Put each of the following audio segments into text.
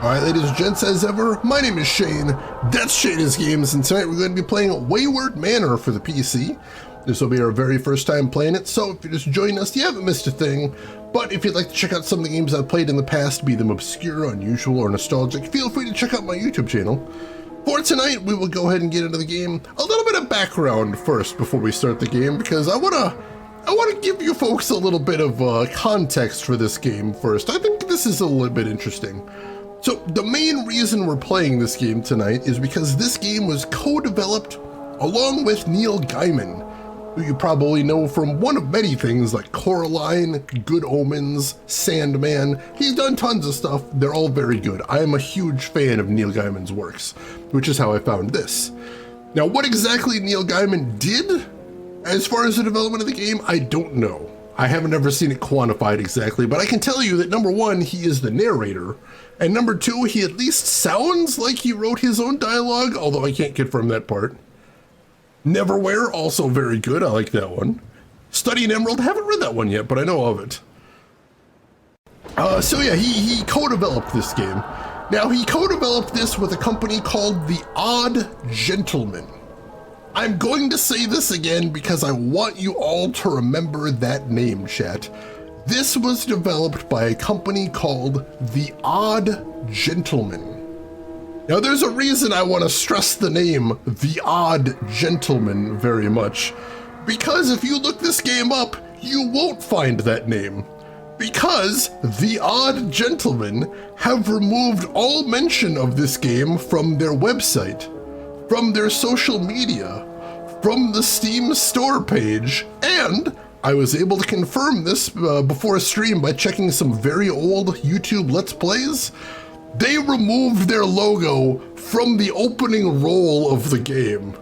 Alright, ladies and gents, as ever, my name is Shane, that's Shane's Games, and tonight we're going to be playing Wayward Manor for the PC. This will be our very first time playing it, so if you're just joining us, you haven't missed a thing. But if you'd like to check out some of the games I've played in the past, be them obscure, unusual, or nostalgic, feel free to check out my YouTube channel. For tonight, we will go ahead and get into the game. A little bit of background first before we start the game, because I want to give you folks a little bit of context for this game first. I think this is a little bit interesting. So the main reason we're playing this game tonight is because this game was co-developed along with Neil Gaiman, who you probably know from one of many things like Coraline, Good Omens, Sandman. He's done tons of stuff. They're all very good. I am a huge fan of Neil Gaiman's works, which is how I found this. Now, what exactly Neil Gaiman did as far as the development of the game, I don't know. I haven't ever seen it quantified exactly, but I can tell you that number one, he is the narrator, and number two, he at least sounds like he wrote his own dialogue, although I can't confirm that part. Neverwhere, also very good, I like that one. Study in Emerald, haven't read that one yet, but I know of it. So yeah, he co-developed this game. Now, he co-developed this with a company called The Odd Gentleman. I'm going to say this again because I want you all to remember that name, chat. This was developed by a company called The Odd Gentleman. Now, there's a reason I want to stress the name The Odd Gentleman very much, because if you look this game up, you won't find that name, because The Odd Gentleman have removed all mention of this game from their website, from their social media, from the Steam store page, and I was able to confirm this before a stream by checking some very old YouTube Let's Plays. They removed their logo from the opening roll of the game.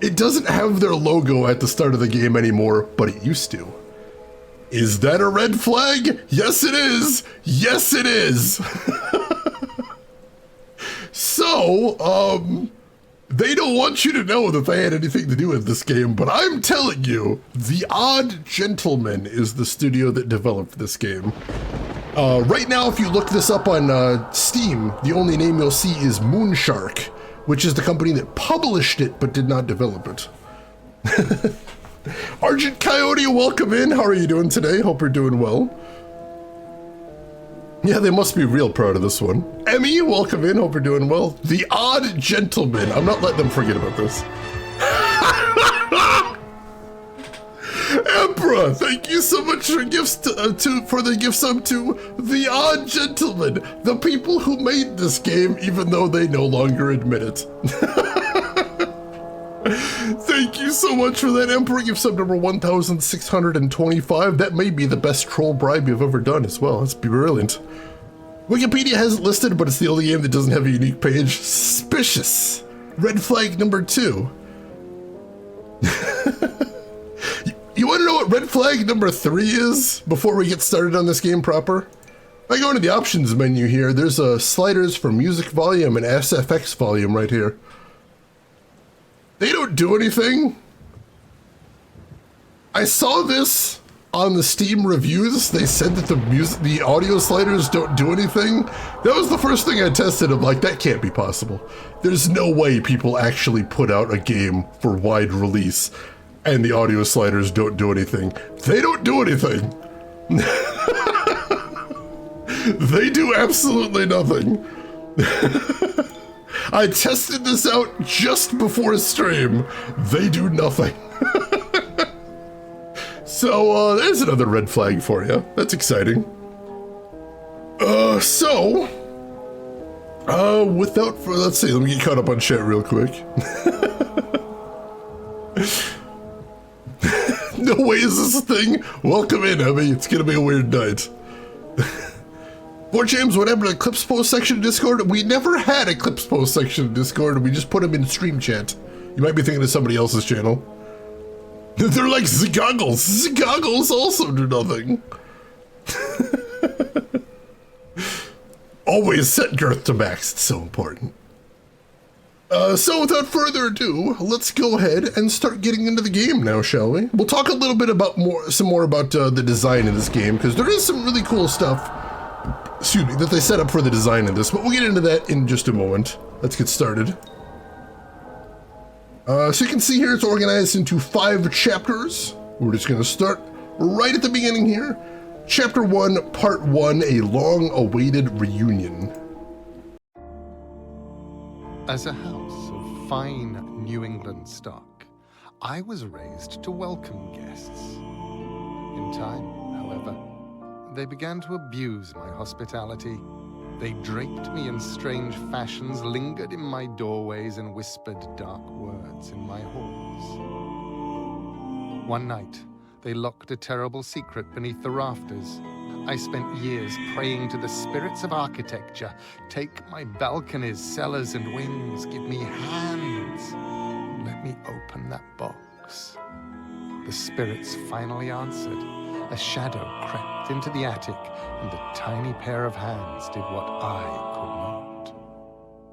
It doesn't have their logo at the start of the game anymore, but it used to. Is that a red flag? Yes, it is. Yes, it is. So, they don't want you to know that they had anything to do with this game, but I'm telling you, The Odd Gentleman is the studio that developed this game. Right now, if you look this up on Steam, the only name you'll see is Moonshark, which is the company that published it but did not develop it. Argent Coyote, welcome in. How are you doing today? Hope you're doing well. Yeah, they must be real proud of this one. Emmy, welcome in. Hope you're doing well. The Odd Gentleman. I'm not letting them forget about this. Emperor, thank you so much for gifts for the gift sub to The Odd Gentleman, the people who made this game, even though they no longer admit it. Thank you so much for that, Emperor. Gift sub number 1,625. That may be the best troll bribe you've ever done as well. That's brilliant. Wikipedia has it listed, but it's the only game that doesn't have a unique page. Suspicious. Red flag number 2. You want to know what red flag number 3 is before we get started on this game proper? If I go into the options menu here, there's sliders for music volume and SFX volume right here. They don't do anything. I saw this on the Steam reviews. They said that the audio sliders don't do anything. That was the first thing I tested. I'm like, that can't be possible. There's no way people actually put out a game for wide release and the audio sliders don't do anything. They don't do anything. They do absolutely nothing. I tested this out just before stream. They do nothing. So, there's another red flag for you. That's exciting. Let's see, let me get caught up on chat real quick. No way is this a thing. Welcome in, Emmy. It's gonna be a weird night. For James, whatever, the clips post section of Discord, we never had a clips post section of Discord, we just put them in stream chat. You might be thinking of somebody else's channel. They're like Zgoggles. Zgoggles also do nothing. Always set girth to max, it's so important. So without further ado, let's go ahead and start getting into the game now, shall we? We'll talk a little bit about some more about the design of this game, because there is some really cool stuff. excuse me, that they set up for the design of this, but we'll get into that in just a moment. Let's get started. So you can see here it's organized into 5 chapters. We're just going to start right at the beginning here. Chapter 1, Part 1, A Long-Awaited Reunion. As a house of fine New England stock, I was raised to welcome guests. In time, however, they began to abuse my hospitality. They draped me in strange fashions, lingered in my doorways, and whispered dark words in my halls. One night, they locked a terrible secret beneath the rafters. I spent years praying to the spirits of architecture. Take my balconies, cellars, and wings. Give me hands. Let me open that box. The spirits finally answered. A shadow crept into the attic, and the tiny pair of hands did what I could not.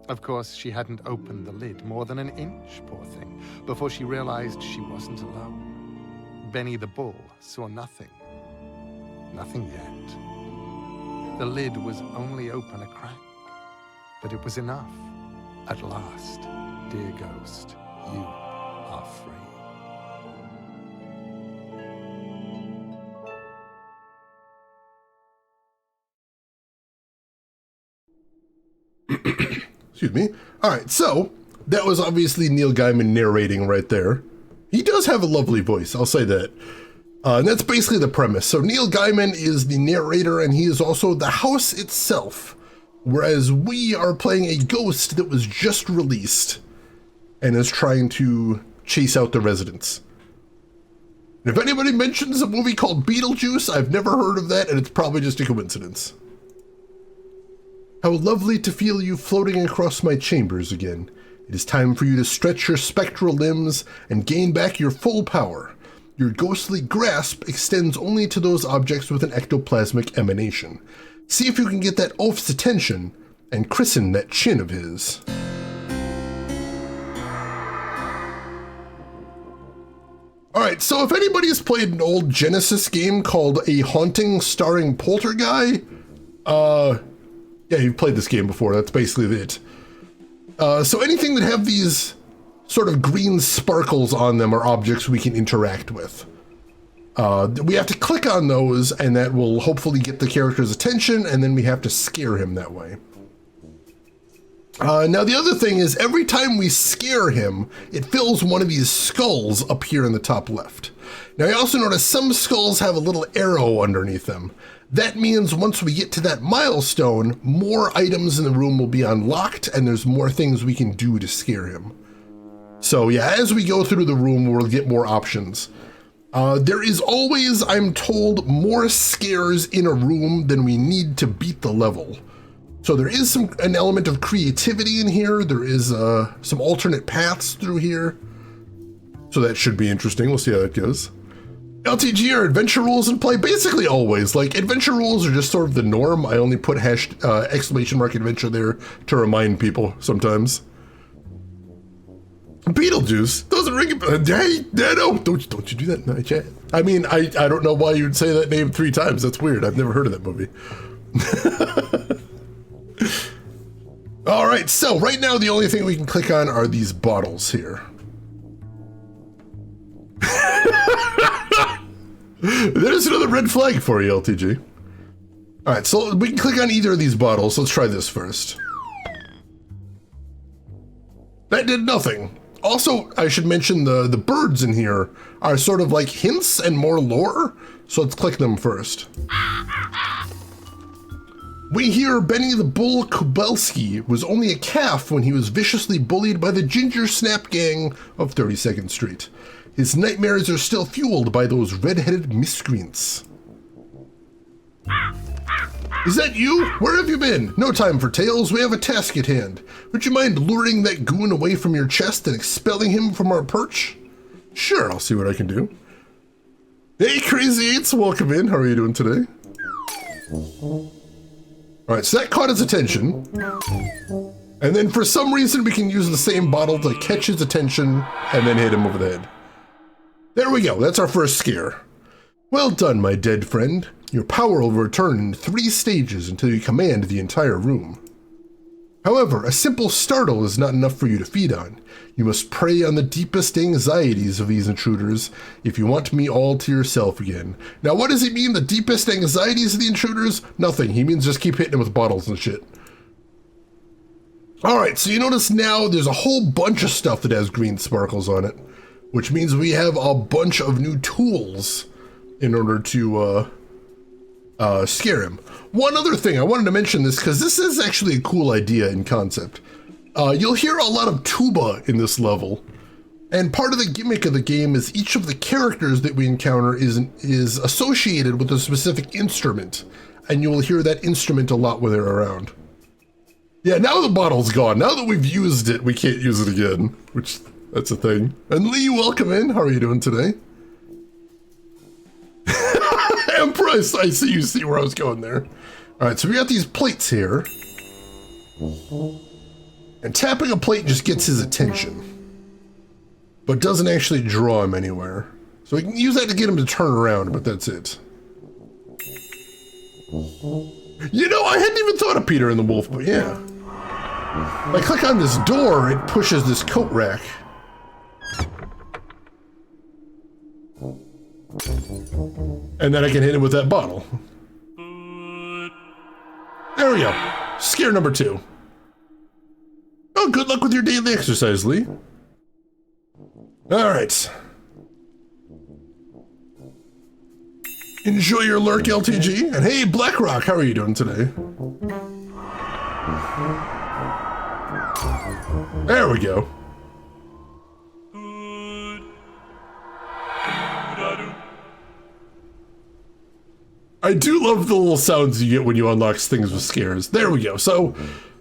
Of course, she hadn't opened the lid more than an inch, poor thing, before she realized she wasn't alone. Benny the Bull saw nothing. Nothing yet. The lid was only open a crack, but it was enough. At last, dear ghost, you are free. Excuse me. All right, so that was obviously Neil Gaiman narrating right there. He does have a lovely voice, I'll say that. And that's basically the premise. So Neil Gaiman is the narrator, and he is also the house itself, whereas we are playing a ghost that was just released and is trying to chase out the residents. And if anybody mentions a movie called Beetlejuice, I've never heard of that, and it's probably just a coincidence. How lovely to feel you floating across my chambers again. It is time for you to stretch your spectral limbs and gain back your full power. Your ghostly grasp extends only to those objects with an ectoplasmic emanation. See if you can get that oaf's attention and christen that chin of his. Alright, so if anybody's played an old Genesis game called A Haunting starring Poltergeist, yeah, you've played this game before, that's basically it. So anything that have these sort of green sparkles on them are objects we can interact with. We have to click on those, and that will hopefully get the character's attention, and then we have to scare him that way. Now the other thing is, every time we scare him, it fills one of these skulls up here in the top left. Now I also notice some skulls have a little arrow underneath them. That means once we get to that milestone, more items in the room will be unlocked, and there's more things we can do to scare him. So yeah, as we go through the room, we'll get more options. There is always, I'm told, more scares in a room than we need to beat the level. So there is an element of creativity in here. There is some alternate paths through here. So that should be interesting. We'll see how that goes. LTG are adventure rules in play basically always. Like, adventure rules are just sort of the norm. I only put exclamation mark adventure there to remind people sometimes. Beetlejuice doesn't ring a bell. Hey, no, don't you do that in my chat. I mean, I don't know why you'd say that name 3 times. That's weird. I've never heard of that movie. All right, so right now the only thing we can click on are these bottles here. There's another red flag for you, LTG. All right, so we can click on either of these bottles. Let's try this first. That did nothing. Also, I should mention the birds in here are sort of like hints and more lore, so let's click them first. We hear Benny the Bull Kubelski was only a calf when he was viciously bullied by the Ginger Snap Gang of 32nd Street. His nightmares are still fueled by those red-headed miscreants. Is that you? Where have you been? No time for tales, we have a task at hand. Would you mind luring that goon away from your chest and expelling him from our perch? Sure, I'll see what I can do. Hey, Crazy 8s, welcome in. How are you doing today? Alright, so that caught his attention. And then for some reason we can use the same bottle to catch his attention and then hit him over the head. There we go, that's our first scare. Well done, my dead friend. Your power will return in 3 stages until you command the entire room. However, a simple startle is not enough for you to feed on. You must prey on the deepest anxieties of these intruders if you want me all to yourself again. Now, what does he mean, the deepest anxieties of the intruders? Nothing. He means just keep hitting them with bottles and shit. Alright, so you notice now there's a whole bunch of stuff that has green sparkles on it, which means we have a bunch of new tools in order to scare him. One other thing, I wanted to mention this because this is actually a cool idea in concept. You'll hear a lot of tuba in this level, and part of the gimmick of the game is each of the characters that we encounter is associated with a specific instrument, and you will hear that instrument a lot when they're around. Yeah, now the bottle's gone. Now that we've used it, we can't use it again, which, that's a thing. And Lee, welcome in. How are you doing today? Empress, I see you see where I was going there. All right, so we got these plates here. And tapping a plate just gets his attention, but doesn't actually draw him anywhere. So we can use that to get him to turn around, but that's it. You know, I hadn't even thought of Peter and the Wolf, but yeah. If I click on this door, it pushes this coat rack. And then I can hit him with that bottle. There we go. Scare number 2. Oh, good luck with your daily exercise, Lee. All right. Enjoy your lurk, LTG. And hey, Blackrock, how are you doing today? There we go. I do love the little sounds you get when you unlock things with scares. There we go. So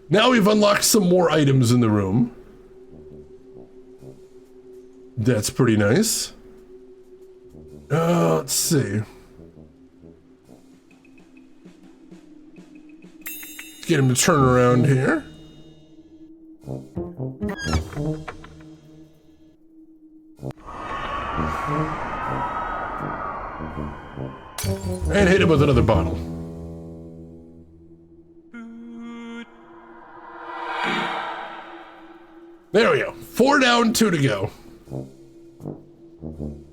now we've unlocked some more items in the room. That's pretty nice. Let's see. Let's get him to turn around here. And hit him with another bottle. There we go. 4 down, 2 to go.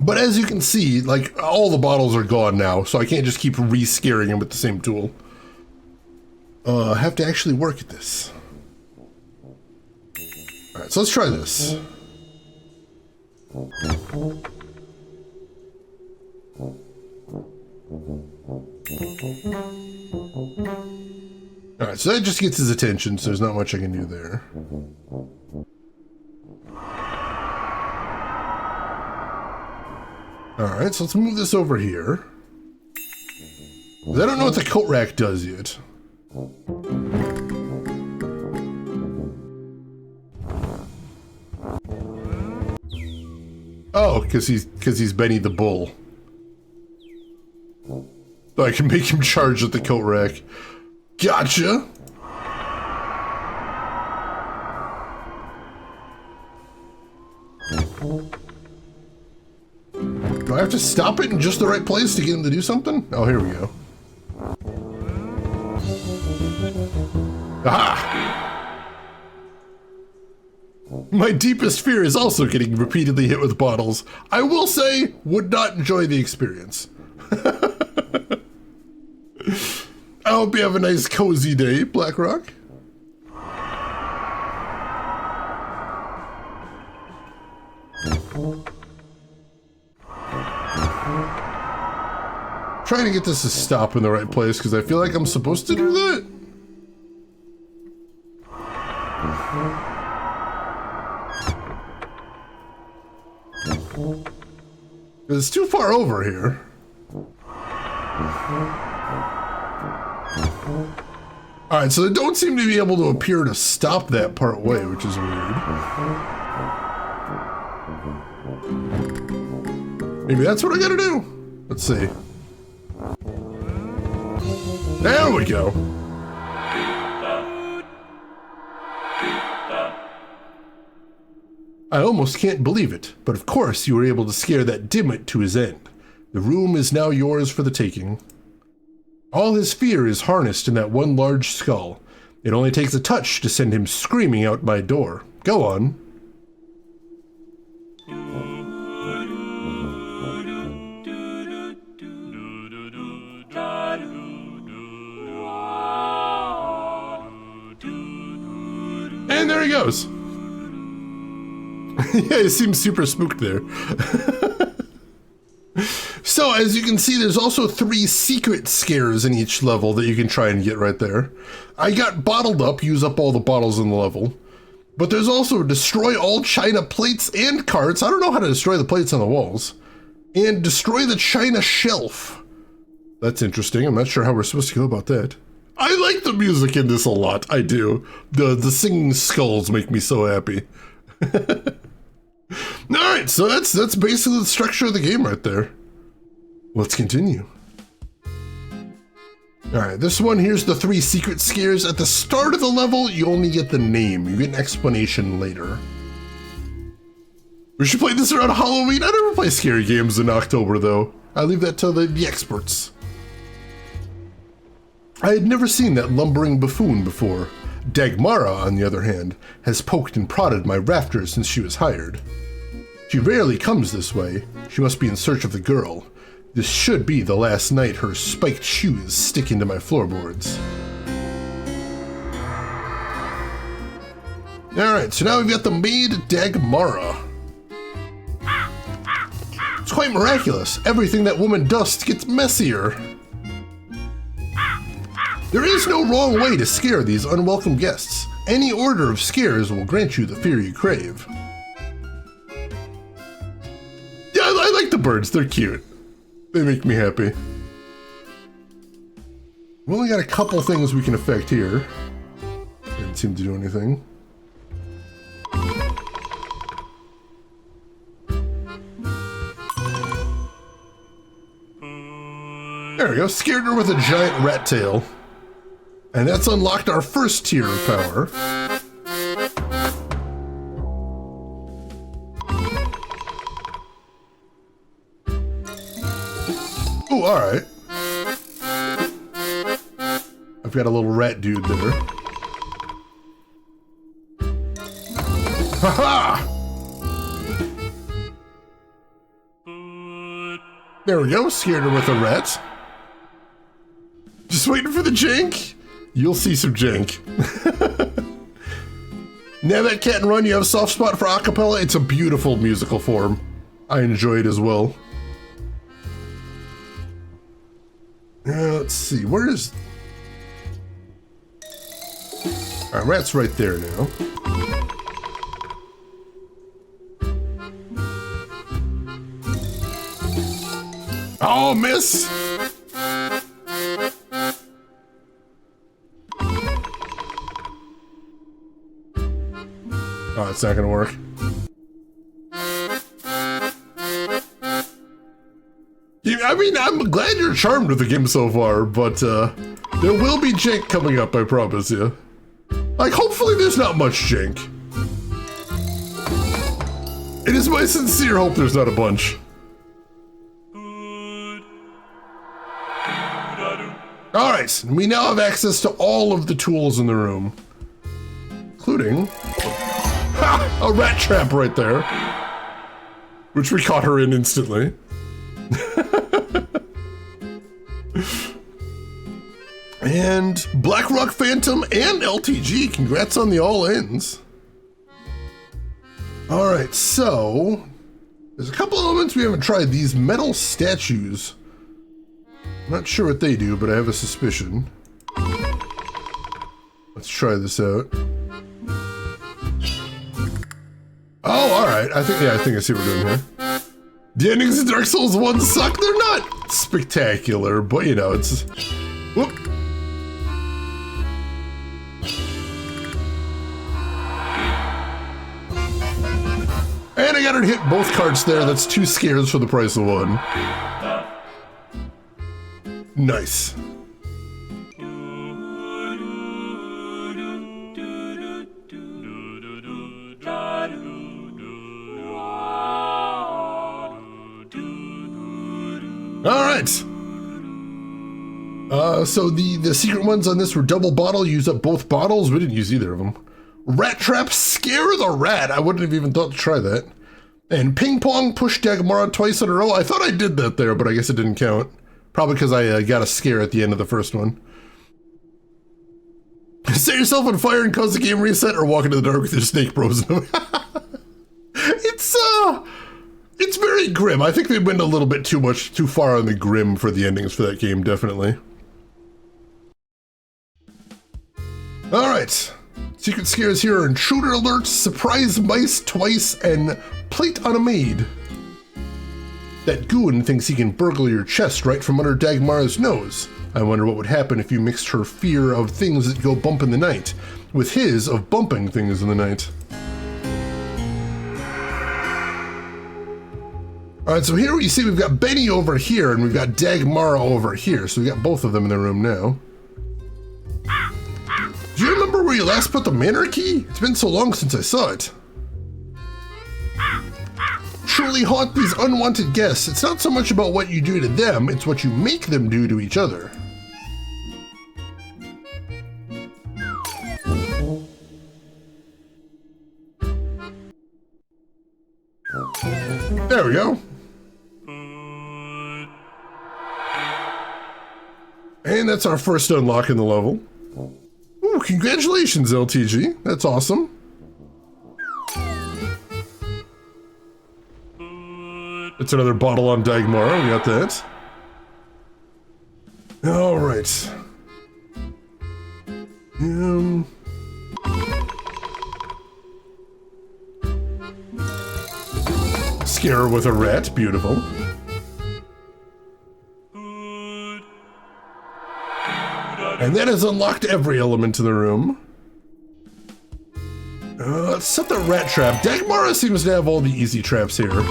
But as you can see, like, all the bottles are gone now, so I can't just keep re-scaring him with the same tool. I have to actually work at this. Alright, so let's try this. Alright, so that just gets his attention, so there's not much I can do there. Alright, so let's move this over here. I don't know what the coat rack does yet. Oh, because he's Benny the Bull. So I can make him charge at the coat rack. Gotcha! Do I have to stop it in just the right place to get him to do something? Oh, here we go. Aha! My deepest fear is also getting repeatedly hit with bottles. I will say, would not enjoy the experience. I hope you have a nice cozy day, Blackrock. Trying to get this to stop in the right place because I feel like I'm supposed to do that. It's too far over here. Alright, so they don't seem to be able to appear to stop that part way, which is weird. Maybe that's what I gotta do. Let's see. There we go. I almost can't believe it, but of course you were able to scare that dimwit to his end. The room is now yours for the taking. All his fear is harnessed in that one large skull. It only takes a touch to send him screaming out my door. Go on. And there he goes. Yeah, he seems super spooked there. So, as you can see, there's also 3 secret scares in each level that you can try and get right there. I got Bottled Up, use up all the bottles in the level. But there's also Destroy all china plates and carts. I don't know how to destroy the plates on the walls. And Destroy the china shelf. That's interesting. I'm not sure how we're supposed to go about that. I like the music in this a lot. I do. The singing skulls make me so happy. Alright, so that's basically the structure of the game right there. Let's continue. Alright, this one, here's the 3 secret scares. At the start of the level, you only get the name. You get an explanation later. We should play this around Halloween. I never play scary games in October, though. I leave that to the experts. I had never seen that lumbering buffoon before. Dagmara, on the other hand, has poked and prodded my rafters since she was hired. She rarely comes this way. She must be in search of the girl. This should be the last night her spiked shoes stick into my floorboards. Alright, so now we've got the maid Dagmara. It's quite miraculous. Everything that woman does gets messier. There is no wrong way to scare these unwelcome guests. Any order of scares will grant you the fear you crave. Yeah, I like the birds. They're cute. They make me happy. We only got a couple things we can affect here. Didn't seem to do anything. There we go. Scared her with a giant rat tail. And that's unlocked our first tier of power. Oh, alright. I've got a little rat dude there. Ha-ha! There we go. Scared her with a rat. Just waiting for the jank. You'll see some jank. Now that Cat and Run, you have a soft spot for acapella. It's a beautiful musical form. I enjoy it as well. Let's see, where is... Alright, rat's right there now. Oh, miss! Oh, it's not gonna work. I mean, I'm glad you're charmed with the game so far, but there will be jank coming up, I promise you. Like, hopefully there's not much jank. It is my sincere hope there's not a bunch. Alright, we now have access to all of the tools in the room. Including... Ha! A rat trap right there. Which we caught her in instantly. And Blackrock Phantom and LTG, congrats on the all-ins. Alright, so... There's a couple elements we haven't tried. These metal statues. I'm not sure what they do, but I have a suspicion. Let's try this out. Oh, alright. I think I see what we're doing here. The endings in Dark Souls 1 suck. They're not spectacular, but you know, it's... Whoop. And I got her to hit both carts there. That's 2 scares for the price of 1. Nice. All right. So the secret ones on this were double bottle, use up both bottles. We didn't use either of them. Rat trap, scare the rat. I wouldn't have even thought to try that. And ping pong, push Dagmara twice in a row. I thought I did that there, but I guess it didn't count. Probably because I got a scare at the end of the first one. Set yourself on fire and cause the game reset, or walk into the dark with your snake bros. It's very grim. I think they went a little bit too far on the grim for the endings for that game, definitely. All right. Secret scares here are intruder alerts, surprise mice twice, and plate on a maid. That goon thinks he can burgle your chest right from under Dagmara's nose. I wonder what would happen if you mixed her fear of things that go bump in the night with his of bumping things in the night. All right, so here you see we've got Benny over here and we've got Dagmara over here. So we got both of them in the room now. Do you remember where you last put the manor key? It's been so long since I saw it. Truly haunt these unwanted guests. It's not so much about what you do to them, it's what you make them do to each other. There we go. And that's our first unlock in the level. Ooh, congratulations, LTG. That's awesome. It's another bottle on Dagmara. We got that. All right. Scare her with a rat. Beautiful. And that has unlocked every element in the room. Let's set the rat trap. Dagmara seems to have all the easy traps here.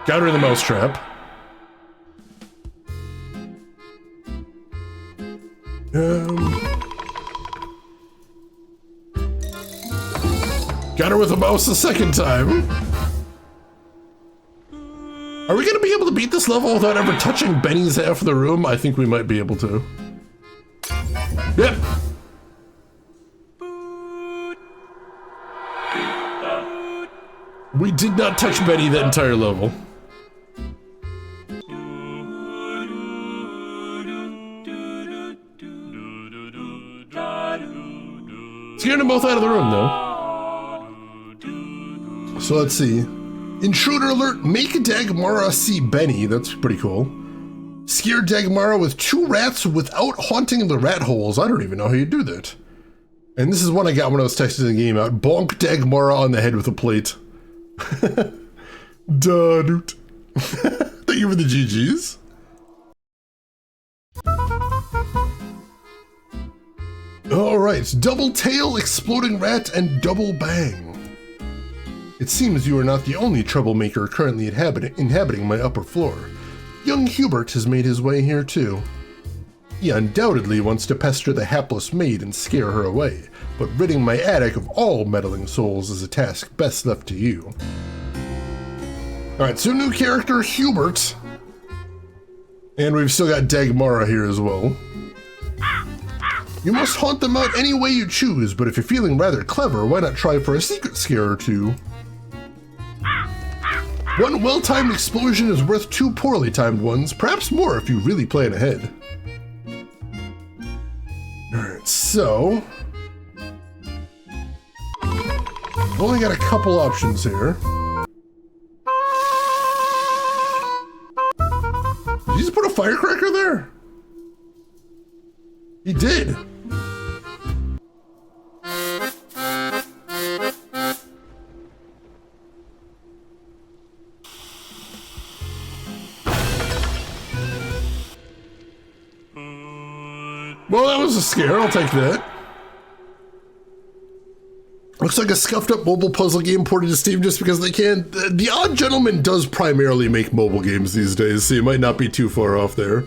Got her in the mouse trap. Got her with a mouse a second time. Are we gonna be able to beat this level without ever touching Benny's half of the room? I think we might be able to. Yep. We did not touch Benny that entire level. Scared them both out of the room, though. So let's see. Intruder alert, make Dagmara see Benny. That's pretty cool. Scare Dagmara with 2 rats without haunting the rat holes. I don't even know how you do that. And this is one I got when I was testing the game out. Bonk Dagmara on the head with a plate. Dude. Thank you for the GGs. Alright, double tail, exploding rat, and double bang. It seems you are not the only troublemaker currently inhabiting my upper floor. Young Hubert has made his way here too. He undoubtedly wants to pester the hapless maid and scare her away, but ridding my attic of all meddling souls is a task best left to you. Alright, so new character, Hubert. And we've still got Dagmara here as well. You must haunt them out any way you choose, but if you're feeling rather clever, why not try for a secret scare or two? One well-timed explosion is worth 2 poorly timed ones, perhaps more if you really plan ahead. Alright, so... I've only got a couple options here. Did he just put a firecracker there? He did. Well, that was a scare. I'll take that. Looks like a scuffed up mobile puzzle game ported to Steam just because they can. The Odd Gentleman does primarily make mobile games these days, so you might not be too far off there.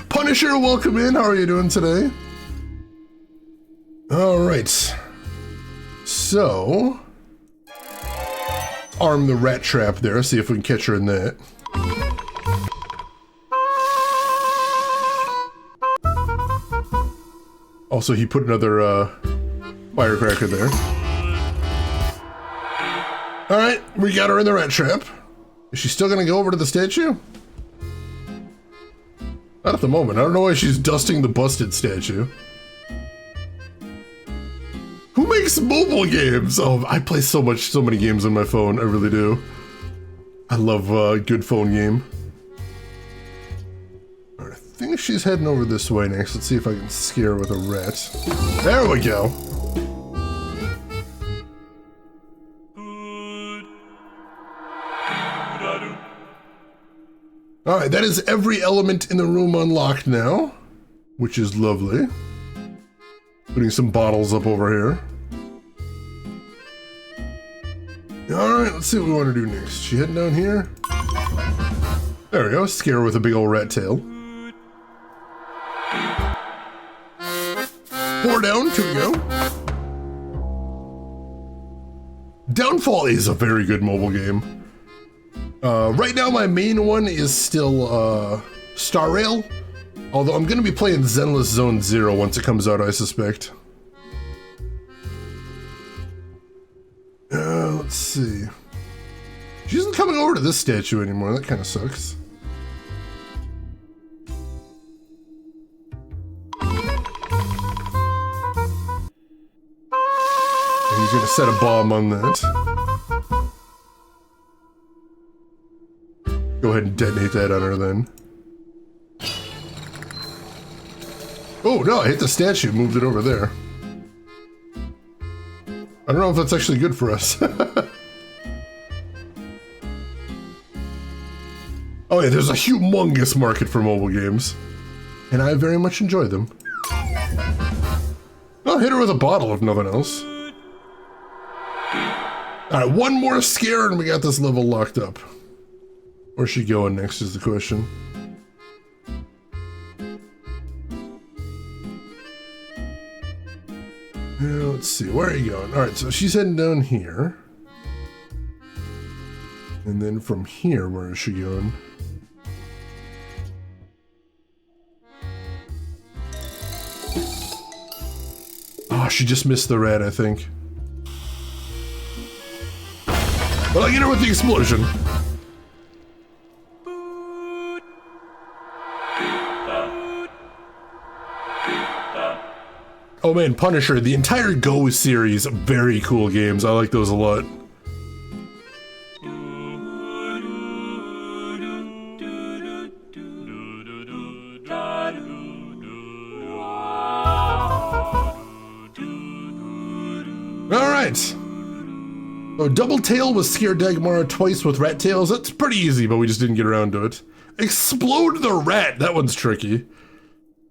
Punisher, welcome in. How are you doing today? All right. So, arm the rat trap there, see if we can catch her in that. Also, he put another firecracker there. Alright, we got her in the rat trap. Is she still gonna go over to the statue? Not at the moment. I don't know why she's dusting the busted statue. Who makes mobile games? Oh, I play so many games on my phone. I really do. I love a good phone game. Alright, I think she's heading over this way next. Let's see if I can scare her with a rat. There we go. Alright, that is every element in the room unlocked now, which is lovely. Putting some bottles up over here. Alright, let's see what we want to do next. She heading down here? There we go, scare her with a big old rat tail. 4 down, 2 to go. Downfall is a very good mobile game. Right now my main one is still Star Rail, although I'm going to be playing Zenless Zone Zero once it comes out, I suspect. Let's see. She isn't coming over to this statue anymore, that kind of sucks. And he's going to set a bomb on that. Go ahead and detonate that on her then. Oh no, I hit the statue, moved it over there. I don't know if that's actually good for us. Oh yeah, there's a humongous market for mobile games. And I very much enjoy them. I'll hit her with a bottle if nothing else. Alright, one more scare and we got this level locked up. Where's she going next is the question. Now, let's see, where are you going? Alright, so she's heading down here. And then from here, where is she going? Oh, she just missed the rat, I think. But I'll get her with the explosion. Oh man, Punisher, the entire Go series, very cool games. I like those a lot. Alright. So Double Tail was scare Dagmara twice with rat tails. That's pretty easy, but we just didn't get around to it. Explode the rat, that one's tricky.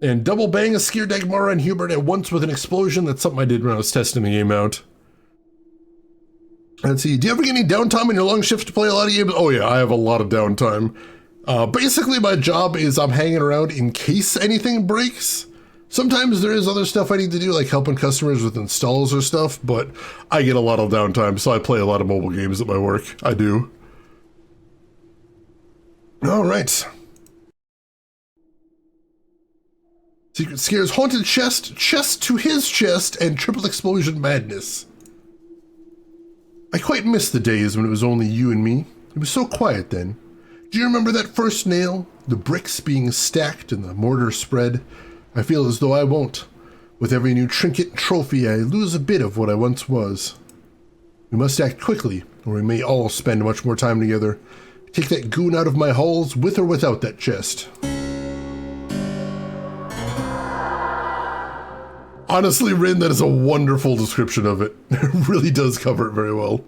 And Double Bang a scare Dagmara and Hubert at once with an explosion. That's something I did when I was testing the game out. Let's see, do you ever get any downtime in your long shift to play a lot of games? Oh yeah, I have a lot of downtime. Basically my job is I'm hanging around in case anything breaks. Sometimes there is other stuff I need to do, like helping customers with installs or stuff, but I get a lot of downtime, so I play a lot of mobile games at my work. I do. Alright. Secret Scares, Haunted Chest, Chest to His Chest, and Triple Explosion Madness. I quite miss the days when it was only you and me. It was so quiet then. Do you remember that first nail? The bricks being stacked and the mortar spread? I feel as though I won't. With every new trinket and trophy, I lose a bit of what I once was. We must act quickly, or we may all spend much more time together. Take that goon out of my halls, with or without that chest. Honestly, Rin, that is a wonderful description of it. It really does cover it very well.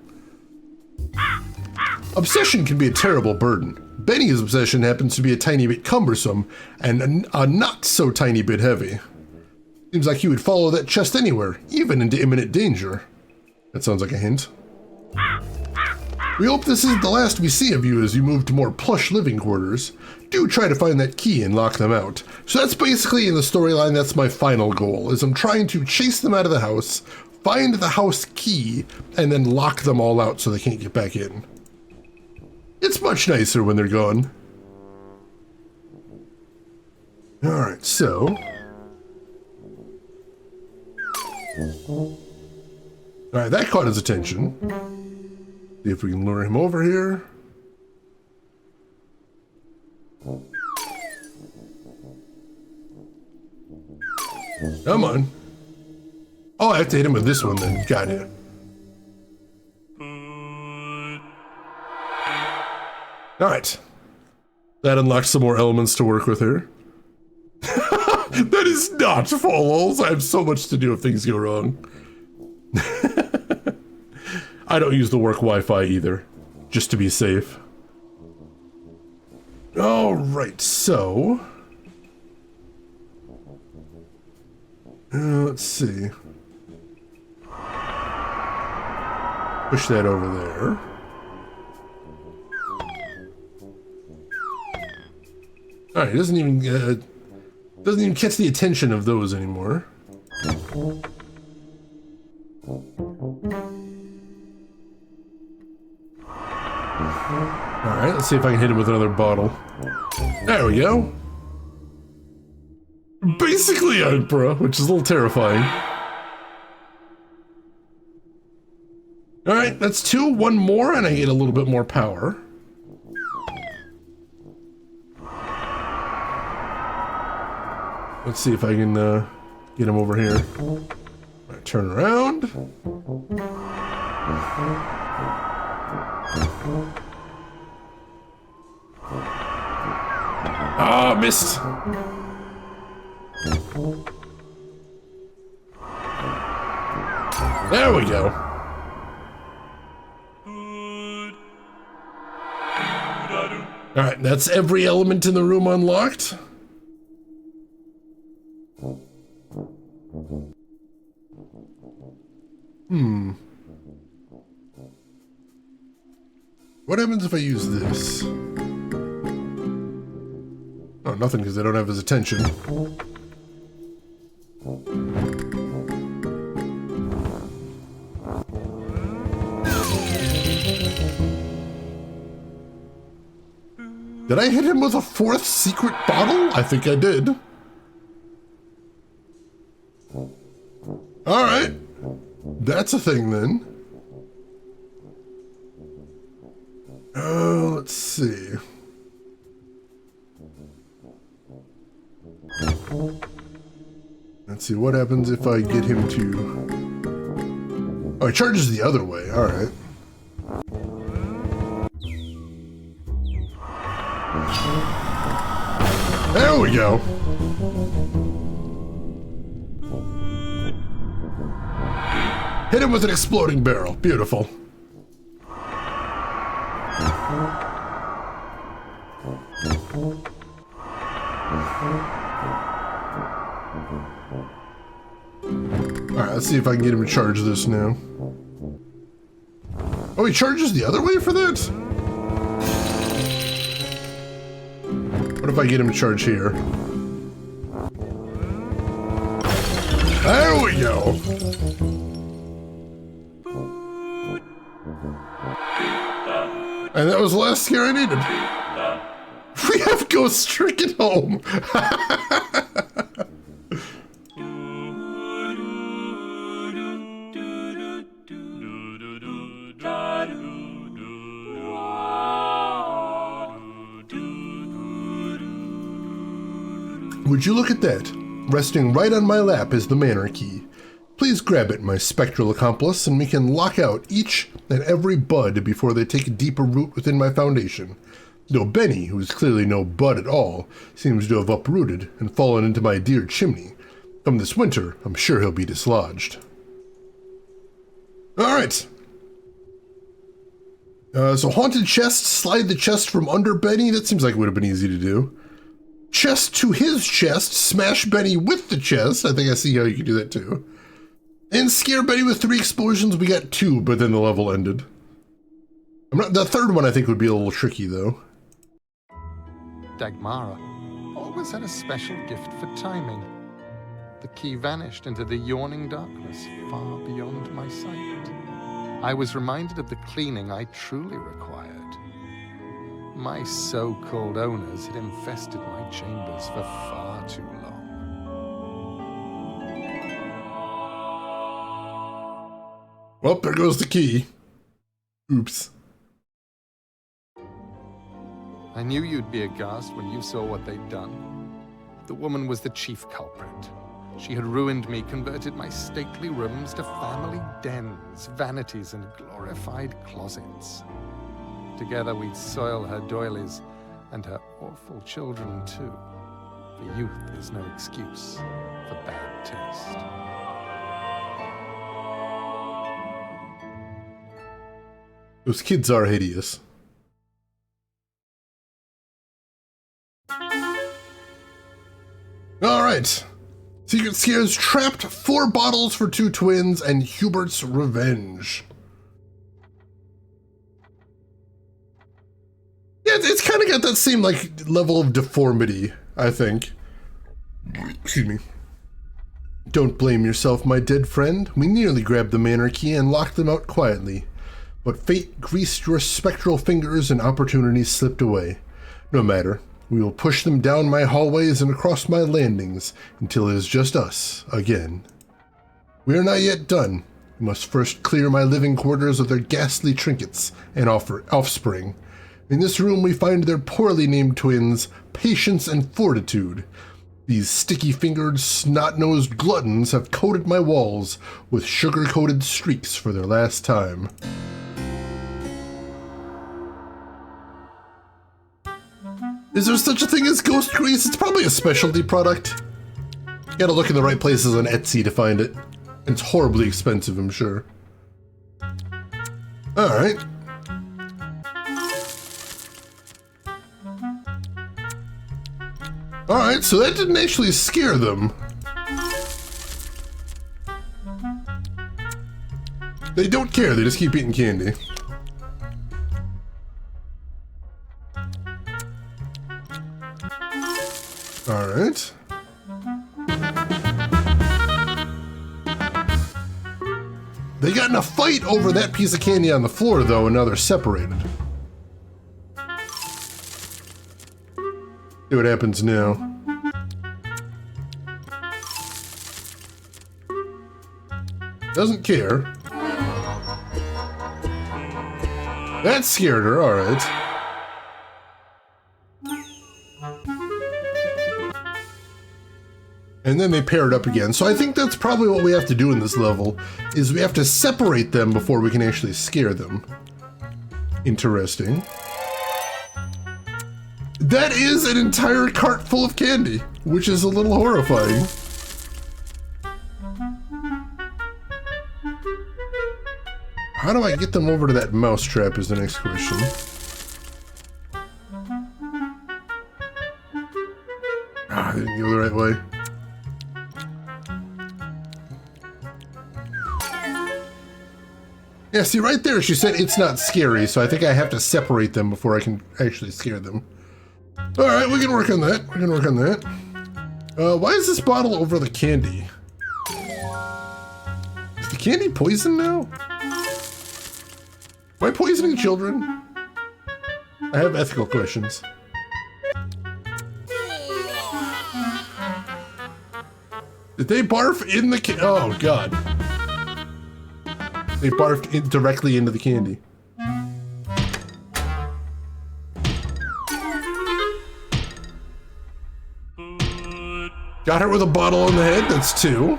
Obsession can be a terrible burden. Benny's obsession happens to be a tiny bit cumbersome, and a not so tiny bit heavy. Seems like he would follow that chest anywhere, even into imminent danger. That sounds like a hint. We hope this isn't the last we see of you as you move to more plush living quarters. Do try to find that key and lock them out. So that's basically in the storyline, that's my final goal, is I'm trying to chase them out of the house, find the house key, and then lock them all out so they can't get back in. It's much nicer when they're gone. Alright, so... Alright, that caught his attention. See if we can lure him over here. Come on. Oh, I have to hit him with this one then. Got it. Alright. That unlocks some more elements to work with here. That is not follows. I have so much to do if things go wrong. I don't use the work Wi-Fi either, just to be safe. Alright, so... let's see. Push that over there. Alright, it doesn't even catch the attention of those anymore. Alright, let's see if I can hit him with another bottle. There we go. Basically Oprah, which is a little terrifying. Alright, that's 2. 1 more, and I get a little bit more power. Let's see if I can get him over here. Right, turn around. Ah, missed. There we go. Alright, that's every element in the room unlocked. What happens if I use this? Oh, nothing, because I don't have his attention. Did I hit him with a 4th secret bottle? I think I did. Alright. That's a thing then. Let's see. Let's see, what happens if I get him to... Oh, he charges the other way, alright. There we go. Hit him with an exploding barrel. Beautiful. Alright, let's see if I can get him to charge this now. Oh, he charges the other way for that? What if I get him to charge here? There we go! And that was the last scare I needed. We have Ghost Stricken home! Would you look at that? Resting right on my lap is the manor key. Please grab it, my spectral accomplice, and we can lock out each and every bud before they take a deeper root within my foundation. Though Benny, who is clearly no bud at all, seems to have uprooted and fallen into my dear chimney. Come this winter, I'm sure he'll be dislodged. Alright. So haunted chest, slide the chest from under Benny. That seems like it would have been easy to do. Chest to his chest, smash Benny with the chest. I think I see how you can do that too. And scare Benny with 3 explosions. We got 2, but then the level ended. The third one I think would be a little tricky though. Dagmara always had a special gift for timing. The key vanished into the yawning darkness far beyond my sight. I was reminded of the cleaning I truly required. My so-called owners had infested my chambers for far too long. Well, there goes the key. Oops. I knew you'd be aghast when you saw what they'd done. The woman was the chief culprit. She had ruined me, converted my stately rooms to family dens, vanities, and glorified closets. Together we'd soil her doilies, and her awful children too. For youth is no excuse for bad taste. Those kids are hideous. Alright. Secret Scares trapped 4 bottles for 2 twins and Hubert's revenge. Yeah, it's kind of got that same like level of deformity, I think. Excuse me. Don't blame yourself, my dead friend. We nearly grabbed the manor key and locked them out quietly. But fate greased your spectral fingers and opportunity slipped away. No matter. We will push them down my hallways and across my landings until it is just us again. We are not yet done. We must first clear my living quarters of their ghastly trinkets and offspring. In this room we find their poorly named twins, Patience and Fortitude. These sticky-fingered, snot-nosed gluttons have coated my walls with sugar-coated streaks for their last time. Is there such a thing as ghost grease? It's probably a specialty product. You gotta look in the right places on Etsy to find it. It's horribly expensive, I'm sure. Alright. Alright, so that didn't actually scare them. They don't care, they just keep eating candy. Alright. They got in a fight over that piece of candy on the floor, though, and now they're separated. See what happens now. Doesn't care. That scared her, alright. And then they paired up again. So I think that's probably what we have to do in this level, is we have to separate them before we can actually scare them. Interesting. That is an entire cart full of candy, which is a little horrifying. How do I get them over to that mousetrap is the next question. Ah, I didn't go the right way. Yeah, see right there, she said it's not scary, so I think I have to separate them before I can actually scare them. Alright, we can work on that. We can work on that. Why is this bottle over the candy? Is the candy poison now? Am I poisoning children? I have ethical questions. Did they barf in the candy? Oh, God. They barfed directly into the candy. Got her with a bottle on the head, that's 2.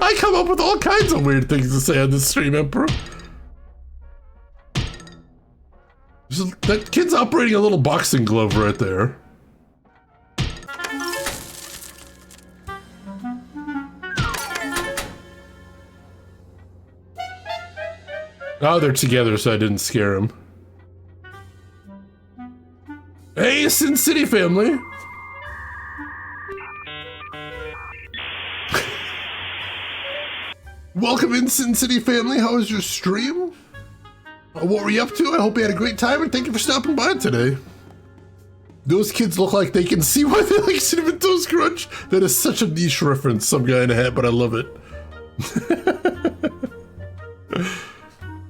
I come up with all kinds of weird things to say on this stream, Emperor. That kid's operating a little boxing glove right there. Oh, they're together, so I didn't scare him. Hey, Sin City family! Welcome in, Sin City family. How was your stream? What were you up to? I hope you had a great time, and thank you for stopping by today. Those kids look like they can see why they like Cinnamon Toast Crunch. That is such a niche reference, some guy in a hat, but I love it.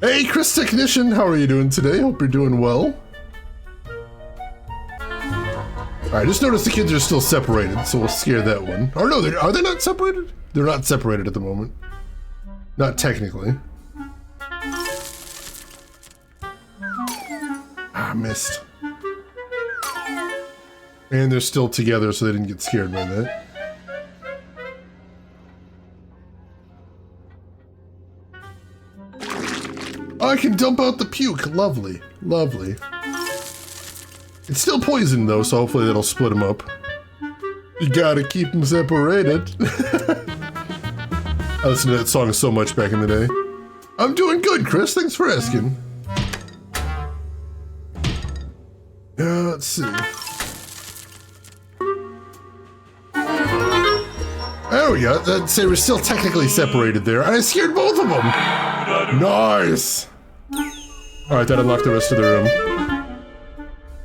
Hey, Chris Technician, how are you doing today? Hope you're doing well. Alright, just notice the kids are still separated, so we'll scare that one. Or no, are they not separated? They're not separated at the moment. Not technically. Ah, missed. And they're still together, so they didn't get scared by that. I can dump out the puke. Lovely. Lovely. It's still poison, though, so hopefully that'll split them up. You gotta keep them separated. I listened to that song so much back in the day. I'm doing good, Chris. Thanks for asking. Let's see. There we go. I'd say we're still technically separated there. I scared both of them. Nice. Alright, that unlocked the rest of the room.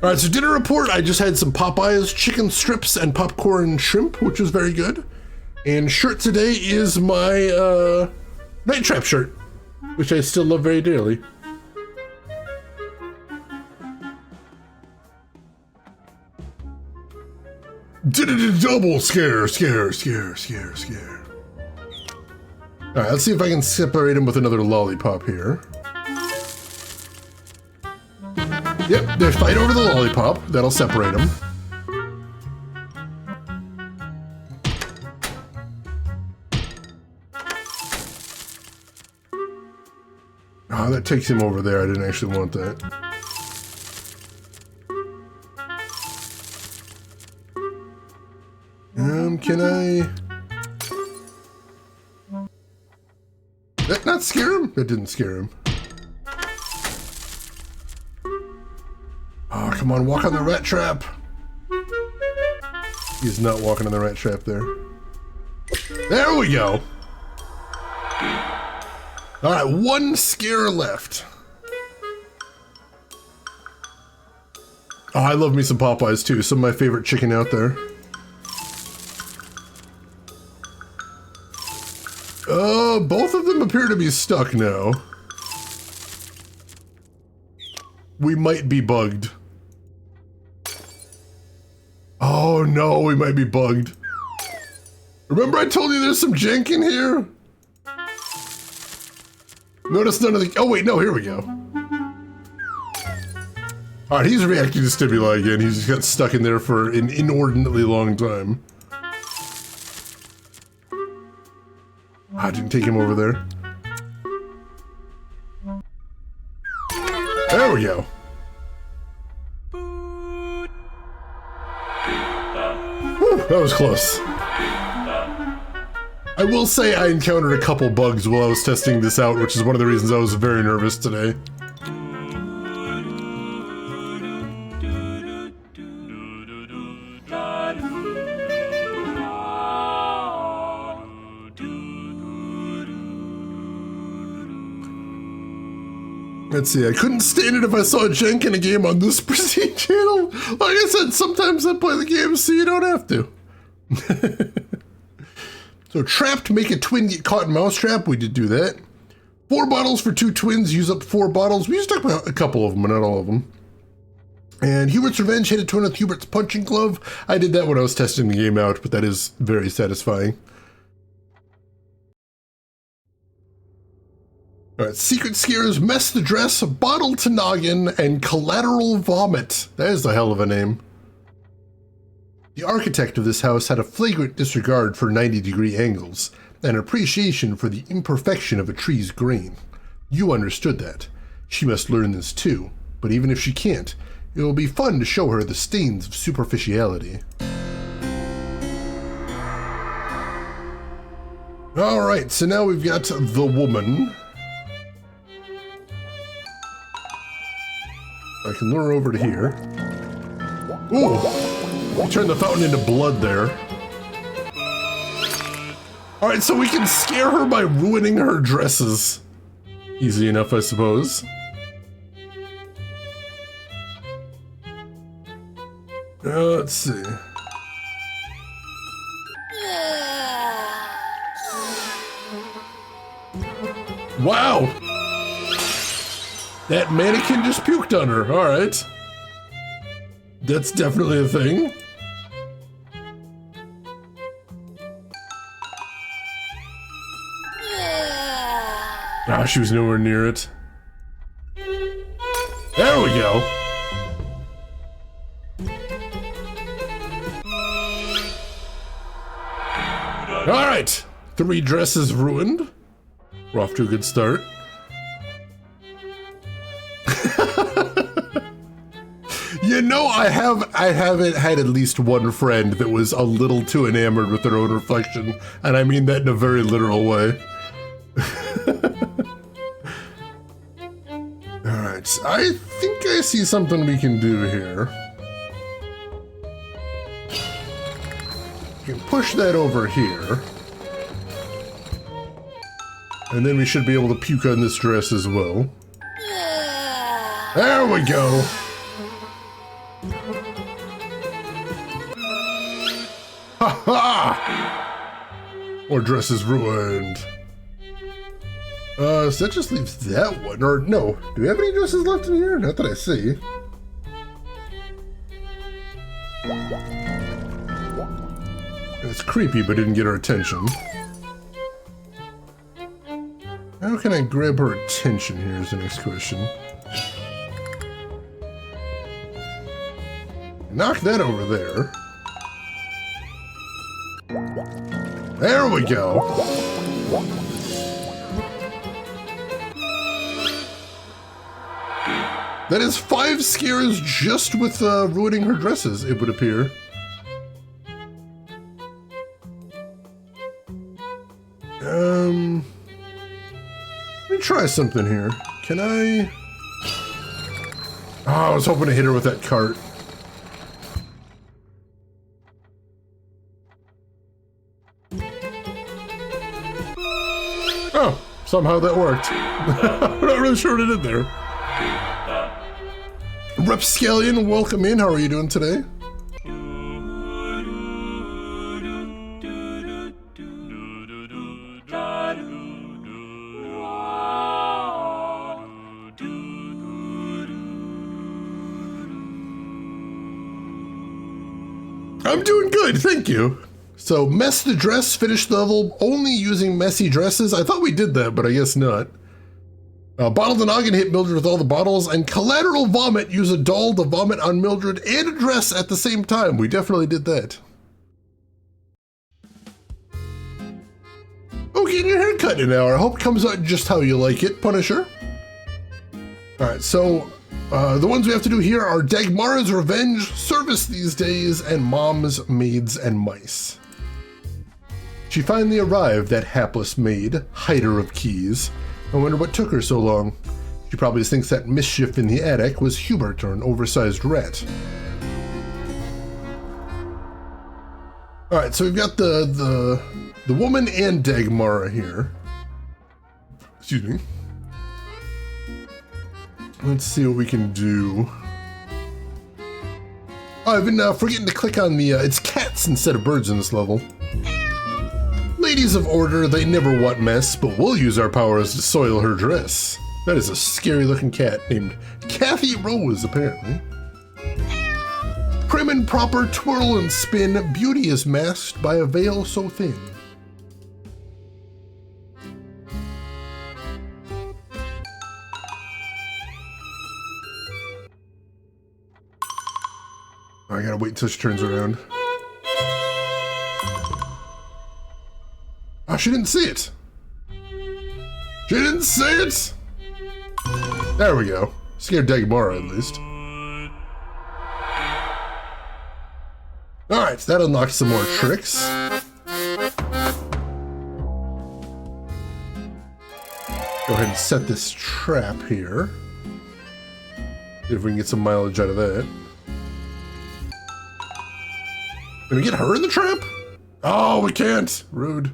Alright, so dinner report. I just had some Popeyes chicken strips and popcorn shrimp, which was very good. And shirt today is my Night Trap shirt, which I still love very dearly. Double scare. Alright, let's see if I can separate him with another lollipop here. Yep, they fight over the lollipop. That'll separate them. Oh, that takes him over there. I didn't actually want that. Can I... That not scare him? That didn't scare him. Oh, come on, walk on the rat trap. He's not walking on the rat trap there. There we go. All right, one scare left. Oh, I love me some Popeyes too. Some of my favorite chicken out there. Both of them appear to be stuck now. We might be bugged. Oh no, we might be bugged. Remember I told you there's some jank in here? Notice none of the... Oh wait, no, here we go. Alright, he's reacting to stimuli again. He's just got stuck in there for an inordinately long time. I didn't take him over there. There we go. Whew, that was close. I will say I encountered a couple bugs while I was testing this out, which is one of the reasons I was very nervous today. Let's see, I couldn't stand it if I saw a jank in a game on this Prestige channel. Like I said, sometimes I play the game so you don't have to. So trapped, make a twin get caught in mousetrap. We did do that. 4 bottles for 2 twins, use up 4 bottles. We used up a couple of them, but not all of them. And Hubert's Revenge, hit a twin with Hubert's punching glove. I did that when I was testing the game out, but that is very satisfying. Alright, Secret Scares, Mess the Dress, Bottle to Noggin, and Collateral Vomit. That is the hell of a name. The architect of this house had a flagrant disregard for 90-degree angles, and appreciation for the imperfection of a tree's grain. You understood that. She must learn this too, but even if she can't, it will be fun to show her the stains of superficiality. Alright, so now we've got the woman. I can lure her over to here. Ooh! We turned the fountain into blood there. Alright, so we can scare her by ruining her dresses. Easy enough, I suppose. Let's see. Wow! That mannequin just puked on her. All right. That's definitely a thing. Ah, she was nowhere near it. There we go. All right. 3 dresses ruined. We're off to a good start. You know, I haven't had at least one friend that was a little too enamored with their own reflection, and I mean that in a very literal way. Alright, I think I see something we can do here. You can push that over here. And then we should be able to puke on this dress as well. There we go! Ha ha! More dresses ruined. So that just leaves that one. Or no, do we have any dresses left in here? Not that I see. It's creepy, but didn't get our attention. How can I grab her attention here is the next question. Knock that over there. There we go. That is 5 scares just with ruining her dresses, it would appear. Let me try something here. Can I... Oh, I was hoping to hit her with that cart. Oh, somehow that worked. I'm not really sure what it did there. Rapscallion, welcome in. How are you doing today? I'm doing good, thank you. So, mess the dress, finish the level only using messy dresses. I thought we did that, but I guess not. Bottle the noggin, hit Mildred with all the bottles, and collateral vomit, use a doll to vomit on Mildred and a dress at the same time. We definitely did that. Oh, getting your hair cut in an hour. I hope it comes out just how you like it, Punisher. Alright, so the ones we have to do here are Dagmara's Revenge, Service These Days, and Mom's Maids and Mice. She finally arrived, that hapless maid, hider of keys. I wonder what took her so long. She probably thinks that mischief in the attic was Hubert or an oversized rat. Alright, so we've got the woman and Dagmara here. Excuse me. Let's see what we can do. Oh, I've been forgetting to click on the, it's cats instead of birds in this level. Ladies of order, they never want mess, but we'll use our powers to soil her dress. That is a scary looking cat named Kathy Rose, apparently. Prim and proper, twirl and spin, beauty is masked by a veil so thin. I gotta wait until she turns around. Oh, she didn't see it. She didn't see it. There we go. Scared Dagmara at least. Alright, that unlocks some more tricks. Go ahead and set this trap here. See if we can get some mileage out of that. Can we get her in the trap? Oh, we can't. Rude.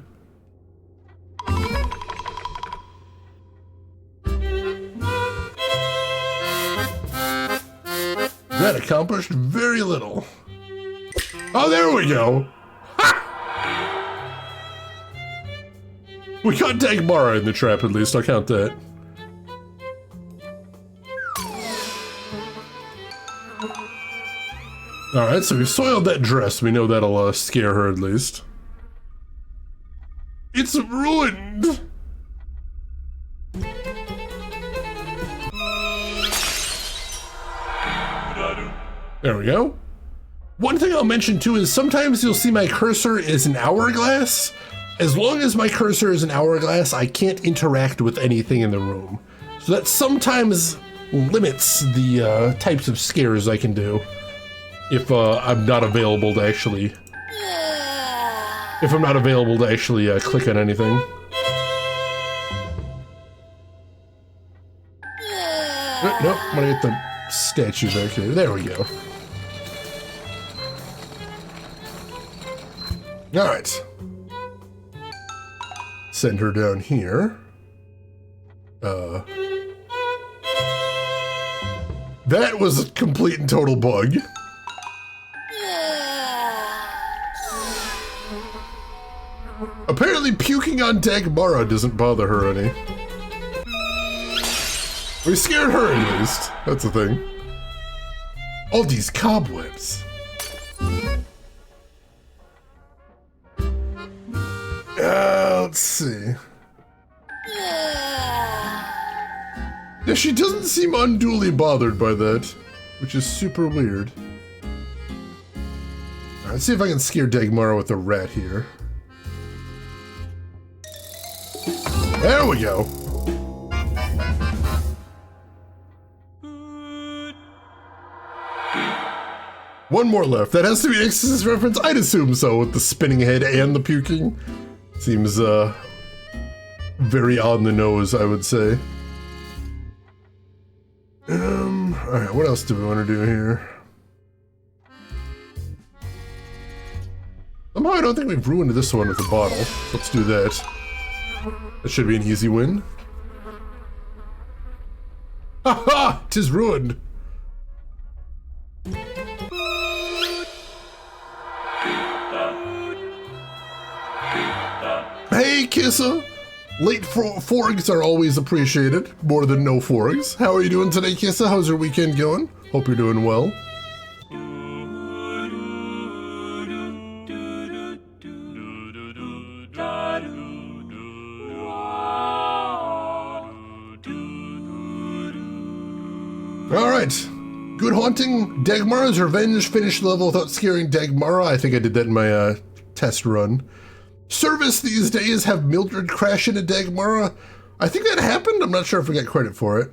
That accomplished very little. Oh, there we go. Ha! We caught Dagmara in the trap, at least. I'll count that. Alright, so we've soiled that dress. We know that'll scare her, at least. It's ruined! There we go. One thing I'll mention too is sometimes you'll see my cursor is an hourglass. As long as my cursor is an hourglass, I can't interact with anything in the room. So that sometimes limits the types of scares I can do if I'm not available to actually... If I'm not available to actually click on anything. Nope, I'm gonna get the statue back here. There we go. Alright. Send her down here. That was a complete and total bug. Apparently puking on Dagmara doesn't bother her any. We scared her at least. That's the thing. All these cobwebs. Let's see. Yeah, she doesn't seem unduly bothered by that, which is super weird. Alright, let's see if I can scare Dagmara with a rat here. There we go. One more left. That has to be an Exorcist reference? I'd assume so, with the spinning head and the puking. Seems, very on the nose, I would say. Alright, what else do we want to do here? Somehow I don't think we've ruined this one with a bottle. Let's do that. That should be an easy win. Ha ha! 'Tis ruined! Hey, Kissa! Late forgs are always appreciated, more than no forgs. How are you doing today, Kissa? How's your weekend going? Hope you're doing well. Alright. Good haunting. Dagmara's Revenge finished the level without scaring Dagmara. I think I did that in my test run. Service these days have Mildred crash into Dagmara. I think that happened. I'm not sure if we got credit for it.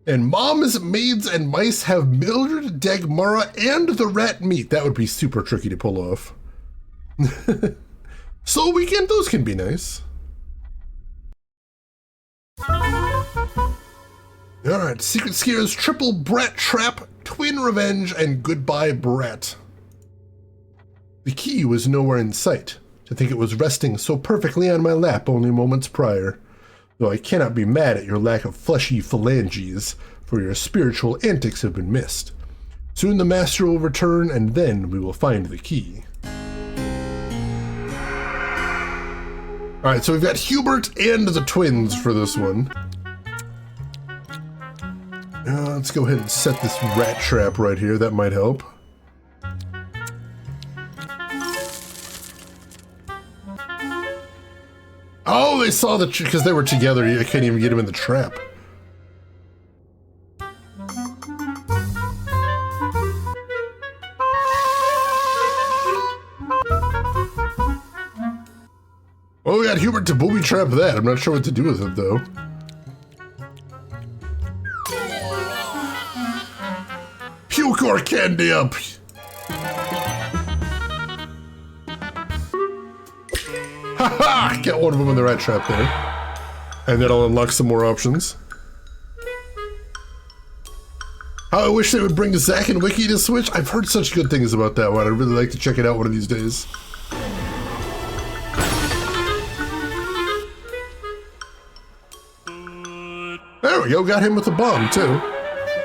And Moms, Maids, and Mice have Mildred, Dagmara, and the rat meat. That would be super tricky to pull off. Slow weekend, those can be nice. Alright, Secret Scares, Triple Brat Trap, Twin Revenge, and Goodbye Brat. The key was nowhere in sight. To think it was resting so perfectly on my lap only moments prior. Though I cannot be mad at your lack of fleshy phalanges, for your spiritual antics have been missed. Soon the master will return, and then we will find the key. Alright, so we've got Hubert and the twins for this one. Let's go ahead and set this rat trap right here. That might help. Oh, they saw the because they were together. I can't even get him in the trap. Well, we got Hubert to booby trap that. I'm not sure what to do with it though. Puke or candy up. Haha! Get one of them in the rat trap there. And that'll unlock some more options. How I wish they would bring Zack and Wiki to Switch. I've heard such good things about that one. I'd really like to check it out one of these days. There we go, got him with the bomb too.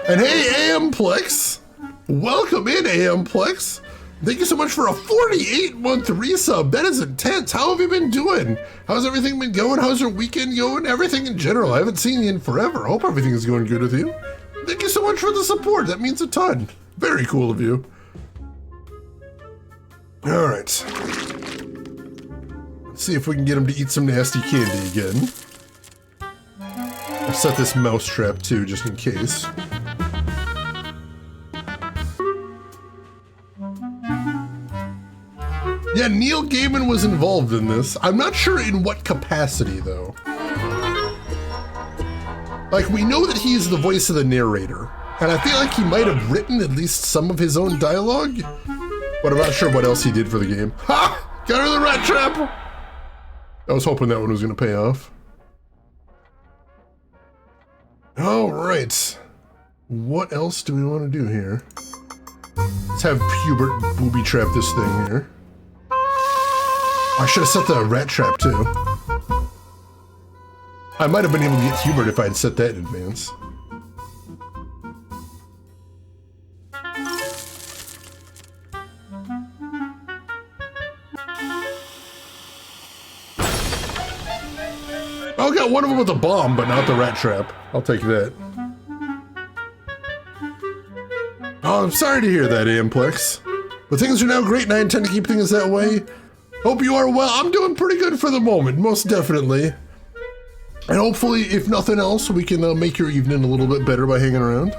And hey, Amplex! Welcome in, Amplex! Thank you so much for a 48-month resub. That is intense. How have you been doing? How's everything been going? How's your weekend going? Everything in general. I haven't seen you in forever. Hope everything is going good with you. Thank you so much for the support. That means a ton. Very cool of you. All right. Let's see if we can get him to eat some nasty candy again. I'll set this mouse trap too, just in case. Yeah, Neil Gaiman was involved in this. I'm not sure in what capacity, though. Like, we know that he's the voice of the narrator, and I feel like he might have written at least some of his own dialogue, but I'm not sure what else he did for the game. Ha! Got her in the rat trap! I was hoping that one was going to pay off. All right. What else do we want to do here? Let's have Hubert booby trap this thing here. I should have set the rat trap too. I might have been able to get Hubert if I had set that in advance. I got one of them with a bomb, but not the rat trap. I'll take that. Oh, I'm sorry to hear that, Amplex. But things are now great and I intend to keep things that way. Hope you are well. I'm doing pretty good for the moment, most definitely. And hopefully, if nothing else, we can make your evening a little bit better by hanging around.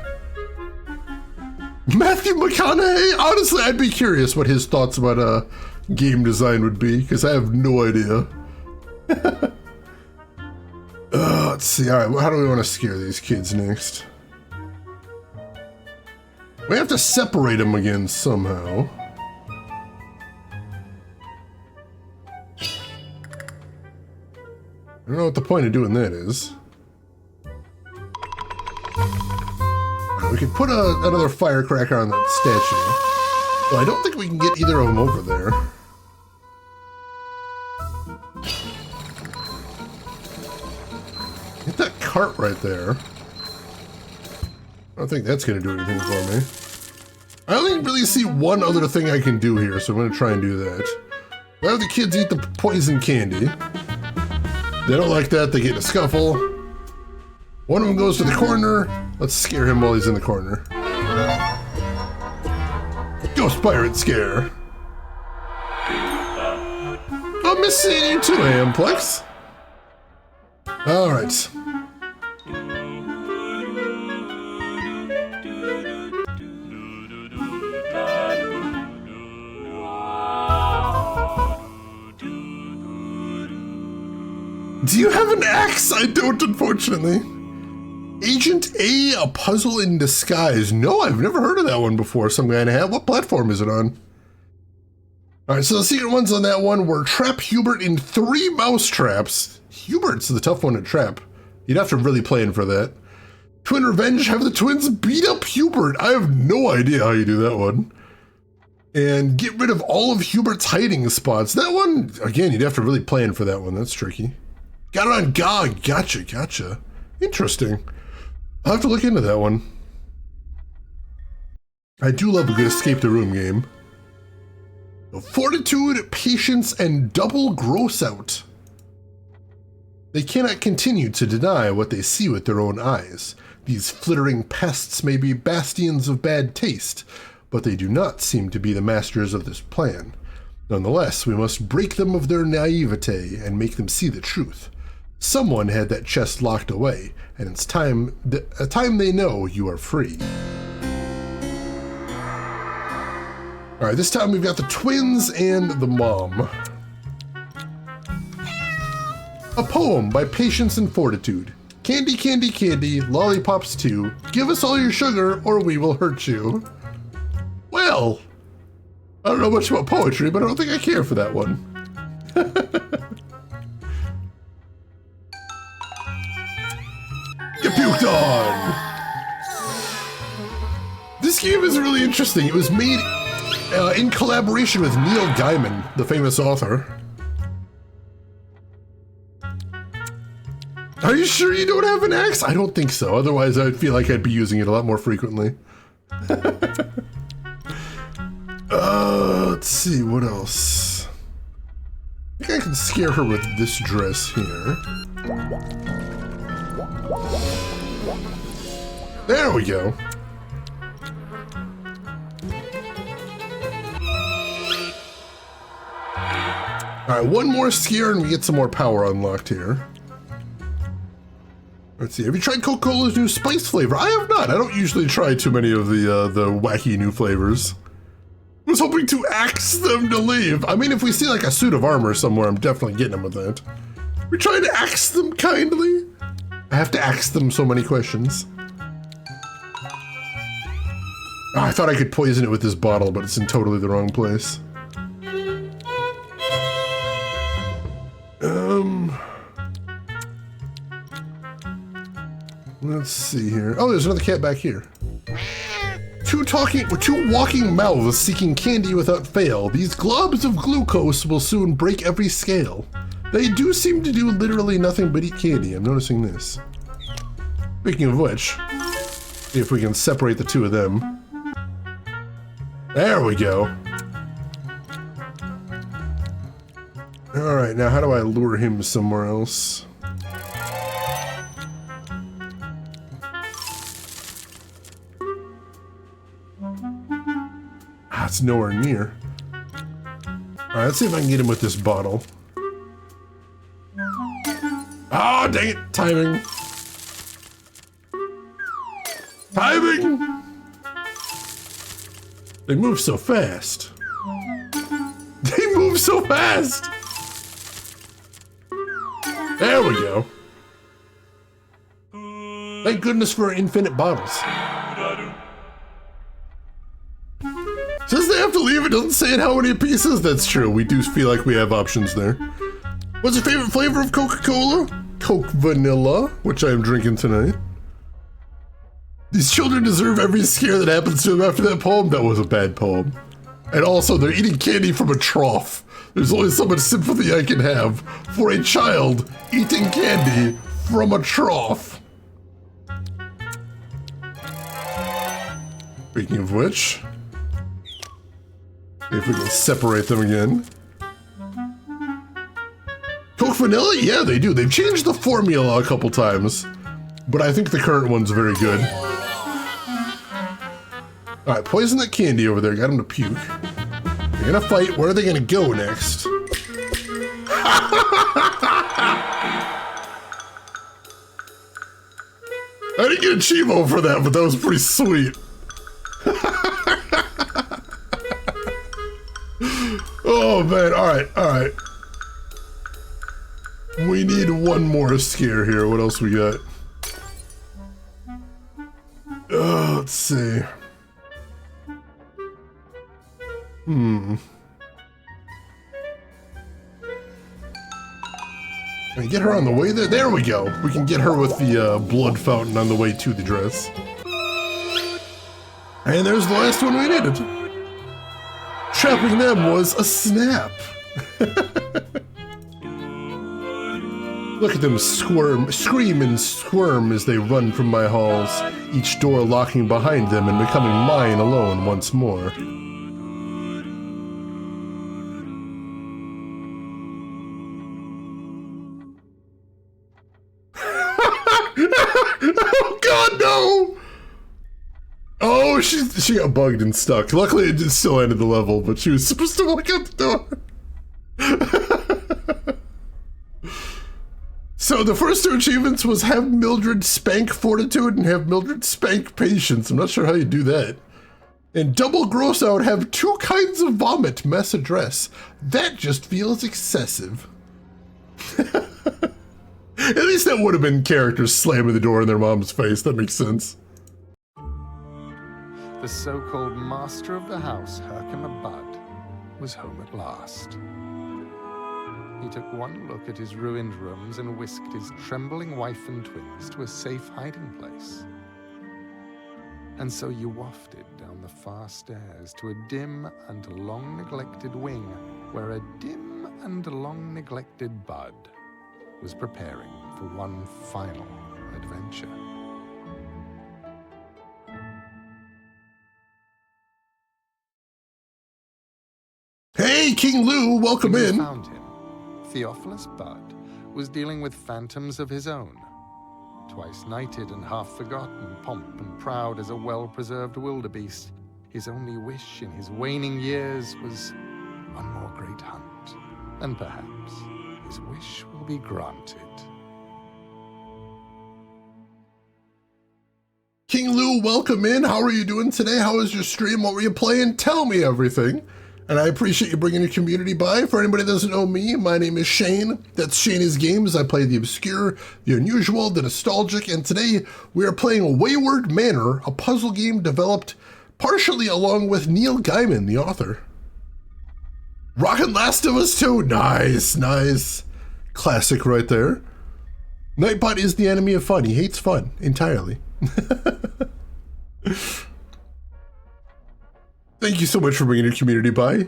Matthew McConaughey? Honestly, I'd be curious what his thoughts about game design would be, because I have no idea. Let's see. All right, how do we want to scare these kids next? We have to separate them again somehow. I don't know what the point of doing that is. We could put another firecracker on that statue. Well, I don't think we can get either of them over there. Get that cart right there. I don't think that's going to do anything for me. I only really see one other thing I can do here, so I'm going to try and do that. I have the kids eat the poison candy. They don't like that, they get in a scuffle. One of them goes to the corner. Let's scare him while he's in the corner. Ghost pirate scare. I miss seeing you too, Amplex. Alright. Do you have an axe? I don't, unfortunately. Agent A Puzzle in Disguise. No, I've never heard of that one before. Some guy in a hat. What platform is it on? Alright, so the secret ones on that one were trap Hubert in 3 mouse traps. Hubert's the tough one to trap. You'd have to really plan for that. Twin Revenge, have the twins beat up Hubert. I have no idea how you do that one. And get rid of all of Hubert's hiding spots. That one, again, you'd have to really plan for that one. That's tricky. Got it on GOG. Gotcha. Interesting. I'll have to look into that one. I do love a good escape the room game. Fortitude, patience, and double gross out. They cannot continue to deny what they see with their own eyes. These flittering pests may be bastions of bad taste, but they do not seem to be the masters of this plan. Nonetheless, we must break them of their naivete and make them see the truth. Someone had that chest locked away, and it's time they know you are free. All right, this time we've got the twins and the mom. A poem by Patience and Fortitude. Candy, candy, candy, lollipops too. Give us all your sugar or we will hurt you. Well, I don't know much about poetry, but I don't think I care for that one. Get puked on! This game is really interesting. It was made in collaboration with Neil Gaiman, the famous author. Are you sure you don't have an axe? I don't think so. Otherwise, I'd feel like I'd be using it a lot more frequently. Let's see, what else? I think I can scare her with this dress here. There we go. Alright, one more scare and we get some more power unlocked here. Let's see, have you tried Coca-Cola's new spice flavor? I have not. I don't usually try too many of the wacky new flavors. I was hoping to axe them to leave. I mean, if we see like a suit of armor somewhere, I'm definitely getting them with that. We trying to axe them kindly? I have to ask them so many questions. Oh, I thought I could poison it with this bottle, but it's in totally the wrong place. Let's see here. Oh, there's another cat back here. Two walking mouths seeking candy without fail. These globs of glucose will soon break every scale. They do seem to do literally nothing but eat candy. I'm noticing this. Speaking of which, see if we can separate the two of them. There we go. All right, now how do I lure him somewhere else? It's nowhere near. All right, let's see if I can get him with this bottle. Oh, dang it, timing. Timing! They move so fast. They move so fast! There we go. Thank goodness for infinite bottles. Says they have to leave, it doesn't say in how many pieces. That's true, we do feel like we have options there. What's your favorite flavor of Coca-Cola? Coke Vanilla, which I am drinking tonight. These children deserve every scare that happens to them after that poem. That was a bad poem. And also, they're eating candy from a trough. There's only so much sympathy I can have for a child eating candy from a trough. Speaking of which, see if we can separate them again. Coke Vanilla? Yeah, they do. They've changed the formula a couple times, but I think the current one's very good. All right, poison that candy over there. Got him to puke. They're gonna fight. Where are they gonna go next? I didn't get a Chivo for that, but that was pretty sweet. Oh man, all right. We need one more scare here. What else we got? Let's see. Can we get her on the way there? There we go. We can get her with the blood fountain on the way to the dress. And there's the last one we needed. Trapping them was a snap. Look at them scream and squirm as they run from my halls, each door locking behind them and becoming mine alone once more. Oh God, no! Oh, she got bugged and stuck. Luckily, it just still ended the level, but she was supposed to walk out the door. So the first two achievements was have Mildred spank fortitude and have Mildred spank patience. I'm not sure how you do that. And double gross out, have two kinds of vomit mess address. That just feels excessive. At least that would have been characters slamming the door in their mom's face. That makes sense. The so-called master of the house, Herkimer Budd, was home at last. He took one look at his ruined rooms and whisked his trembling wife and twins to a safe hiding place. And so you wafted down the far stairs to a dim and long-neglected wing where a dim and long-neglected Bud was preparing for one final adventure. Hey, King Lou, welcome When we in. found him, Theophilus Budd was dealing with phantoms of his own. Twice knighted and half forgotten, pomp and proud as a well-preserved wildebeest, his only wish in his waning years was one more great hunt. And perhaps his wish will be granted. King Lou, welcome in. How are you doing today? How was your stream? What were you playing? Tell me everything. And I appreciate you bringing your community by. For anybody that doesn't know me, my name is Shane. That's Shane's Games. I play the obscure, the unusual, the nostalgic, and today we are playing Wayward Manor, a puzzle game developed partially along with Neil Gaiman, the author. Rockin' Last of Us 2. Nice, nice. Classic right there. Nightbot is the enemy of fun. He hates fun entirely. Thank you so much for bringing your community by.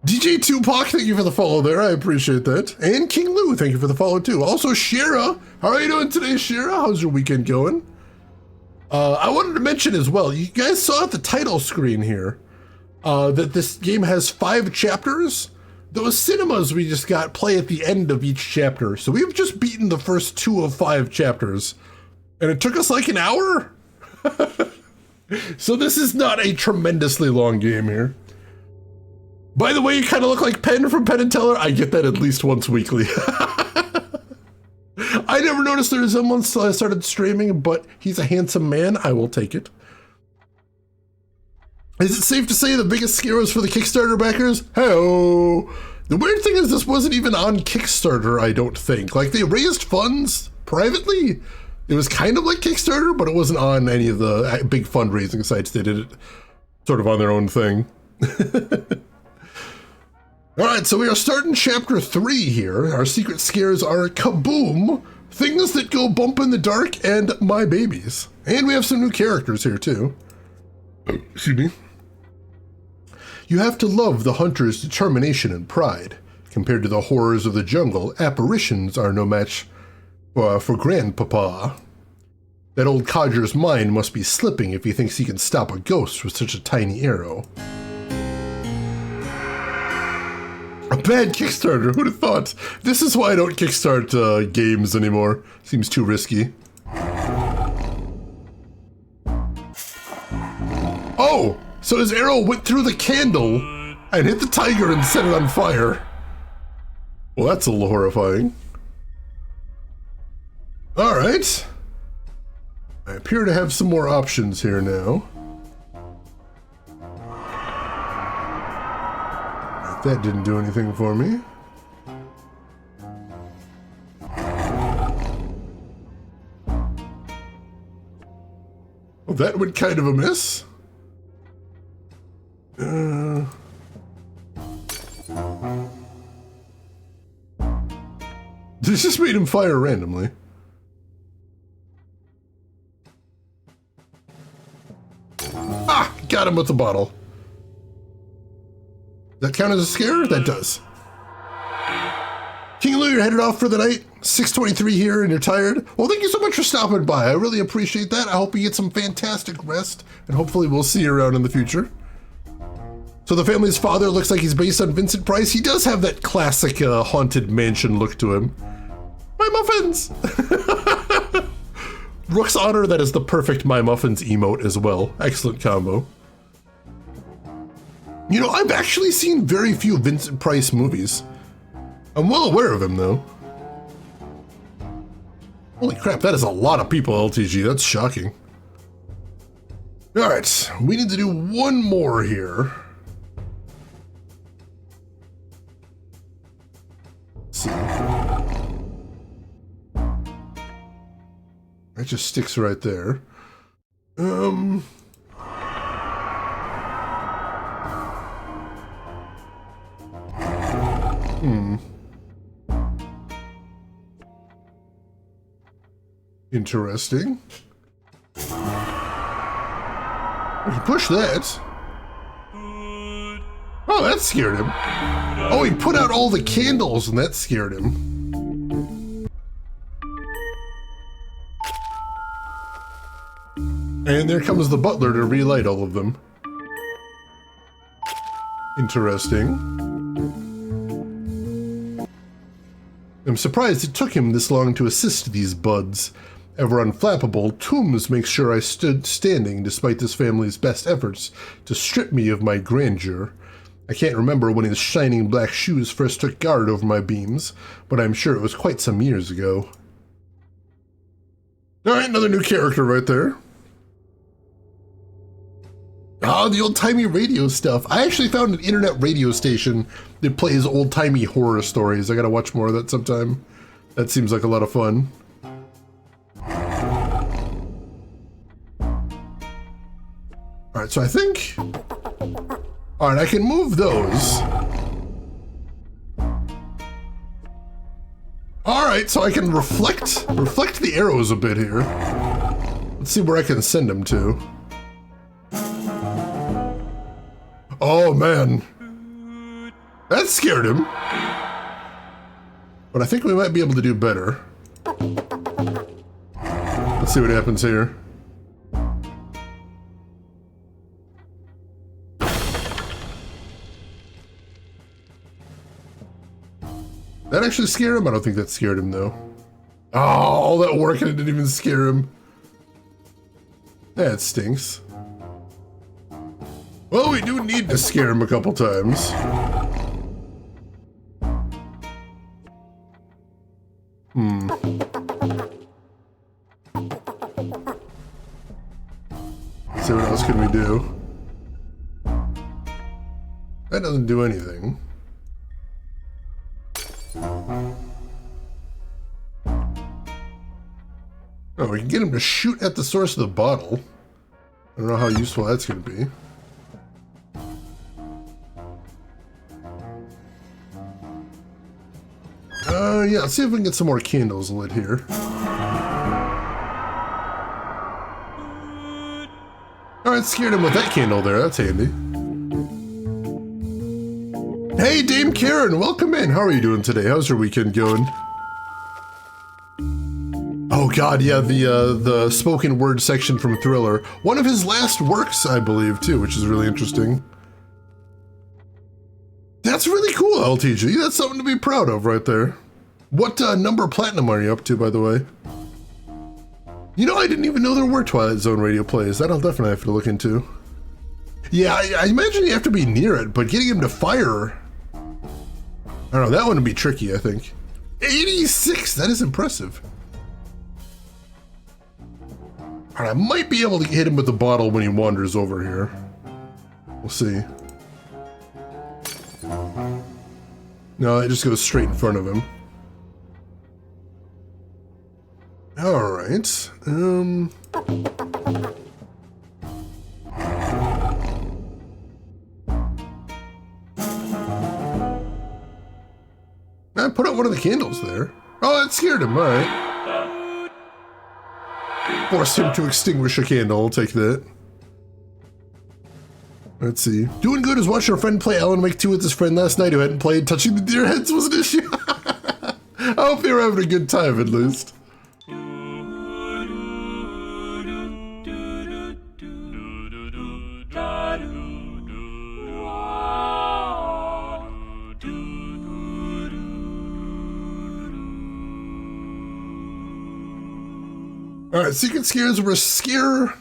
DJ Tupac, thank you for the follow there. I appreciate that. And King Lou, thank you for the follow too. Also, Shira, how are you doing today, Shira? How's your weekend going? I wanted to mention as well, you guys saw at the title screen here that this game has 5 chapters. Those cinemas we just got play at the end of each chapter. So we've just beaten the first 2 of 5 chapters. And it took us like an hour. So this is not a tremendously long game here. By the way, you kind of look like Penn from Penn and Teller. I get that at least once weekly. I never noticed the resemblance until I started streaming, but he's a handsome man. I will take it. Is it safe to say the biggest scare was for the Kickstarter backers? Hey-oh. The weird thing is this wasn't even on Kickstarter, I don't think. Like, they raised funds privately. It was kind of like Kickstarter, but it wasn't on any of the big fundraising sites. They did it sort of on their own thing. All right, so we are starting chapter 3 here. Our secret scares are Kaboom, Things That Go Bump in the Dark, and My Babies. And we have some new characters here too. Excuse me. You have to love the hunter's determination and pride. Compared to the horrors of the jungle, apparitions are no match for Grandpapa. That old codger's mind must be slipping if he thinks he can stop a ghost with such a tiny arrow. A bad Kickstarter, who'd have thought? This is why I don't kickstart games anymore. Seems too risky. Oh, so his arrow went through the candle and hit the tiger and set it on fire. Well, that's a little horrifying. All right. I appear to have some more options here now. That didn't do anything for me. Well, that went kind of a miss. This just made him fire randomly. Ah! Got him with the bottle. That count as a scare? That does. King Lou, you're headed off for the night. 6:23 here and you're tired. Well, thank you so much for stopping by. I really appreciate that. I hope you get some fantastic rest and hopefully we'll see you around in the future. So the family's father looks like he's based on Vincent Price. He does have that classic haunted mansion look to him. My muffins! Rook's Honor, that is the perfect My Muffins emote as well. Excellent combo. You know, I've actually seen very few Vincent Price movies. I'm well aware of him, though. Holy crap, that is a lot of people, LTG. That's shocking. All right, we need to do one more here. Let's see. That just sticks right there. Interesting. We can push that. Oh, that scared him. Oh, he put out all the candles and that scared him. And there comes the butler to relight all of them. Interesting. I'm surprised it took him this long to assist these buds. Ever unflappable, Toombs makes sure I stood standing despite this family's best efforts to strip me of my grandeur. I can't remember when his shining black shoes first took guard over my beams, but I'm sure it was quite some years ago. Alright, another new character right there. Ah, the old-timey radio stuff. I actually found an internet radio station that plays old-timey horror stories. I gotta watch more of that sometime. That seems like a lot of fun. Alright, so I think... Alright, I can move those. Alright, so I can reflect the arrows a bit here. Let's see where I can send them to. Oh man. That scared him. But I think we might be able to do better. Let's see what happens here. That actually scared him? I don't think that scared him, though. Oh, all that work and it didn't even scare him. That stinks. Well, we do need to scare him a couple times. Let's see what else can we do. That doesn't do anything. Oh, we can get him to shoot at the source of the bottle. I don't know how useful that's going to be. Yeah, let's see if we can get some more candles lit here. Alright, scared him with that candle there. That's handy. Hey, Dame Karen, welcome in. How are you doing today? How's your weekend going? Oh god, yeah, the spoken word section from Thriller. One of his last works, I believe, too, which is really interesting. That's really cool, LTG. That's something to be proud of right there. What number platinum are you up to, by the way? You know, I didn't even know there were Twilight Zone radio plays. That'll definitely have to look into. Yeah, I imagine you have to be near it, but getting him to fire... I don't know, that one would be tricky, I think. 86! That is impressive. Alright, I might be able to hit him with the bottle when he wanders over here. We'll see. No, it just goes straight in front of him. Alright, I put out one of the candles there. Oh, that scared him, alright. Forced him to extinguish a candle, I'll take that. Let's see. Doing good is watching our friend play Alan Wake 2 with his friend last night who hadn't played. Touching the deer heads was an issue. I hope they were having a good time, at least. Alright, secret scares were scare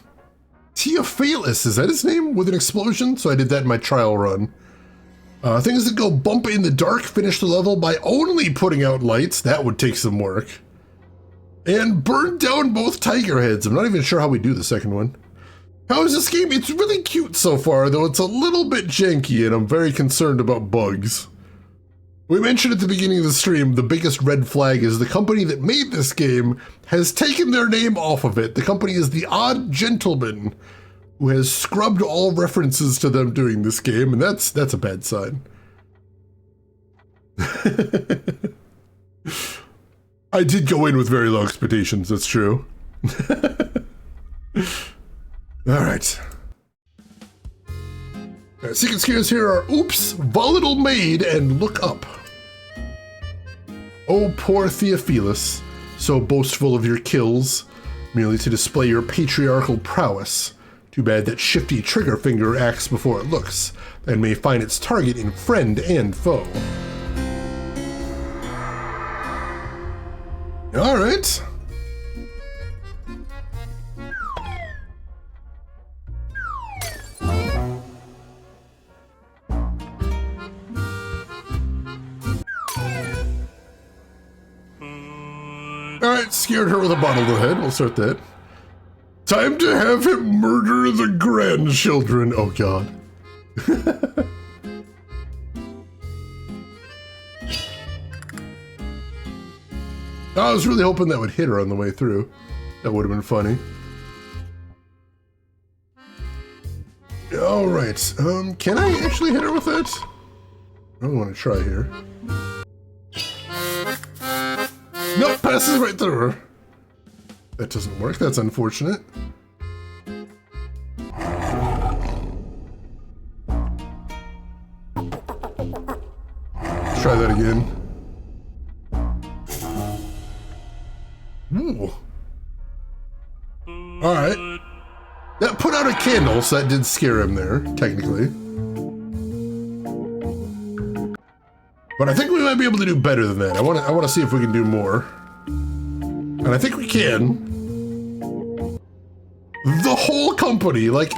Theophilus, is that his name? With an explosion? So I did that in my trial run. Things that go bump in the dark, finish the level by only putting out lights. That would take some work. And burn down both tiger heads. I'm not even sure how we do the second one. How is this game? It's really cute so far, though it's a little bit janky and I'm very concerned about bugs. We mentioned at the beginning of the stream, the biggest red flag is the company that made this game has taken their name off of it. The company is The Odd Gentleman, who has scrubbed all references to them doing this game, and that's a bad sign. I did go in with very low expectations, that's true. Alright. Secret scares here are Oops, Volatile Maid, and Look Up. Oh, poor Theophilus, so boastful of your kills, merely to display your patriarchal prowess. Too bad that shifty trigger finger acts before it looks, and may find its target in friend and foe. All right. Alright, scared her with a bottle to the head. We'll start that. Time to have him murder the grandchildren. Oh, God. I was really hoping that would hit her on the way through. That would have been funny. Alright, can I actually hit her with that? I don't want to try here. Nope, passes right through her. That doesn't work, that's unfortunate. Let's try that again. Ooh. Alright. That put out a candle, so that did scare him there, technically. But I think we might be able to do better than that. I want to see if we can do more. And I think we can. The whole company, like,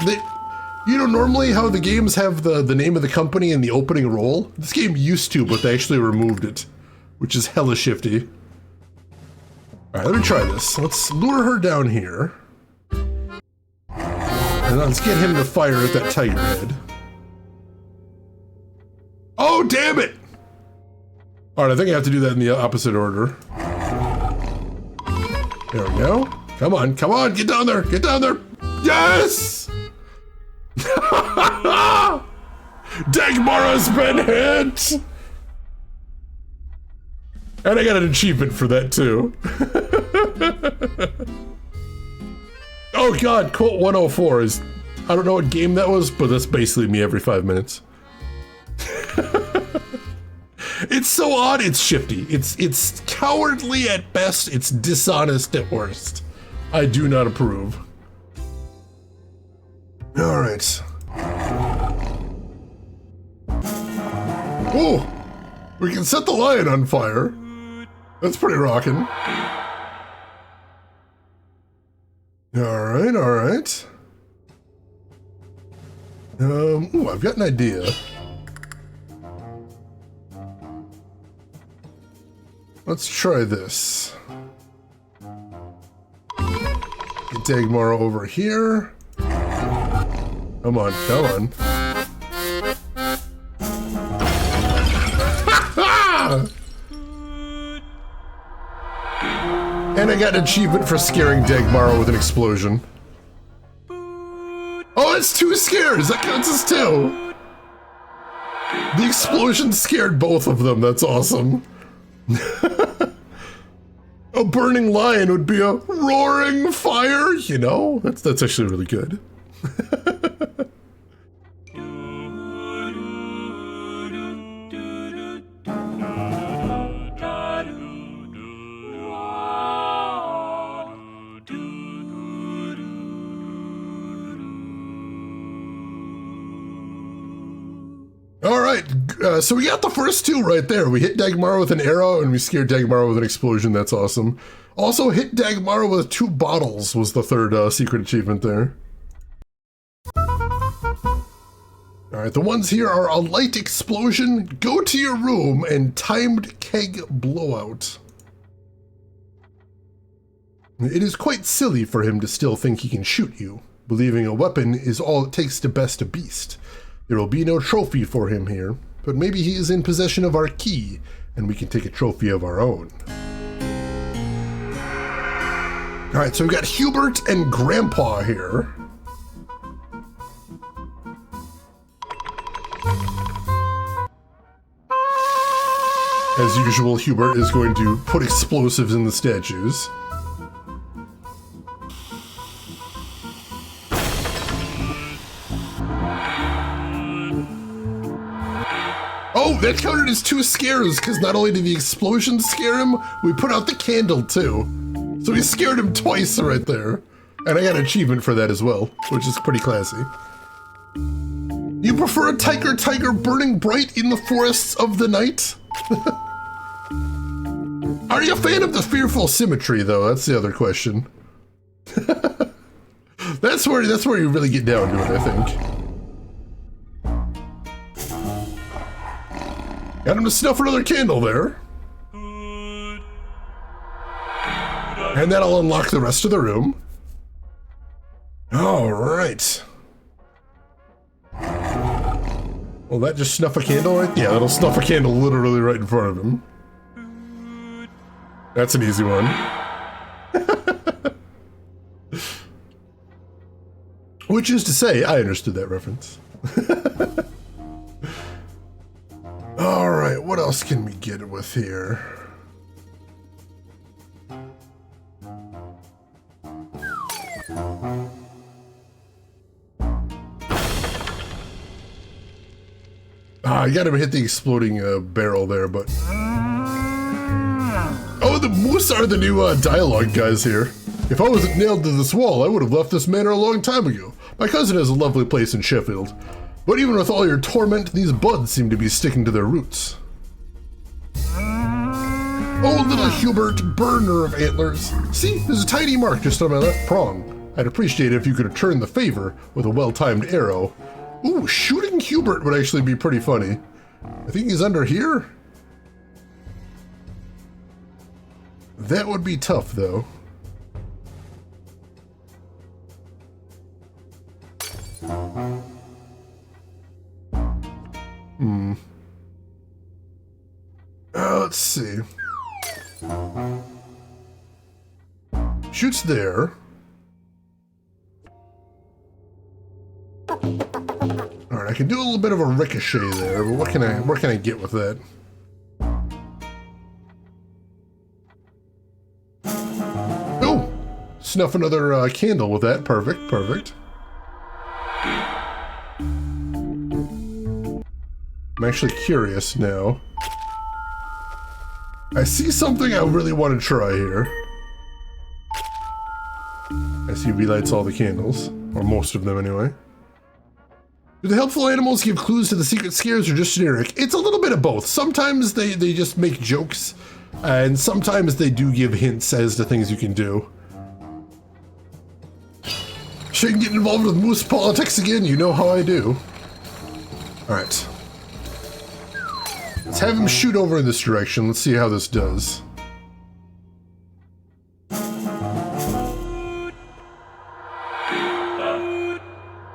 you know, normally how the games have the name of the company in the opening roll? This game used to, but they actually removed it, which is hella shifty. Alright, let me try this. Let's lure her down here. And let's get him to fire at that tiger head. Oh, damn it! Alright, I think I have to do that in the opposite order. There we go. Come on, get down there, get down there! Yes! Dagmara's been hit! And I got an achievement for that too. Oh God, quote 104 is, I don't know what game that was, but that's basically me every 5 minutes. It's so odd, it's shifty. It's cowardly at best, it's dishonest at worst. I do not approve. All right. Oh, we can set the lion on fire. That's pretty rockin'. All right. Ooh, I've got an idea. Let's try this. Get Dagmar over here. Come on. And I got an achievement for scaring Dagmar with an explosion. Oh, it's 2 scares! That counts as 2! The explosion scared both of them, that's awesome. A burning lion would be a roaring fire, you know? That's actually really good. Alright, so we got the first 2 right there. We hit Dagmar with an arrow and we scared Dagmar with an explosion. That's awesome. Also hit Dagmar with 2 bottles was the third secret achievement there. Alright, the ones here are a light explosion, go to your room, and timed keg blowout. It is quite silly for him to still think he can shoot you, believing a weapon is all it takes to best a beast. There will be no trophy for him here, but maybe he is in possession of our key, and we can take a trophy of our own. Alright, so we've got Hubert and Grandpa here. As usual, Hubert is going to put explosives in the statues. Oh, that counted as 2 scares, because not only did the explosion scare him, we put out the candle too. So we scared him twice right there. And I got an achievement for that as well, which is pretty classy. You prefer a tiger burning bright in the forests of the night? Are you a fan of the fearful symmetry, though? That's the other question. That's where you really get down to it, I think. Got him to snuff another candle there. And that'll unlock the rest of the room. All right. Will that just snuff a candle right? Yeah, that'll snuff a candle literally right in front of him. That's an easy one. Which is to say, I understood that reference. All right, what else can we get with here? I gotta hit the exploding barrel there, but... Oh, the moose are the new dialogue guys here. If I wasn't nailed to this wall, I would have left this manor a long time ago. My cousin has a lovely place in Sheffield. But even with all your torment, these buds seem to be sticking to their roots. Oh, little Hubert, burner of antlers. See, there's a tiny mark just on my left prong. I'd appreciate it if you could return the favor with a well-timed arrow. Ooh, shooting Hubert would actually be pretty funny. I think he's under here. That would be tough, though. Let's see. Shoots there. Alright, I can do a little bit of a ricochet there, but what can I get with that? Oh! Snuff another candle with that. Perfect, perfect. I'm actually curious now. I see something I really want to try here. I see relights all the candles, or most of them anyway. Do the helpful animals give clues to the secret scares or just generic? It's a little bit of both. Sometimes they just make jokes, and sometimes they do give hints as to things you can do. Shouldn't get involved with moose politics again, you know how I do. Alright. Let's have him shoot over in this direction. Let's see how this does.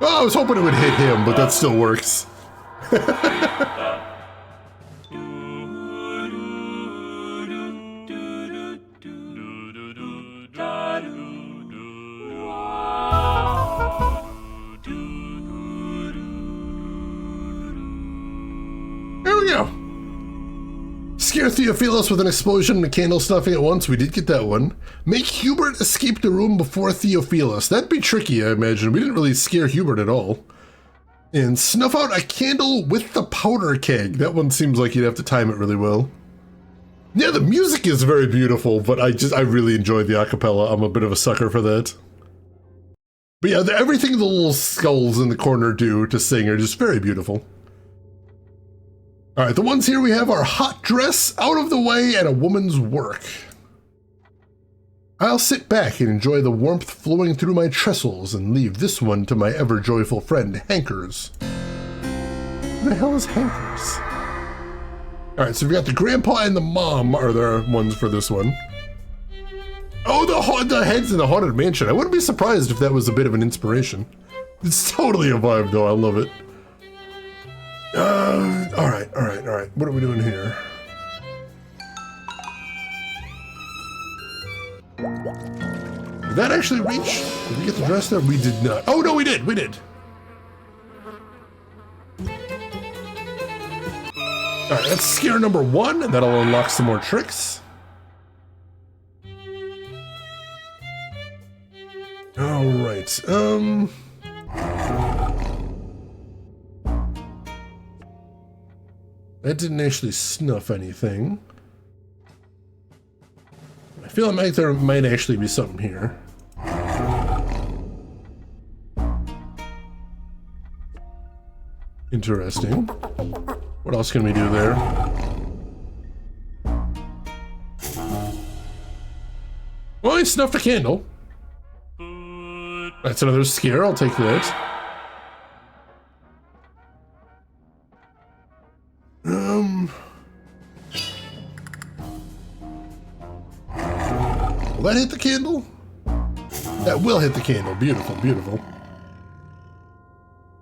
Oh, I was hoping it would hit him, but that still works. There we go. Scare Theophilus with an explosion and a candle snuffing at once. We did get that one. Make Hubert escape the room before Theophilus. That'd be tricky, I imagine. We didn't really scare Hubert at all. And snuff out a candle with the powder keg. That one seems like you'd have to time it really well. Yeah, the music is very beautiful, but I really enjoyed the acapella. I'm a bit of a sucker for that. But yeah, everything the little skulls in the corner do to sing are just very beautiful. All right, the ones here we have are hot dress, out of the way, and a woman's work. I'll sit back and enjoy the warmth flowing through my trestles and leave this one to my ever-joyful friend, Hankers. Who the hell is Hankers? All right, so we've got the grandpa and the mom are the ones for this one. Oh, the heads in the Haunted Mansion. I wouldn't be surprised if that was a bit of an inspiration. It's totally a vibe, though. I love it. All right. What are we doing here? Did that actually reach? Did we get the dress there? We did not. Oh, no, we did. All right, that's scare number 1, and that'll unlock some more tricks. All right, that didn't actually snuff anything. I feel like there might actually be something here. Interesting. What else can we do there? I snuffed a candle. That's another scare, I'll take that. Will that hit the candle? That will hit the candle. Beautiful, beautiful.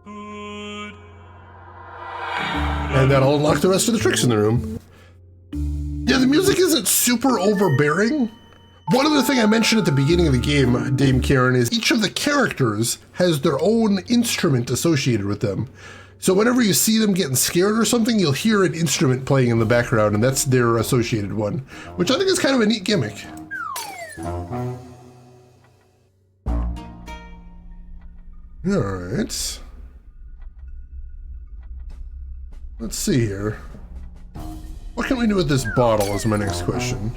And that'll unlock the rest of the tricks in the room. Yeah, the music isn't super overbearing. One other thing I mentioned at the beginning of the game, Dame Karen, is each of the characters has their own instrument associated with them. So whenever you see them getting scared or something, you'll hear an instrument playing in the background, and that's their associated one, which I think is kind of a neat gimmick. Alright. Let's see here. What can we do with this bottle is my next question.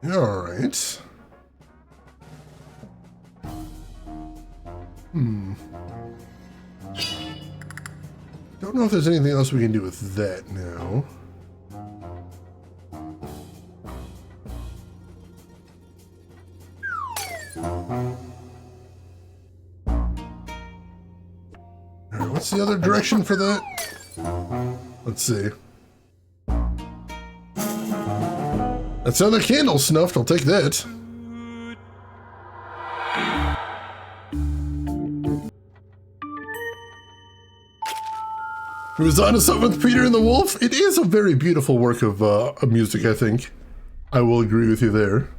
Alright. Don't know if there's anything else we can do with that now. Alright, what's the other direction for that? Let's see. That's another candle snuffed, I'll take that. It was on to something with Peter and the Wolf. It is a very beautiful work of music, I think. I will agree with you there.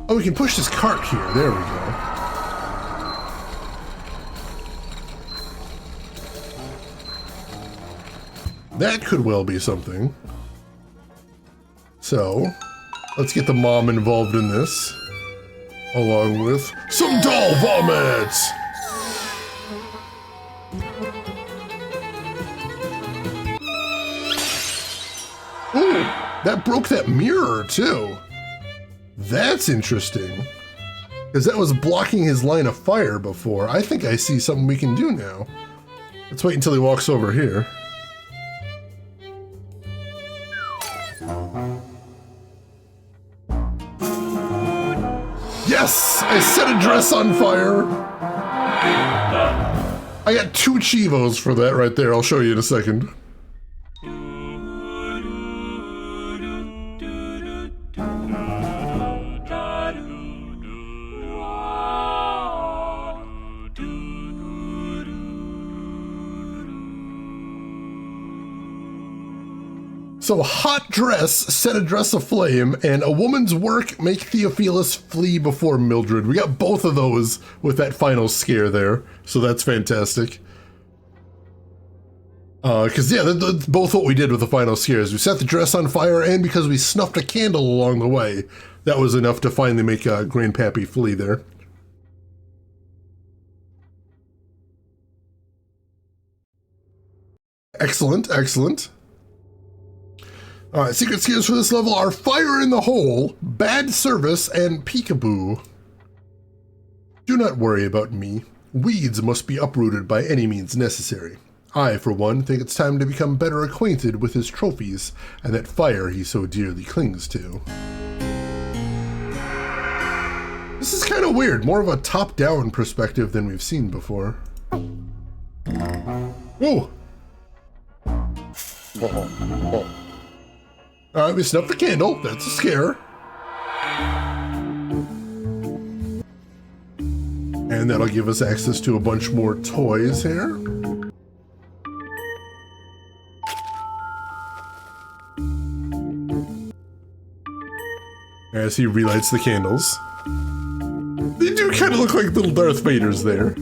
Oh, we can push this cart here. There we go. That could well be something. So, let's get the mom involved in this, along with some doll vomit! Ooh, that broke that mirror too. That's interesting. Because that was blocking his line of fire before. I think I see something we can do now. Let's wait until he walks over here. Yes! I set a dress on fire! I got 2 Chivos for that right there. I'll show you in a second. So, hot dress set a dress aflame, and a woman's work make Theophilus flee before Mildred. We got both of those with that final scare there, so that's fantastic. Because, yeah, that's both what we did with the final scares. We set the dress on fire, and because we snuffed a candle along the way, that was enough to finally make Grandpappy flee there. Excellent, excellent. Alright, secret skills for this level are Fire in the Hole, Bad Service, and Peekaboo. Do not worry about me. Weeds must be uprooted by any means necessary. I, for one, think it's time to become better acquainted with his trophies and that fire he so dearly clings to. This is kind of weird, more of a top-down perspective than we've seen before. Whoa! Alright, we snuffed the candle. That's a scare. And that'll give us access to a bunch more toys here. As he relights the candles. They do kind of look like little Darth Vaders there.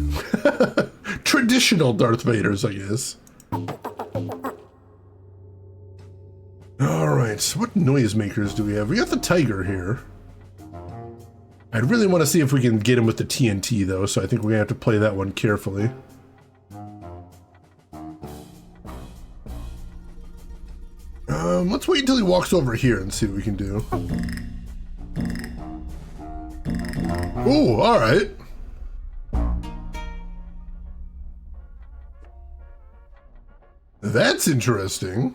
Traditional Darth Vaders, I guess. Alright, what noisemakers do we have? We got the tiger here. I really want to see if we can get him with the TNT though, so I think we're going to have to play that one carefully. Let's wait until he walks over here and see what we can do. Ooh, alright. That's interesting.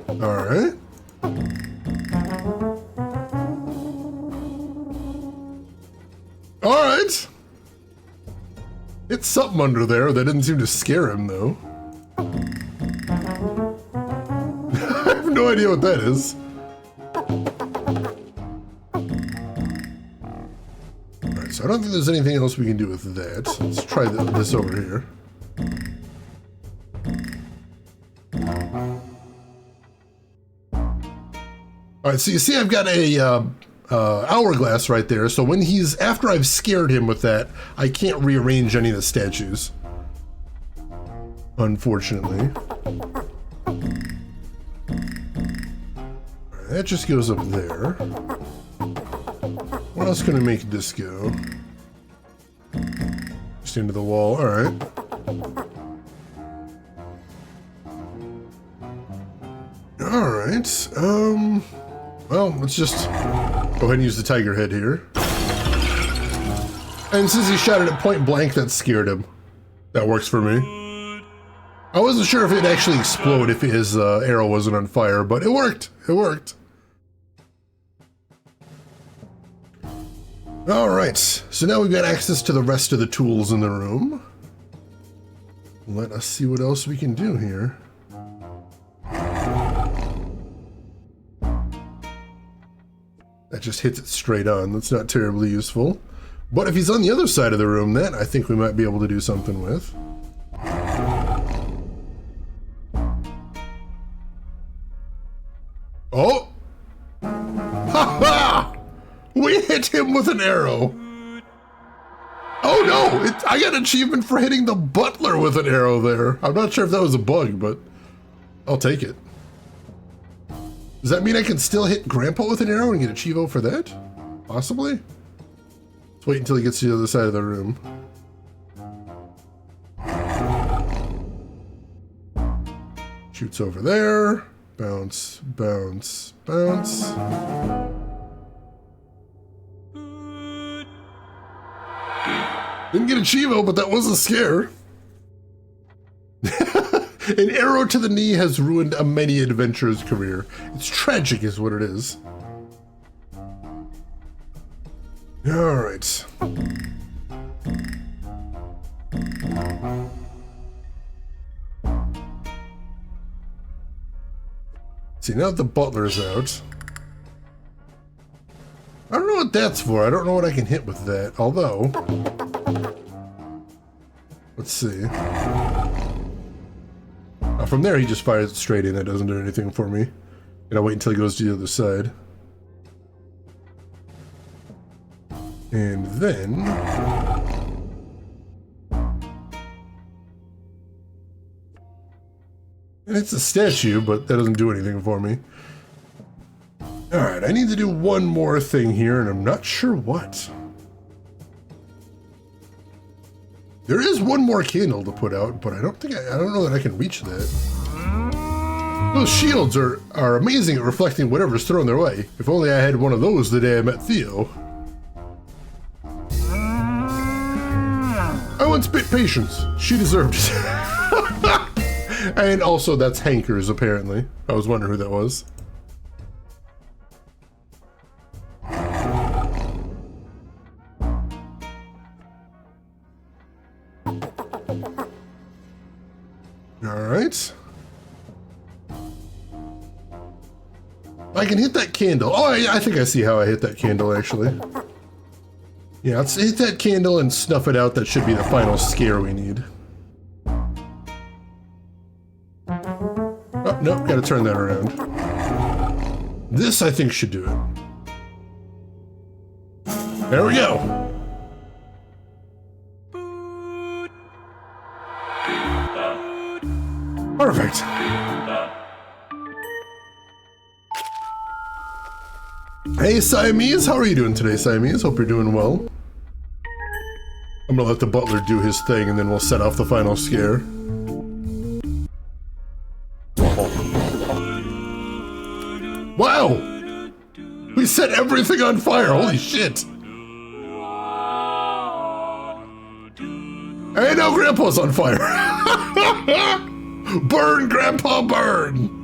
Alright. Alright. It's something under there that didn't seem to scare him, though. I have no idea what that is. Alright, so I don't think there's anything else we can do with that. Let's try this over here. Alright, so you see I've got a hourglass right there, so when after I've scared him with that, I can't rearrange any of the statues. Unfortunately. Alright, that just goes up there. What else can I make this go? Just into the wall, alright. Alright, well, let's just go ahead and use the tiger head here. And since he shot it at point blank, that scared him. That works for me. I wasn't sure if it'd actually explode if his arrow wasn't on fire, but it worked. It worked. Alright, so now we've got access to the rest of the tools in the room. Let us see what else we can do here. That just hits it straight on. That's not terribly useful. But if he's on the other side of the room, that I think we might be able to do something with. Oh! Ha ha! We hit him with an arrow. Oh no! I got an achievement for hitting the butler with an arrow there. I'm not sure if that was a bug, but I'll take it. Does that mean I can still hit Grandpa with an arrow and get a Chivo for that? Possibly? Let's wait until he gets to the other side of the room. Shoots over there. Bounce, bounce, bounce. Didn't get a Chivo, but that was a scare. An arrow to the knee has ruined a many adventurer's career. It's tragic is what it is. Alright. See, now that the butler's out. I don't know what that's for. I don't know what I can hit with that. Although, let's see. From there, he just fires it straight in. That doesn't do anything for me. Gotta wait until he goes to the other side. And then... and it's a statue, but that doesn't do anything for me. Alright, I need to do one more thing here, and I'm not sure what. There is one more candle to put out, but I don't know that I can reach that. Those shields are amazing at reflecting whatever's thrown their way. If only I had one of those the day I met Theo. I once bit Patience. She deserved it. And also, that's Hankers, apparently. I was wondering who that was. Alright. I can hit that candle. Oh, I think I see how I hit that candle, actually. Yeah, let's hit that candle and snuff it out. That should be the final scare we need. Oh, nope, gotta turn that around. This, I think, should do it. There we go. Perfect. Hey, Siamese, how are you doing today, Siamese? Hope you're doing well. I'm gonna let the butler do his thing, and then we'll set off the final scare. Wow! We set everything on fire, holy shit! Hey, now Grandpa's on fire. Burn, Grandpa, burn.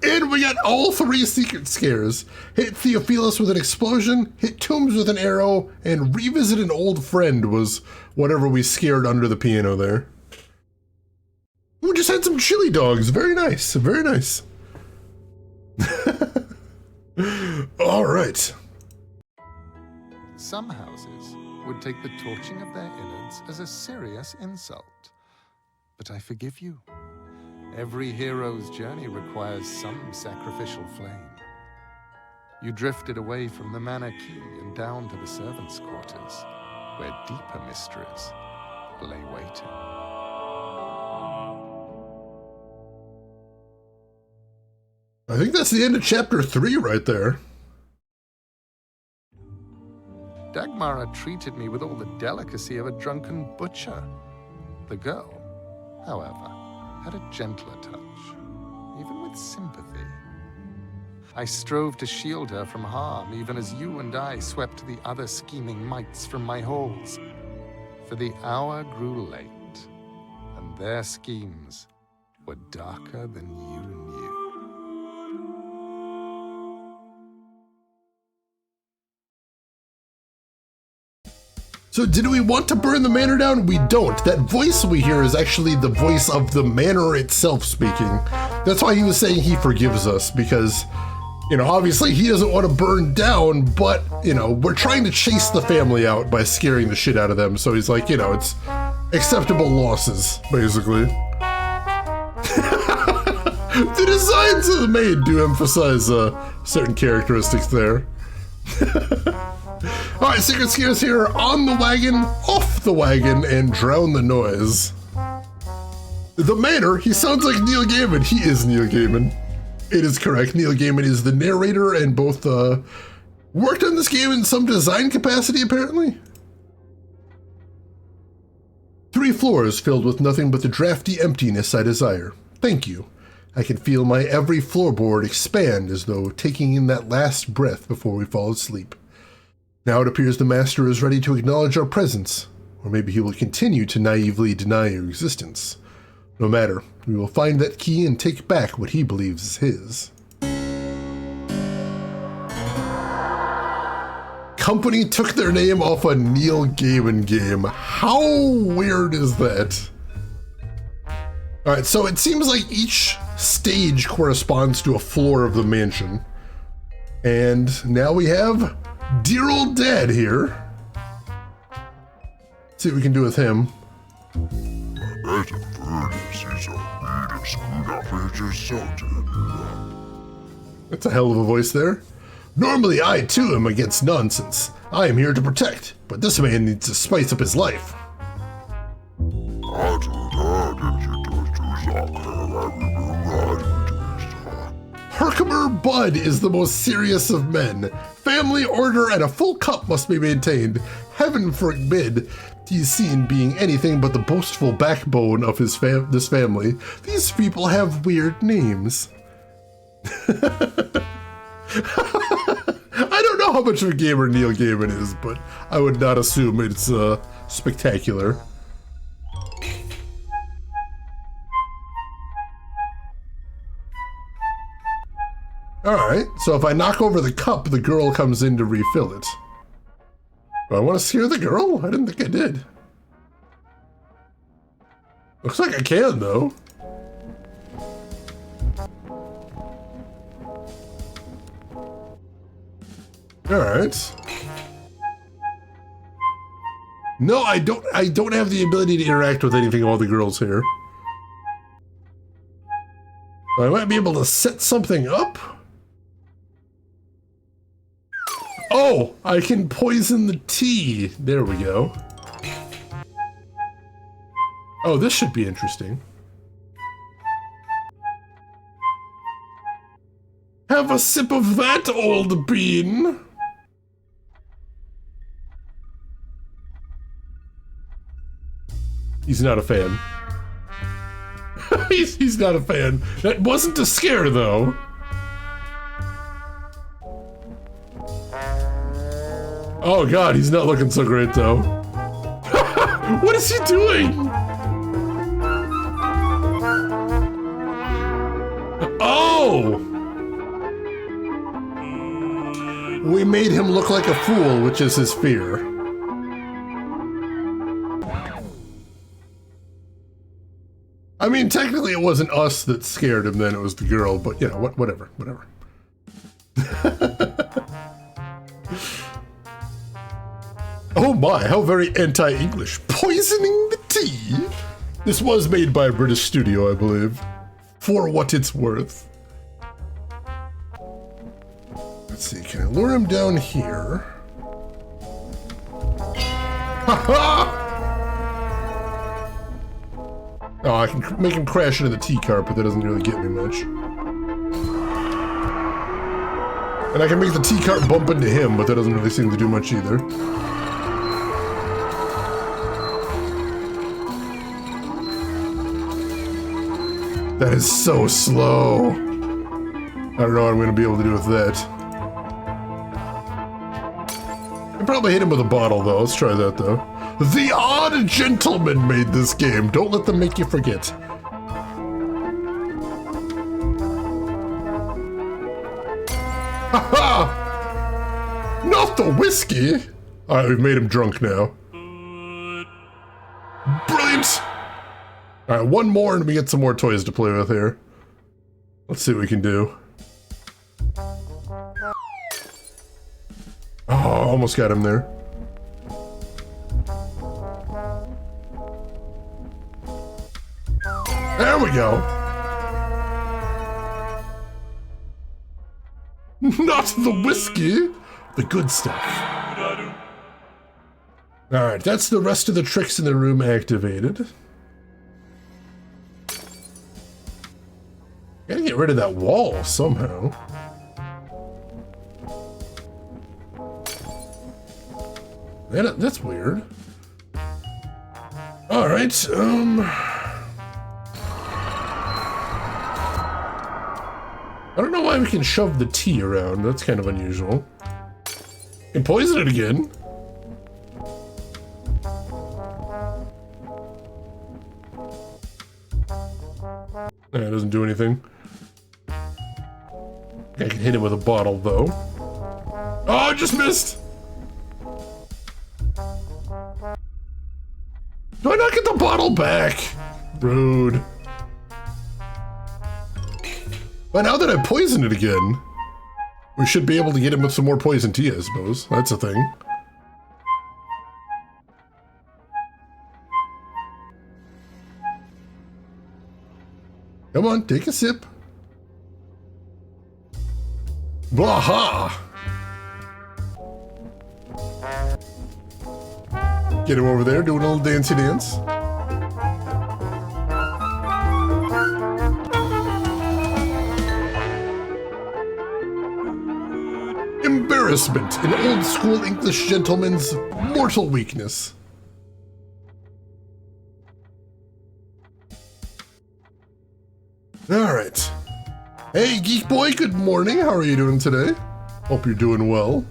And we got all 3 secret scares. Hit Theophilus with an explosion, hit Tombs with an arrow, and revisit an old friend was whatever we scared under the piano there. We just had some chili dogs. Very nice, very nice. All right. Some houses would take the torching of their innards as a serious insult. But I forgive you. Every hero's journey requires some sacrificial flame. You drifted away from the manor key and down to the servants' quarters, where deeper mysteries lay waiting. I think that's the end of chapter 3 right there. Dagmara treated me with all the delicacy of a drunken butcher. The girl, however, had a gentler touch, even with sympathy. I strove to shield her from harm, even as you and I swept the other scheming mites from my halls. For the hour grew late, and their schemes were darker than you knew. So did we want to burn the manor down? We don't. That voice we hear is actually the voice of the manor itself speaking. That's why he was saying he forgives us, because, you know, obviously he doesn't want to burn down, but, you know, we're trying to chase the family out by scaring the shit out of them. So he's like, you know, it's acceptable losses, basically. The designs of the maid do emphasize certain characteristics there. All right, secret scares here. On the wagon, off the wagon, and drown the noise. The manor, he sounds like Neil Gaiman. He is Neil Gaiman. It is correct. Neil Gaiman is the narrator and both worked on this game in some design capacity, apparently. 3 floors filled with nothing but the drafty emptiness I desire. Thank you. I can feel my every floorboard expand as though taking in that last breath before we fall asleep. Now it appears the master is ready to acknowledge our presence, or maybe he will continue to naively deny your existence. No matter, we will find that key and take back what he believes is his. Company took their name off a Neil Gaiman game. How weird is that? All right, so it seems like each stage corresponds to a floor of the mansion. And now we have dear old dad here. Let's see what we can do with him. That's a hell of a voice there. Normally I too am against nonsense. I am here to protect, but this man needs to spice up his life. Herkimer Bud is the most serious of men. Family, order, and a full cup must be maintained. Heaven forbid he's seen being anything but the boastful backbone of his this family. These people have weird names. I don't know how much of a gamer Neil Gaiman is, but I would not assume it's spectacular. Alright, so if I knock over the cup, the girl comes in to refill it. Do I want to scare the girl? I didn't think I did. Looks like I can, though. Alright. No, I don't have the ability to interact with anything of all the girls here. I might be able to set something up. Oh, I can poison the tea. There we go. Oh, this should be interesting. Have a sip of that, old bean. He's not a fan. he's not a fan. That wasn't a scare, though. Oh god, he's not looking so great though. What is he doing? Oh! We made him look like a fool, which is his fear. I mean, technically it wasn't us that scared him then, it was the girl, but you know, whatever. Oh my, how very anti-English. Poisoning the tea? This was made by a British studio, I believe. For what it's worth. Let's see, can I lure him down here? Ha-ha! Oh, I can make him crash into the tea carpet. That doesn't really get me much. And I can make the tea cart bump into him, but that doesn't really seem to do much either. That is so slow. I don't know what I'm going to be able to do with that. I probably hit him with a bottle, though. Let's try that, though. The Odd Gentleman made this game. Don't let them make you forget. Ha-ha! Not the whiskey! Alright, we've made him drunk now. Brilliant! Alright, one more and we get some more toys to play with here. Let's see what we can do. Oh, almost got him there. There we go. Not the whiskey, the good stuff. Alright, that's the rest of the tricks in the room activated. Gotta get rid of that wall somehow. That's weird. Alright, I don't know why we can shove the tea around. That's kind of unusual. And poison it again. That doesn't do anything. I can hit him with a bottle, though. Oh, I just missed! Do I not get the bottle back? Rude. But now that I poisoned it again, we should be able to get him with some more poison tea, I suppose. That's a thing. Come on, take a sip. Blaha! Get him over there doing a little dancey dance. Embarrassment, an old school English gentleman's mortal weakness. Alright. Hey, Geek Boy, good morning. How are you doing today? Hope you're doing well.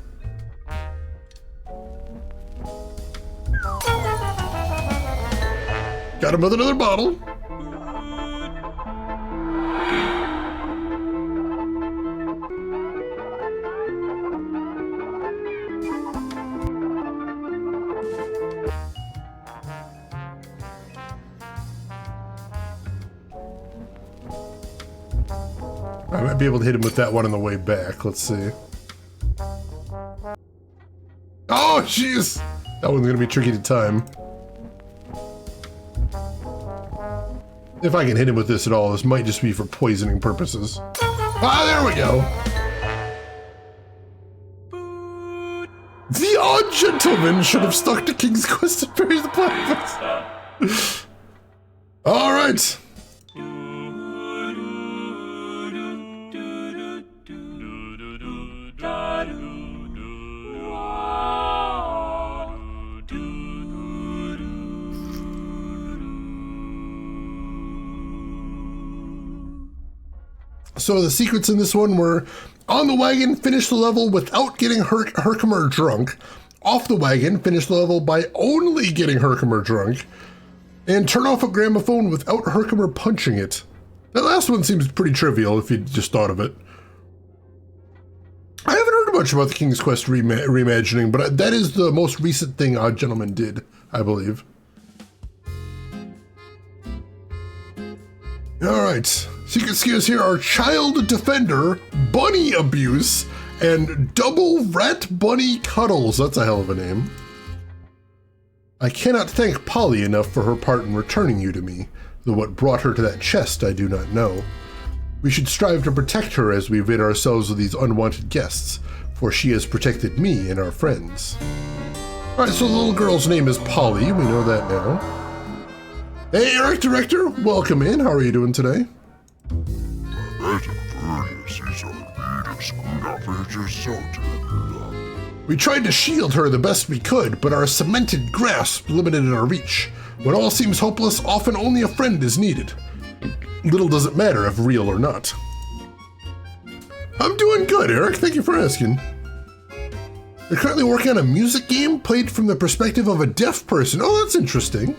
Got him with another bottle. I might be able to hit him with that one on the way back. Let's see. Oh, jeez! That one's gonna be tricky to time. If I can hit him with this at all, this might just be for poisoning purposes. Ah, there we go! The Odd Gentleman should have stuck to King's Quest and buried the platypus. Alright! So the secrets in this one were on the wagon, finish the level without getting Herkimer drunk, off the wagon, finish the level by only getting Herkimer drunk, and turn off a gramophone without Herkimer punching it. That last one seems pretty trivial if you just thought of it. I haven't heard much about the King's Quest reimagining, but that is the most recent thing Odd Gentleman did, I believe. Alright, secret skills here are Child Defender, Bunny Abuse, and Double Rat Bunny Cuddles. That's a hell of a name. I cannot thank Polly enough for her part in returning you to me, though what brought her to that chest I do not know. We should strive to protect her as we rid ourselves of these unwanted guests, for she has protected me and our friends. Alright, so the little girl's name is Polly, we know that now. Hey, Eric Director, welcome in. How are you doing today? We tried to shield her the best we could, but our cemented grasp limited our reach. When all seems hopeless, often only a friend is needed. Little does it matter if real or not. I'm doing good, Eric. Thank you for asking. We're currently working on a music game played from the perspective of a deaf person. Oh, that's interesting.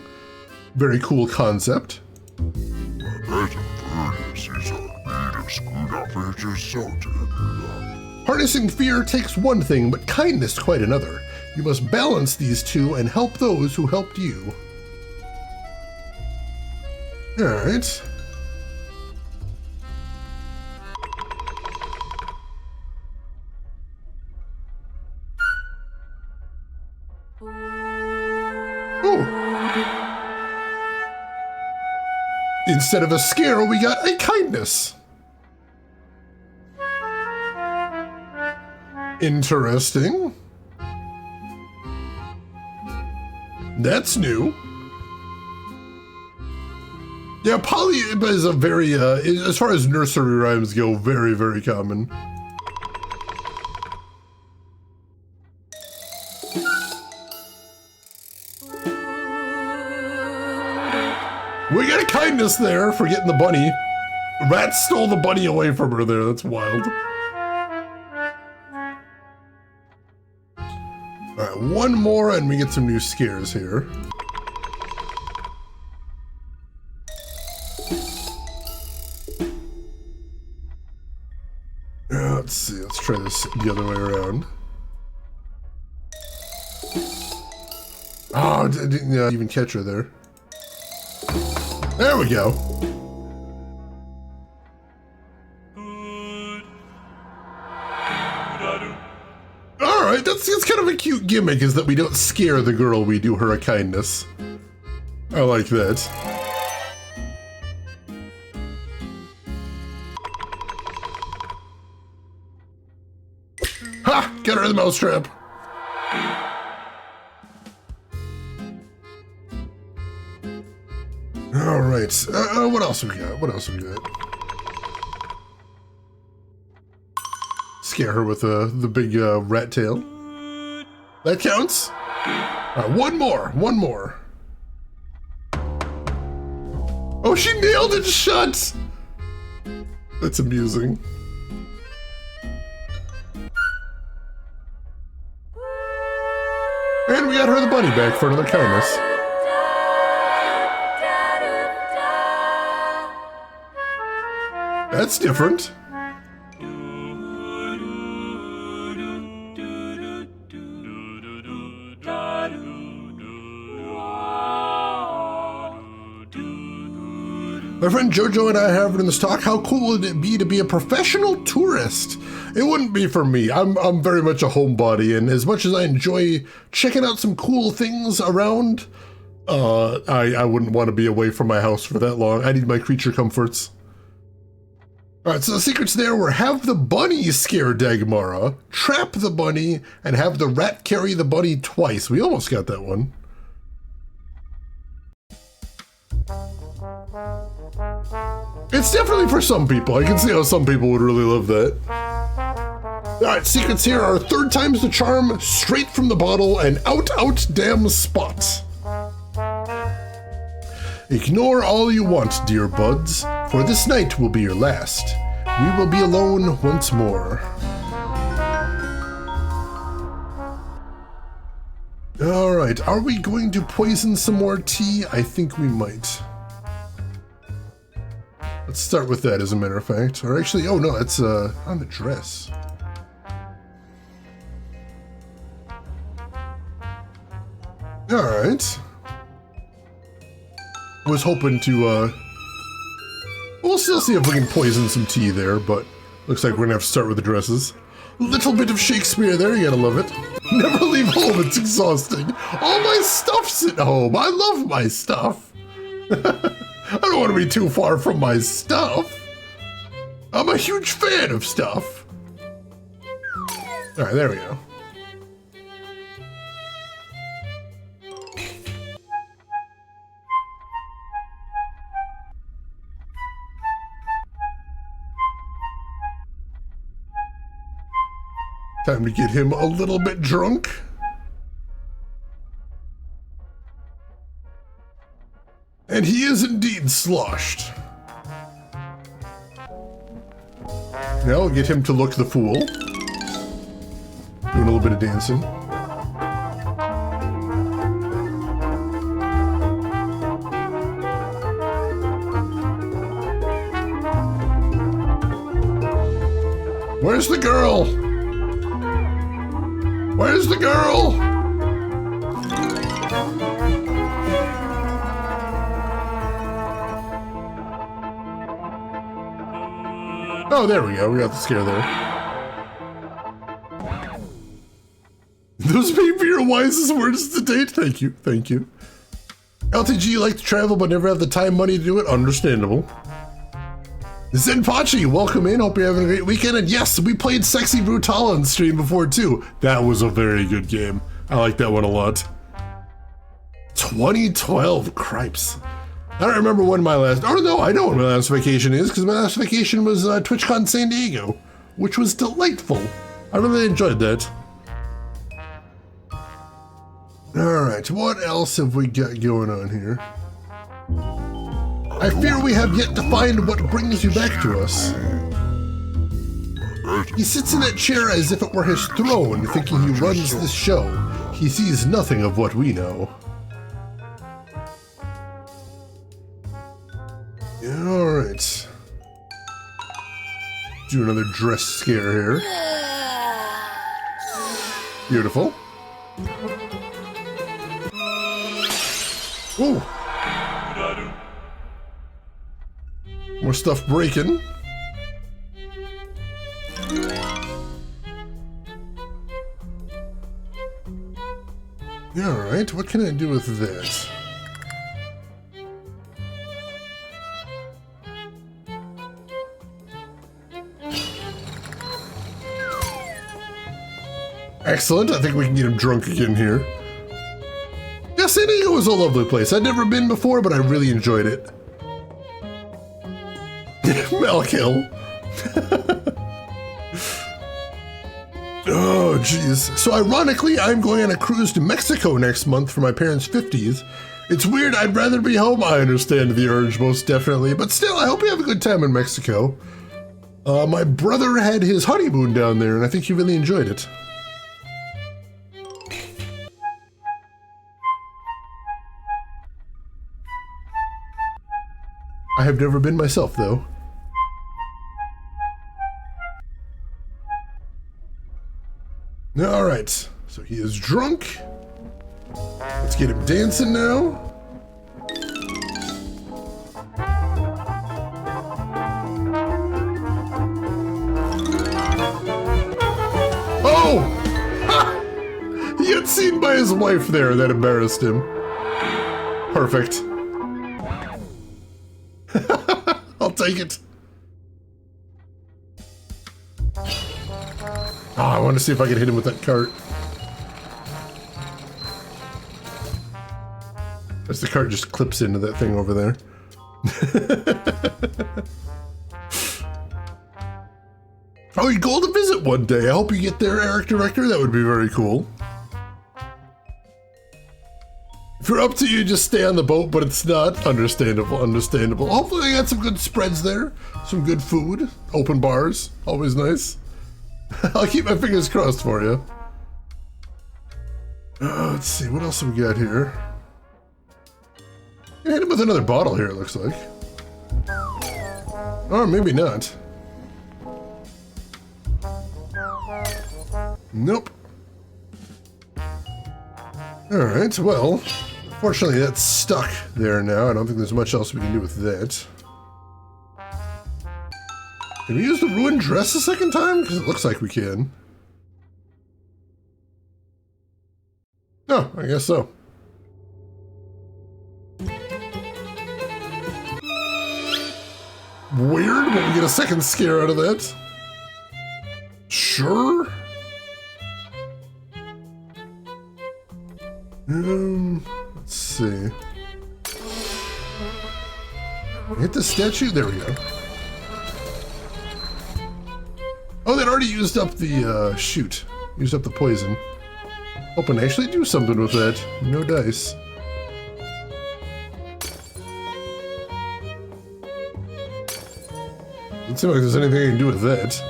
Very cool concept. Harnessing fear takes one thing, but kindness quite another. You must balance these two and help those who helped you. Alright. Instead of a scare, we got a kindness. Interesting. That's new. Yeah, Polly is a very, as far as nursery rhymes go, very, very common. We got a kindness there for getting the bunny. Rat stole the bunny away from her there. That's wild. Alright, one more and we get some new scares here. Let's see, let's try this the other way around. Oh, I didn't even catch her there. There we go. Alright, that's kind of a cute gimmick, is that we don't scare the girl, we do her a kindness. I like that. Ha! Get her in the mousetrap. All right. What else we got? What else we got? Scare her with the big rat tail. That counts. All right, one more. One more. Oh, she nailed it shut. That's amusing. And we got her the bunny back for another kindness. That's different. My friend Jojo and I have in this talk, how cool would it be to be a professional tourist? It wouldn't be for me. I'm very much a homebody, and as much as I enjoy checking out some cool things around, I wouldn't want to be away from my house for that long. I need my creature comforts. Alright, so the secrets there were have the bunny scare Dagmara, trap the bunny, and have the rat carry the bunny twice. We almost got that one. It's definitely for some people. I can see how some people would really love that. Alright, secrets here are third time's the charm, straight from the bottle, and out damn spot. Ignore all you want, dear buds, for this night will be your last. We will be alone once more. right, are we going to poison some more tea? I think we might. Let's start with that, as a matter of fact. Or actually, oh no, it's on the dress. Alright. Was hoping to, we'll still see if we can poison some tea there, but looks like we're gonna have to start with the dresses. Little bit of Shakespeare there, you gotta love it. Never leave home, it's exhausting. All my stuff's at home. I love my stuff. I don't want to be too far from my stuff. I'm a huge fan of stuff. All right, there we go. Time to get him a little bit drunk. And he is indeed sloshed. Now we'll get him to look the fool. Doing a little bit of dancing. Where's the girl? Where's the girl? Oh, there we go. We got the scare there. Those may be your wisest words to date. Thank you. Thank you. LTG, you like to travel but never have the time, money to do it? Understandable. Zenpachi, welcome in. Hope you're having a great weekend. And yes, we played Sexy Brutal on stream before too. That was a very good game. I like that one a lot. 2012, cripes. I don't remember when my last, or no, I know when my last vacation is, because my last vacation was TwitchCon San Diego, which was delightful. I really enjoyed that. All right, what else have we got going on here? I fear we have yet to find what brings you back to us. He sits in that chair as if it were his throne, thinking he runs this show. He sees nothing of what we know. Alright. Do another dress scare here. Beautiful. Ooh. More stuff breaking. Alright, what can I do with that? Excellent, I think we can get him drunk again here. Yeah, San Diego was a lovely place. I'd never been before, but I really enjoyed it. Malkill. Oh, jeez. So ironically, I'm going on a cruise to Mexico next month for my parents' 50s. It's weird, I'd rather be home. I understand the urge, most definitely. But still, I hope you have a good time in Mexico. My brother had his honeymoon down there, and I think he really enjoyed it. I have never been myself, though. All right, so he is drunk. Let's get him dancing now. Oh! Ha! He got seen by his wife there. That embarrassed him. Perfect. I'll take it. Oh, I want to see if I can hit him with that cart. As the cart just clips into that thing over there. Oh, you go to visit one day. I hope you get there, Eric Director. That would be very cool. If you're up to you, just stay on the boat, but it's not. Understandable, understandable. Hopefully they got some good spreads there. Some good food. Open bars. Always nice. I'll keep my fingers crossed for you. Let's see, what else have we got here? Gonna hit him with another bottle here, it looks like. Or maybe not. Nope. Alright, well, fortunately that's stuck there now. I don't think there's much else we can do with that. Can we use the ruined dress a second time? Because it looks like we can. No, I guess so. Weird, but we get a second scare out of that. Sure. Let's see. Hit the statue? There we go. Oh, that already used up the, shoot. Used up the poison. Hoping to actually do something with that. No dice. Doesn't seem like there's anything I can do with that.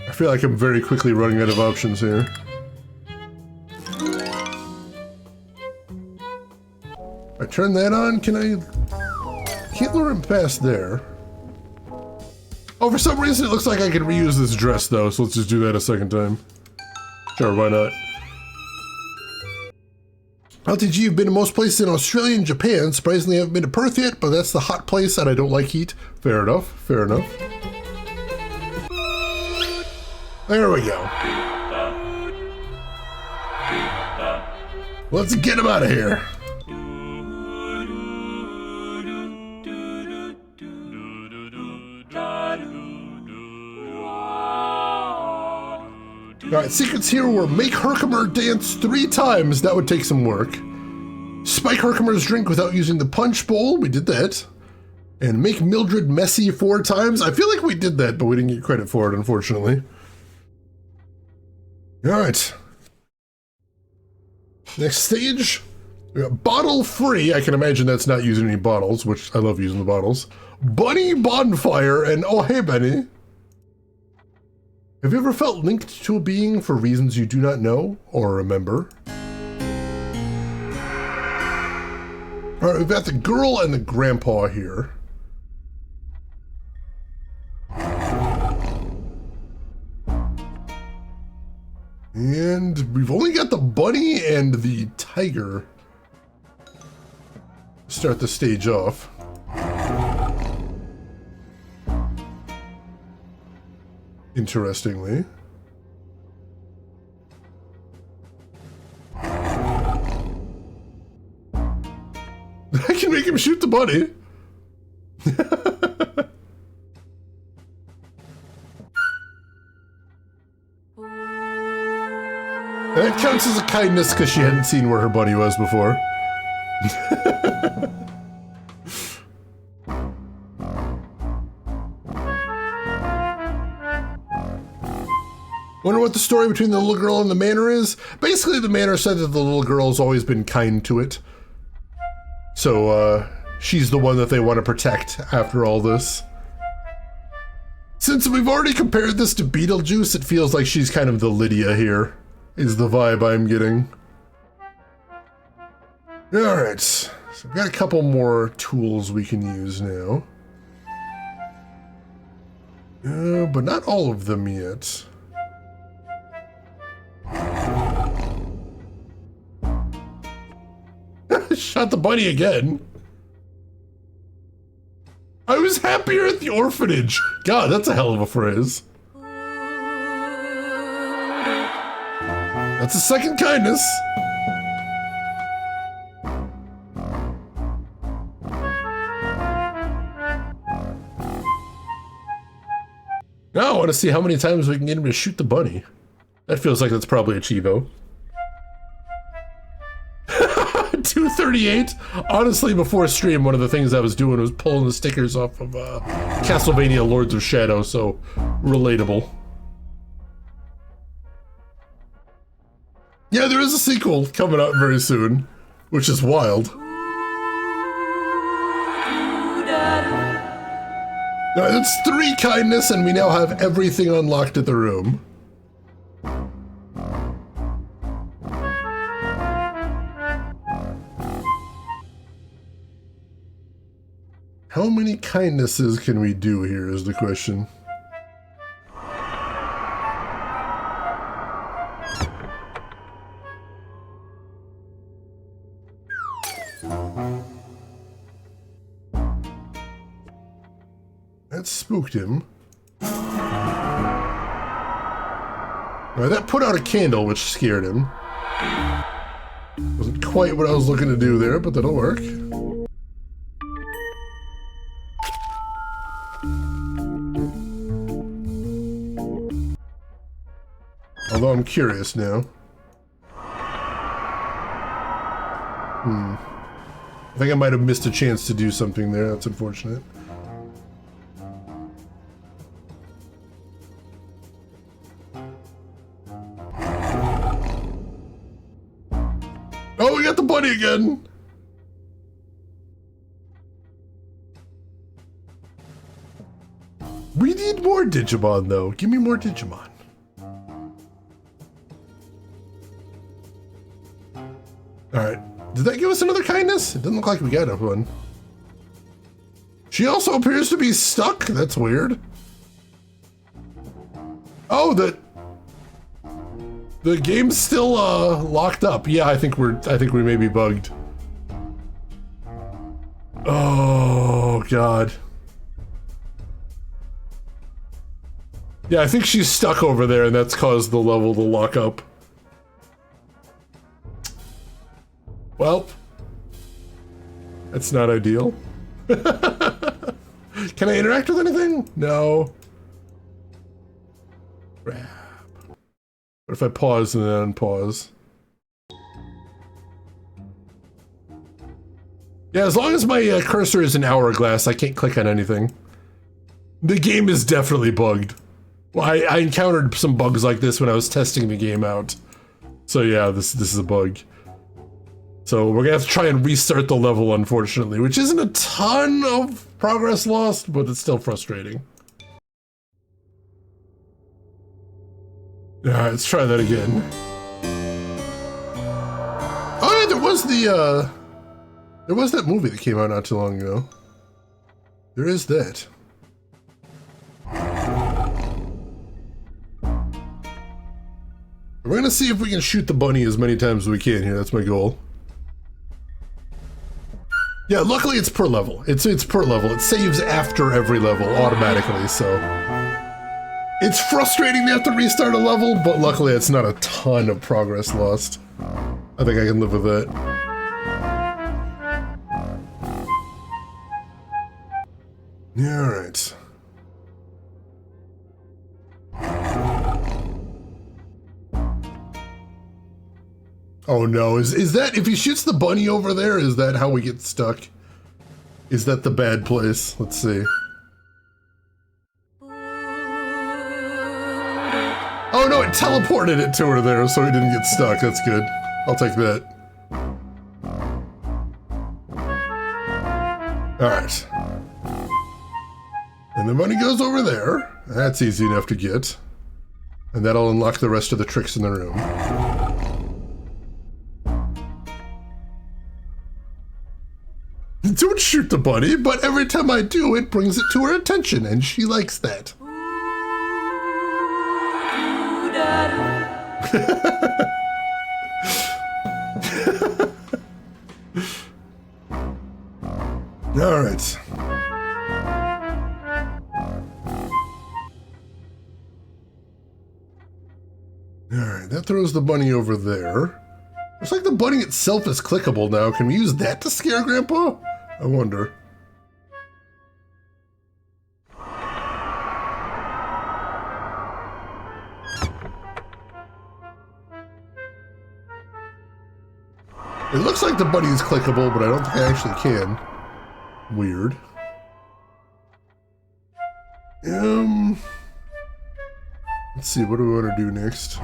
I feel like I'm very quickly running out of options here. I turn that on, can I... Can't lure him past there. Oh, for some reason it looks like I can reuse this dress though, so let's just do that a second time. Sure, why not? LTG, you've been to most places in Australia and Japan. Surprisingly, I haven't been to Perth yet, but that's the hot place and I don't like heat. Fair enough, fair enough. There we go. Let's get him out of here. Alright, secrets here were make Herkimer dance 3 times. That would take some work. Spike Herkimer's drink without using the punch bowl. We did that. And make Mildred messy 4 times. I feel like we did that, but we didn't get credit for it, unfortunately. Alright. Next stage. We got bottle free. I can imagine that's not using any bottles, which I love using the bottles. Bunny bonfire and oh hey Benny. Have you ever felt linked to a being for reasons you do not know or remember? Alright, we've got the girl and the grandpa here. And we've only got the bunny and the tiger. Start the stage off. Interestingly. I can make him shoot the bunny. That counts as a kindness because she hadn't seen where her bunny was before. Wonder what the story between the little girl and the manor is? Basically, the manor said that the little girl's always been kind to it. So, she's the one that they want to protect after all this. Since we've already compared this to Beetlejuice, it feels like she's kind of the Lydia here, is the vibe I'm getting. Alright, so we've got a couple more tools we can use now. But not all of them yet. Shot the bunny again. I was happier at the orphanage. God, that's a hell of a phrase. That's a second kindness. Now I want to see how many times we can get him to shoot the bunny. That feels like that's probably a Chivo. 238. Honestly, before stream, one of the things I was doing was pulling the stickers off of Castlevania Lords of Shadow, so relatable. Yeah, there is a sequel coming out very soon, which is wild. Alright, that's 3 kindness, and we now have everything unlocked at the room. How many kindnesses can we do here is the question. That spooked him. Alright, that put out a candle, which scared him. Wasn't quite what I was looking to do there, but that'll work. Although I'm curious now. I think I might have missed a chance to do something there. That's unfortunate. Oh, we got the bunny again! We need more Digimon, though. Give me more Digimon. Alright. Did that give us another kindness? It doesn't look like we got one. She also appears to be stuck? That's weird. Oh, the game's still locked up. Yeah, I think we may be bugged. Oh god. Yeah, I think she's stuck over there and that's caused the level to lock up. Well, that's not ideal. Can I interact with anything? No. Crap. What if I pause and then unpause? Yeah, as long as my cursor is an hourglass, I can't click on anything. The game is definitely bugged. Well, I encountered some bugs like this when I was testing the game out. So yeah, this is a bug. So we're gonna have to try and restart the level, unfortunately, which isn't a ton of progress lost, but it's still frustrating. Alright, let's try that again. Oh yeah, there was that movie that came out not too long ago. There is that. We're gonna see if we can shoot the bunny as many times as we can here, that's my goal. Yeah, luckily it's per level. It's per level. It saves after every level automatically, so... It's frustrating to have to restart a level, but luckily it's not a ton of progress lost. I think I can live with that. Alright. Oh no, is that, if he shoots the bunny over there, is that how we get stuck? Is that the bad place? Let's see. Oh no, it teleported it to her there so he didn't get stuck, that's good. I'll take that. Alright. And the bunny goes over there. That's easy enough to get. And that'll unlock the rest of the tricks in the room. Don't shoot the bunny, but every time I do, it brings it to her attention, and she likes that. All right. All right, that throws the bunny over there. Looks like the bunny itself is clickable now. Can we use that to scare Grandpa? I wonder. It looks like the bunny is clickable, but I don't think I actually can. Weird. Let's see, what do we want to do next?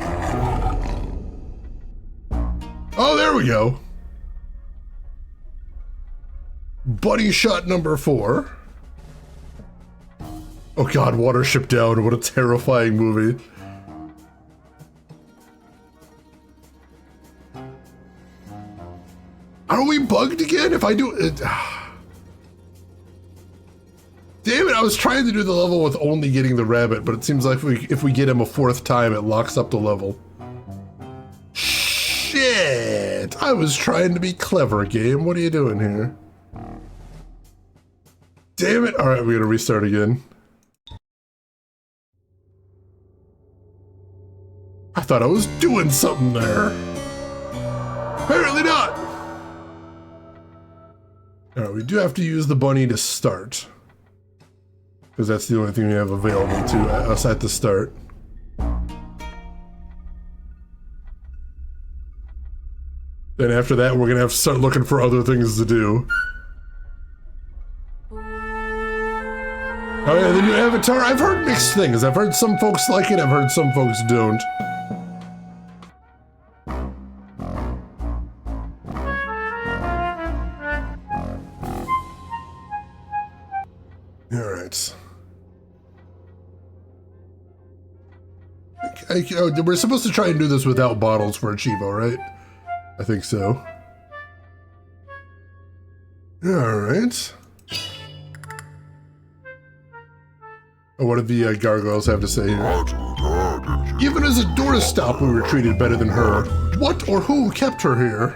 Oh, there we go. Bunny shot number 4. Oh god, Watership Down, what a terrifying movie. Are we bugged again? If I do it... Damn it, I was trying to do the level with only getting the rabbit, but it seems like if we get him a 4th time, it locks up the level. Shit! I was trying to be clever, game. What are you doing here? Damn it! Alright, we gotta restart again. I thought I was doing something there. Apparently not! Alright, we do have to use the bunny to start. Because that's the only thing we have available to us at the start. Then after that, we're gonna have to start looking for other things to do. Oh yeah, the new Avatar, I've heard mixed things. I've heard some folks like it, I've heard some folks don't. Alright. We're supposed to try and do this without bottles for a Chivo, right? I think so. Alright. Oh, what did the gargoyles have to say here? Even as a doorstop, we were treated better than her. What or who kept her here?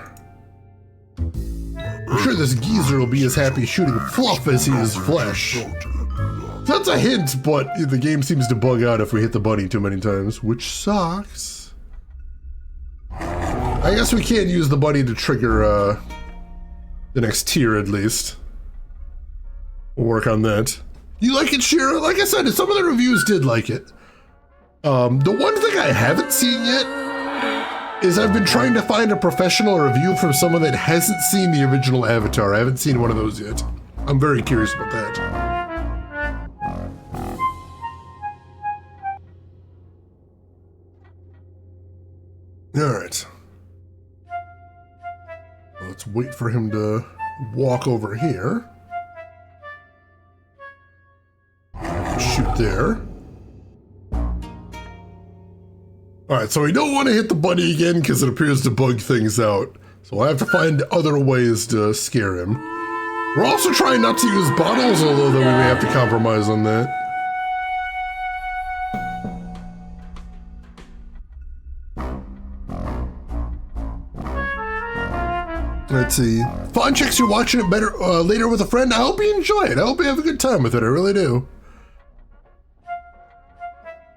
I'm sure this geezer will be as happy shooting fluff as he is flesh. That's a hint, but the game seems to bug out if we hit the bunny too many times, which sucks. I guess we can't use the bunny to trigger the next tier, at least. We'll work on that. You like it, Shira? Like I said, some of the reviews did like it. The one thing I haven't seen yet is I've been trying to find a professional review from someone that hasn't seen the original Avatar. I haven't seen one of those yet. I'm very curious about that. Alright. Let's wait for him to walk over here. Shoot there. Alright, so we don't want to hit the bunny again because it appears to bug things out. So we'll have to find other ways to scare him. We're also trying not to use bottles, although we may have to compromise on that. Let's see. Fun chicks, you're watching it better later with a friend. I hope you enjoy it. I hope you have a good time with it. I really do.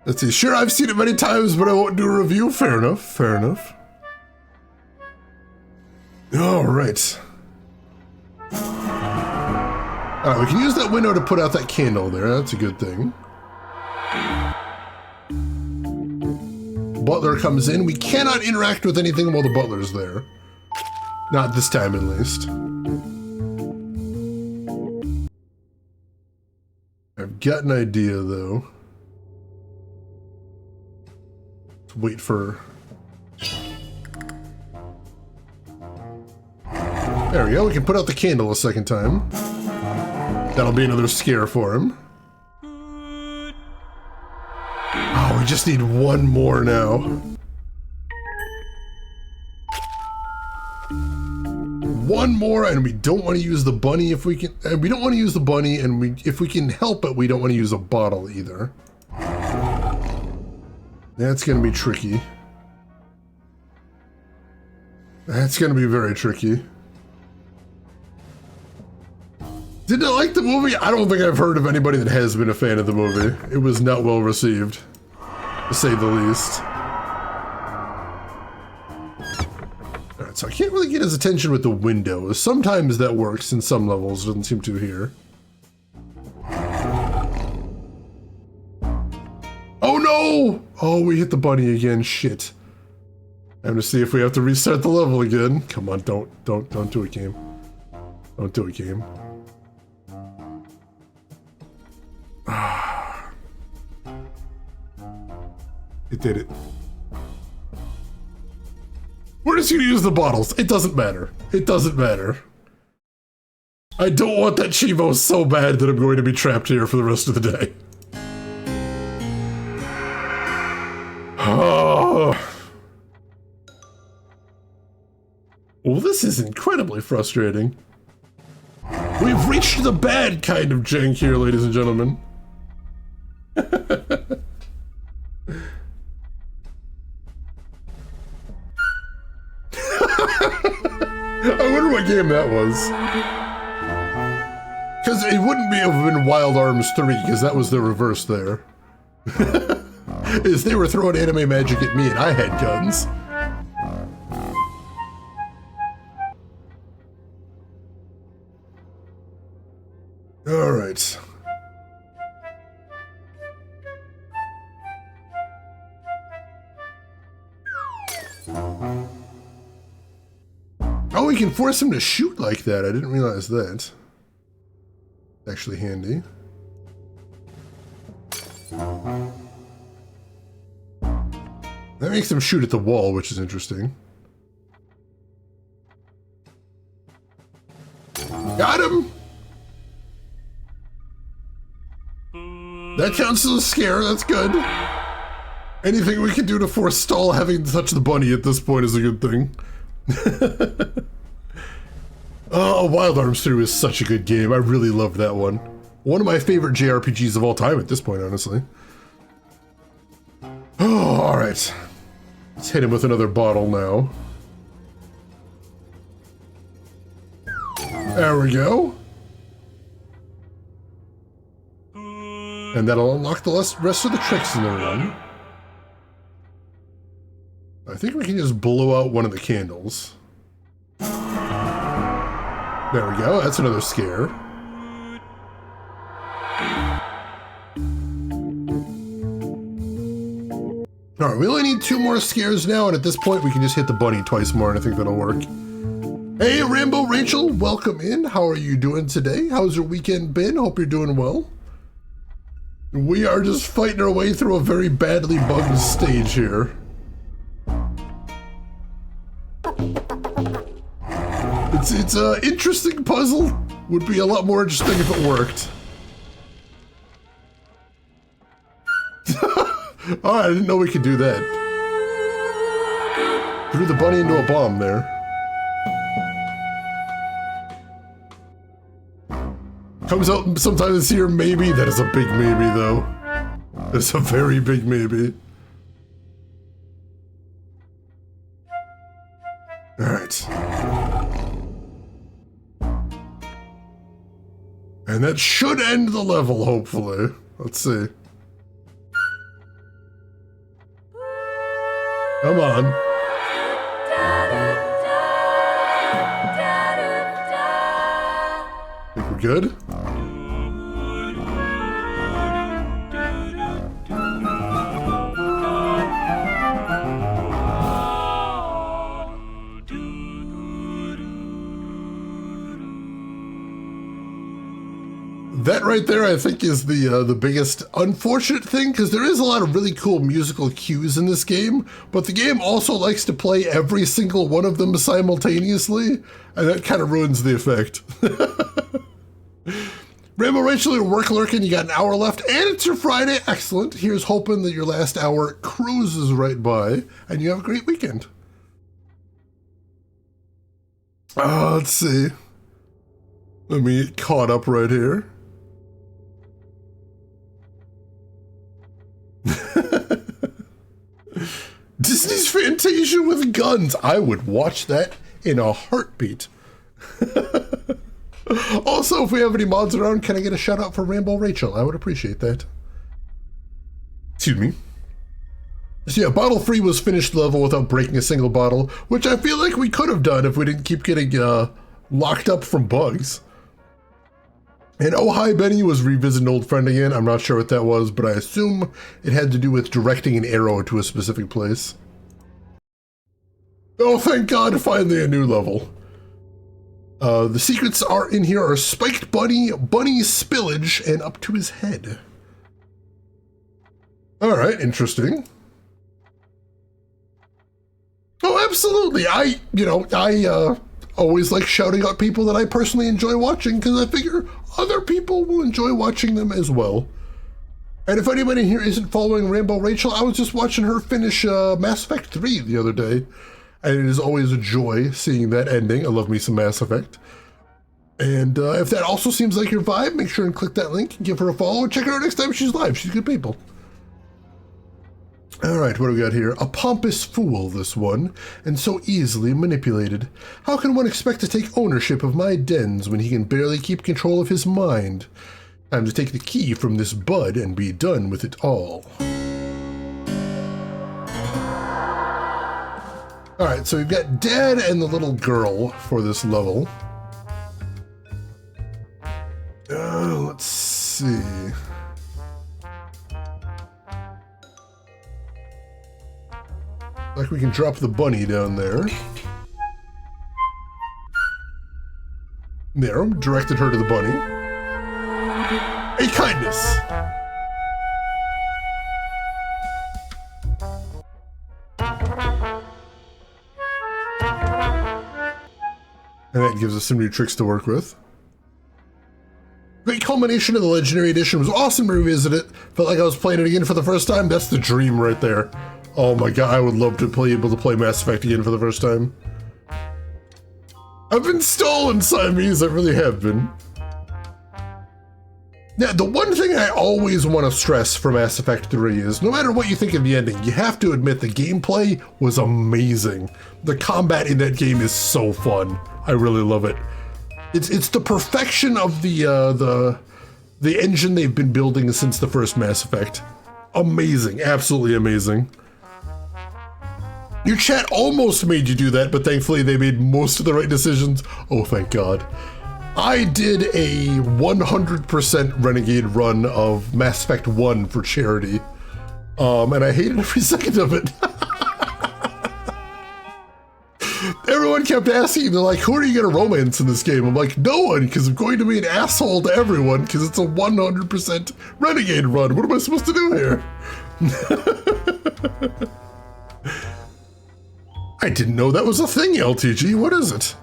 Let's see. Sure, I've seen it many times, but I won't do a review. Fair enough. Fair enough. All right. All right, we can use that window to put out that candle there. That's a good thing. Butler comes in. We cannot interact with anything while the butler's there. Not this time, at least. I've got an idea, though. Let's wait for... There we go, we can put out the candle a second time. That'll be another scare for him. Oh, we just need one more now. One more, and we don't want to use the bunny if we can. And we don't want to use the bunny, and if we can help it, we don't want to use a bottle either. That's going to be tricky. That's going to be very tricky. Did I like the movie? I don't think I've heard of anybody that has been a fan of the movie. It was not well received, to say the least. Alright, so I can't really get his attention with the window. Sometimes that works in some levels, doesn't seem to here. Oh no! Oh, we hit the bunny again, shit. I'm gonna see if we have to restart the level again. Come on, don't do it, game. Don't do it, game. It did it. We're just gonna use the bottles. It doesn't matter. It doesn't matter. I don't want that Chivo so bad that I'm going to be trapped here for the rest of the day. Oh. Well, this is incredibly frustrating. We've reached the bad kind of jank here, ladies and gentlemen. I wonder what game that was. Because it wouldn't have been Wild Arms 3, because that was the reverse there. Is they were throwing anime magic at me and I had guns. Alright. Oh, we can force him to shoot like that. I didn't realize that. Actually handy. That makes him shoot at the wall, which is interesting. Got him! That counts as a scare, that's good. Anything we can do to forestall having to touch the bunny at this point is a good thing. Oh, Wild Arms 3 was such a good game. I really loved that one. One of my favorite JRPGs of all time at this point, honestly. Oh, alright. Let's hit him with another bottle now. There we go. And that'll unlock the rest of the tricks in the run. I think we can just blow out one of the candles. There we go, that's another scare. Alright, we only need 2 more scares now, and at this point we can just hit the bunny twice more, and I think that'll work. Hey, Rambo Rachel, welcome in. How are you doing today? How's your weekend been? Hope you're doing well. We are just fighting our way through a very badly bugged stage here. It's an interesting puzzle. Would be a lot more interesting if it worked. Oh, I didn't know we could do that. Threw the bunny into a bomb there. Comes out sometime this year, maybe. That is a big maybe, though. That's a very big maybe. Alright. And that should end the level, hopefully. Let's see. Come on. Think we're good? That right there, I think, is the biggest unfortunate thing, because there is a lot of really cool musical cues in this game, but the game also likes to play every single one of them simultaneously, and that kind of ruins the effect. Rambo Rachel, your work lurking, you got an hour left, and it's your Friday. Excellent. Here's hoping that your last hour cruises right by, and you have a great weekend. Let's see. Let me get caught up right here. Disney's Fantasia with guns. I would watch that in a heartbeat. Also, if we have any mods around, can I get a shout out for Rambo Rachel? I would appreciate that. Excuse me. So yeah, bottle free was finished level without breaking a single bottle, which I feel like we could have done if we didn't keep getting locked up from bugs. And Oh Hi Benny was revisiting an old friend again. I'm not sure what that was, but I assume it had to do with directing an arrow to a specific place. Oh, thank God, finally a new level. The secrets are in here are spiked bunny spillage, and up to his head. All right, interesting. Oh, absolutely. I always like shouting out people that I personally enjoy watching, because I figure other people will enjoy watching them as well. And if anybody here isn't following Rainbow Rachel, I was just watching her finish Mass Effect 3 the other day. And it is always a joy seeing that ending. I love me some Mass Effect. And if that also seems like your vibe, make sure and click that link and give her a follow. Check her out next time she's live. She's good people. All right, what do we got here? A pompous fool, this one, and so easily manipulated. How can one expect to take ownership of my dens when he can barely keep control of his mind? Time to take the key from this bud and be done with it all. Alright, so we've got Dad and the little girl for this level. Let's see. Like we can drop the bunny down there. There, directed her to the bunny. A kindness. And that gives us some new tricks to work with. Great culmination of the Legendary Edition. Was awesome to revisit it. Felt like I was playing it again for the first time. That's the dream right there. Oh my god, I would love to be able to play Mass Effect again for the first time. I've been stolen, Siamese, I really have been. Now, the one thing I always want to stress for Mass Effect 3 is, no matter what you think of the ending, you have to admit the gameplay was amazing. The combat in that game is so fun. I really love it. It's the perfection of the engine they've been building since the first Mass Effect. Amazing, absolutely amazing. Your chat almost made you do that, but thankfully they made most of the right decisions. Oh, thank God. I did a 100% Renegade run of Mass Effect 1 for charity, and I hated every second of it. Everyone kept asking, they're like, who are you going to romance in this game? I'm like, no one, because I'm going to be an asshole to everyone, because it's a 100% Renegade run. What am I supposed to do here? I didn't know that was a thing, LTG. What is it?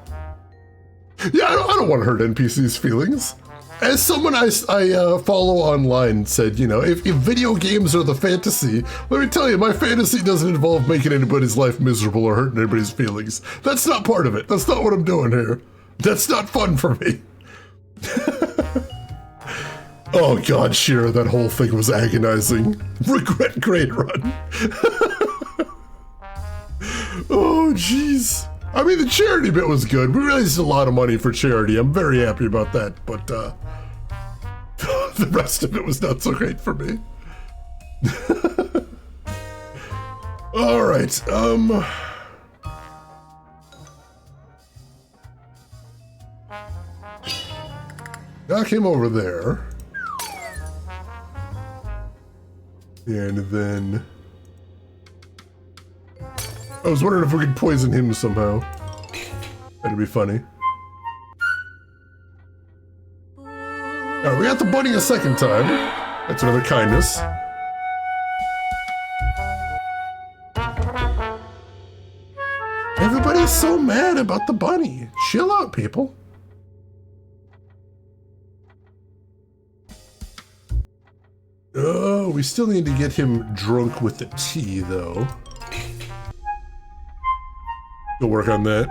Yeah, I don't want to hurt NPCs' feelings. As someone I follow online said, you know, if video games are the fantasy, let me tell you, my fantasy doesn't involve making anybody's life miserable or hurting anybody's feelings. That's not part of it. That's not what I'm doing here. That's not fun for me. Oh God, Shira, that whole thing was agonizing. Regret grade run. Oh, jeez. I mean, the charity bit was good. We raised a lot of money for charity. I'm very happy about that, but the rest of it was not so great for me. All right, knock him over there. And then I was wondering if we could poison him somehow. That'd be funny. Alright, we got the bunny a second time. That's another kindness. Everybody's so mad about the bunny. Chill out, people. Oh, we still need to get him drunk with the tea, though. We'll work on that.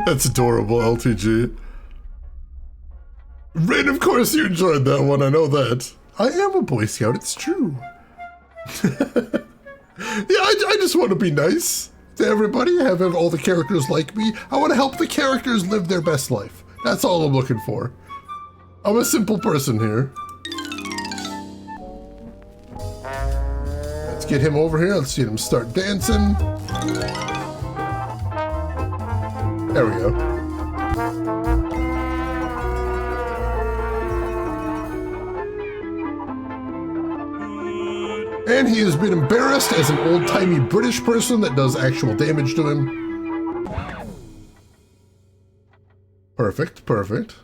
That's adorable, LTG. Rain, of course you enjoyed that one, I know that. I am a Boy Scout, it's true. Yeah, I just want to be nice to everybody, have all the characters like me. I want to help the characters live their best life. That's all I'm looking for. I'm a simple person here. Let's get him over here. Let's get him start dancing. There we go. And he has been embarrassed as an old-timey British person that does actual damage to him. Perfect, perfect.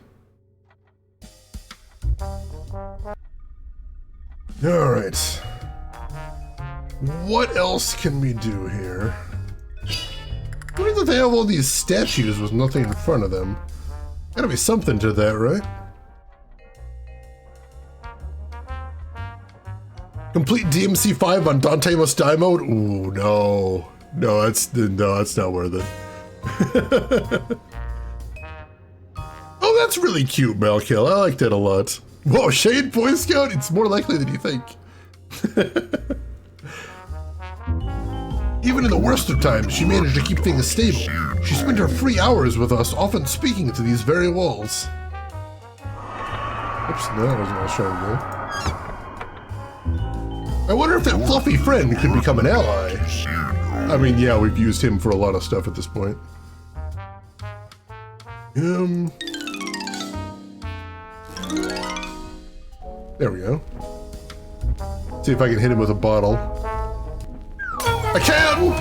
All right. What else can we do here? Why do they have all these statues with nothing in front of them? Gotta be something to that, right? Complete DMC 5 on Dante Must Die mode? Ooh, no. No, that's not worth it. Oh, that's really cute, Malkill. I like that a lot. Whoa, Shade Boy Scout? It's more likely than you think. Even in the worst of times, she managed to keep things stable. She spent her free hours with us, often speaking to these very walls. Oops, no, that wasn't what I was trying to do. I wonder if that fluffy friend could become an ally. I mean, yeah, we've used him for a lot of stuff at this point. There we go. See if I can hit him with a bottle. I can!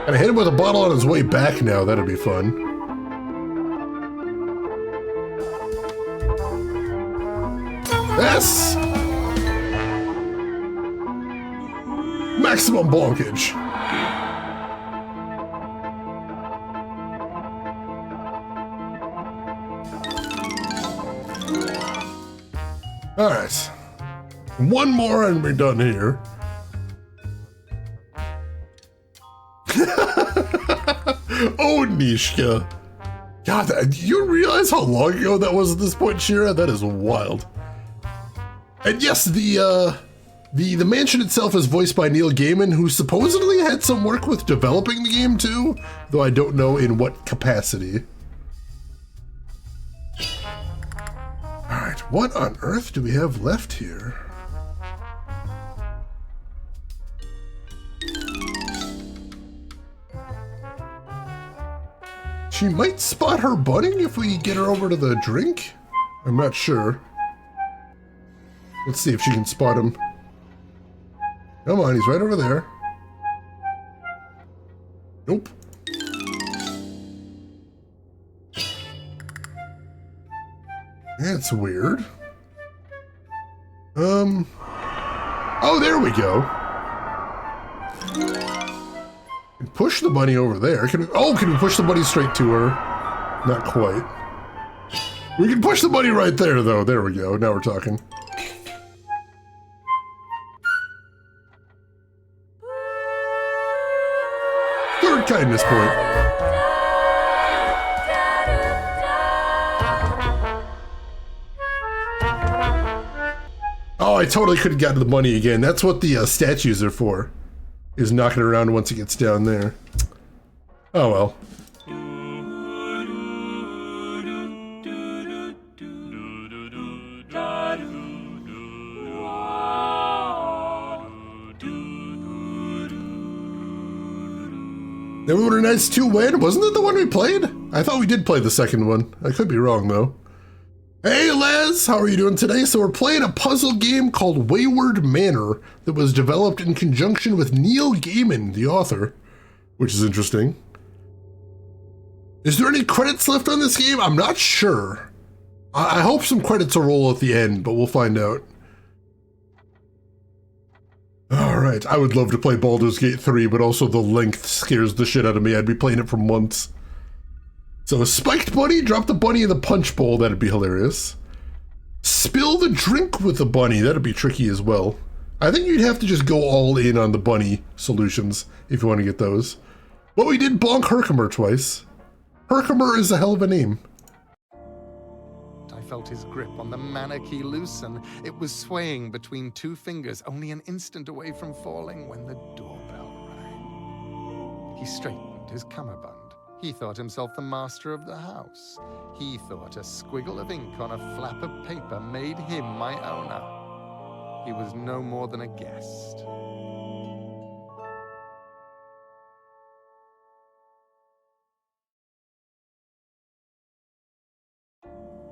And I hit him with a bottle on his way back now. That'd be fun. Yes! Maximum blonkage. All right. One more and we're done here. Oh, Nishka. God, do you realize how long ago that was at this point, Shira? That is wild. And yes, the mansion itself is voiced by Neil Gaiman, who supposedly had some work with developing the game too, though I don't know in what capacity. All right, what on earth do we have left here? She might spot her bunny if we get her over to the drink. I'm not sure. Let's see if she can spot him. Come on, he's right over there. Nope. That's weird. Oh, there we go. Push the bunny over there. Can we push the bunny straight to her? Not quite. We can push the bunny right there, though. There we go. Now we're talking. Third kindness point. Oh, I totally could have gotten the money again. That's what the statues are for. Is knocking around once it gets down there. Oh well. Never Wonder Nights 2 win? Wasn't it the one we played? I thought we did play the second one. I could be wrong though. Hey Les, how are you doing today? So we're playing a puzzle game called Wayward Manor that was developed in conjunction with Neil Gaiman, the author, which is interesting. Is there any credits left on this game? I'm not sure. I hope some credits will roll at the end, but we'll find out. All right, I would love to play Baldur's Gate 3, but also the length scares the shit out of me. I'd be playing it for months. So a spiked bunny, drop the bunny in the punch bowl, that'd be hilarious. Spill the drink with the bunny, that'd be tricky as well. I think you'd have to just go all in on the bunny solutions if you want to get those. But we did bonk Herkimer twice. Herkimer is a hell of a name. I felt his grip on the mana key loosen. It was swaying between two fingers, only an instant away from falling when the doorbell rang. He straightened his cummerbund. He thought himself the master of the house. He thought a squiggle of ink on a flap of paper made him my owner. He was no more than a guest.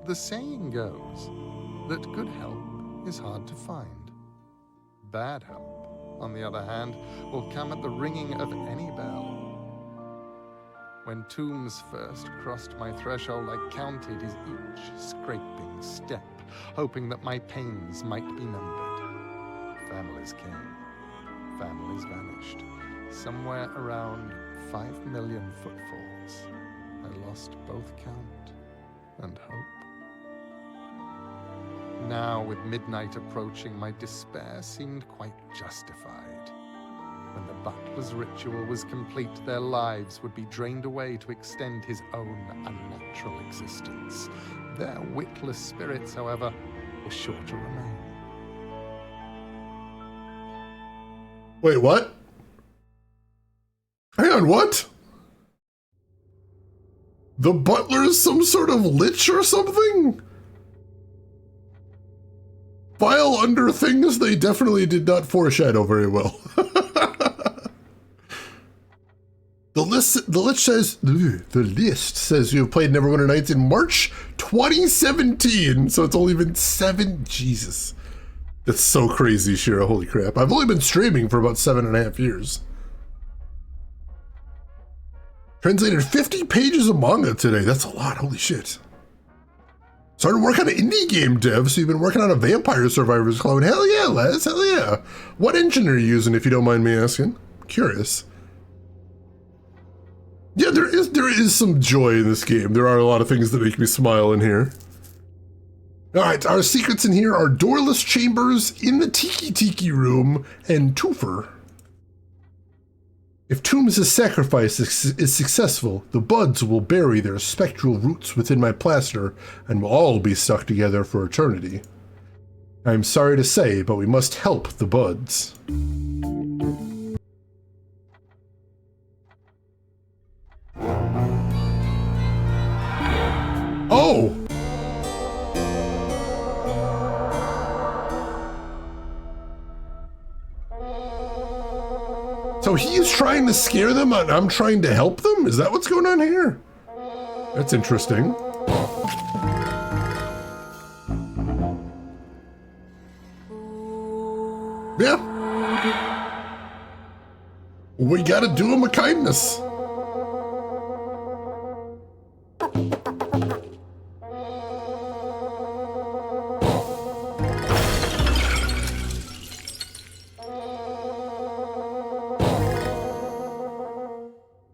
The saying goes that good help is hard to find. Bad help, on the other hand, will come at the ringing of any bell. When Tombs first crossed my threshold, I counted his each scraping step, hoping that my pains might be numbered. Families came, families vanished. Somewhere around 5 million footfalls, I lost both count and hope. Now, with midnight approaching, my despair seemed quite justified. When the butler's ritual was complete, their lives would be drained away to extend his own unnatural existence. Their witless spirits, however, were sure to remain. Wait, what? Hang on, what? The butler is some sort of lich or something? File under things they definitely did not foreshadow very well. The list says you have played Neverwinter Nights in March 2017, so it's only been 7. Jesus, that's so crazy, Shira. Holy crap! I've only been streaming for about 7.5 years. Translated 50 pages of manga today. That's a lot. Holy shit. Started working on indie game dev, so you've been working on a Vampire Survivors clone. Hell yeah, Les. Hell yeah. What engine are you using, if you don't mind me asking? I'm curious. Yeah, there is some joy in this game. There are a lot of things that make me smile in here. All right, our secrets in here are doorless chambers in the Tiki room and Twofer. If Toombs' sacrifice is successful, the buds will bury their spectral roots within my plaster and will all be stuck together for eternity. I'm sorry to say, but we must help the buds. Oh! So he's trying to scare them and I'm trying to help them? Is that what's going on here? That's interesting. Yeah. We gotta do him a kindness.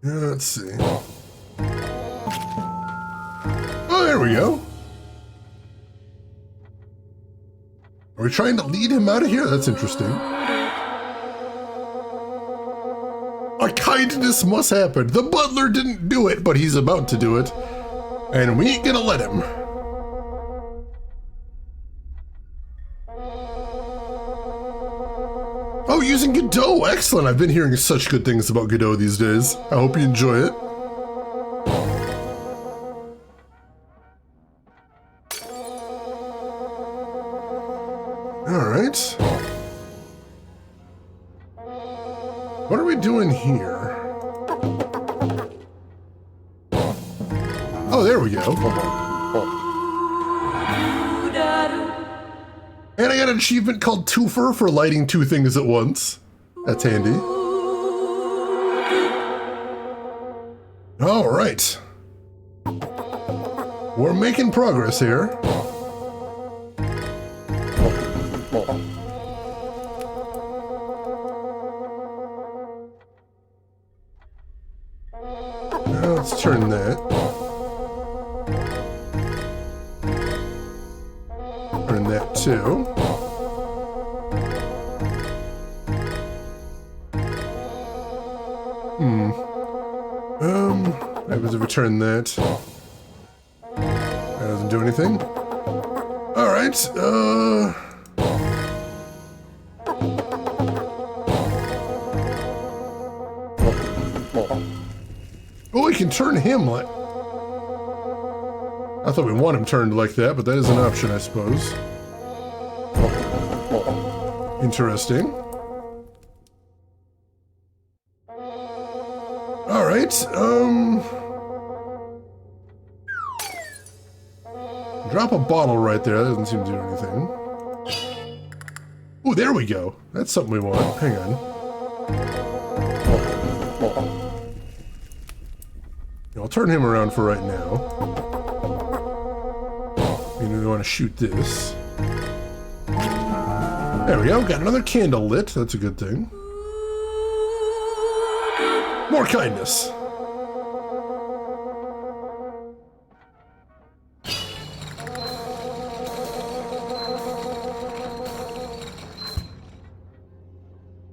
Let's see. Oh, there we go. Are we trying to lead him out of here? That's interesting. A kindness must happen. The butler didn't do it, but he's about to do it. And we ain't gonna let him. Oh, using Godot. Excellent. I've been hearing such good things about Godot these days. I hope you enjoy it. All right. What are we doing here? Oh, there we go. And I got an achievement called Twofer for lighting 2 things at once. That's handy. All right. We're making progress here. Now let's turn that. Turn that too. I was to return that. That doesn't do anything. All right. Oh, we can turn him like. I thought we want him turned like that, but that is an option, I suppose. Interesting. All right. Drop a bottle right there. That doesn't seem to do anything. Oh, there we go. That's something we want. Hang on. I'll turn him around for right now. Maybe we want to shoot this. There we go. Got another candle lit. That's a good thing. More kindness.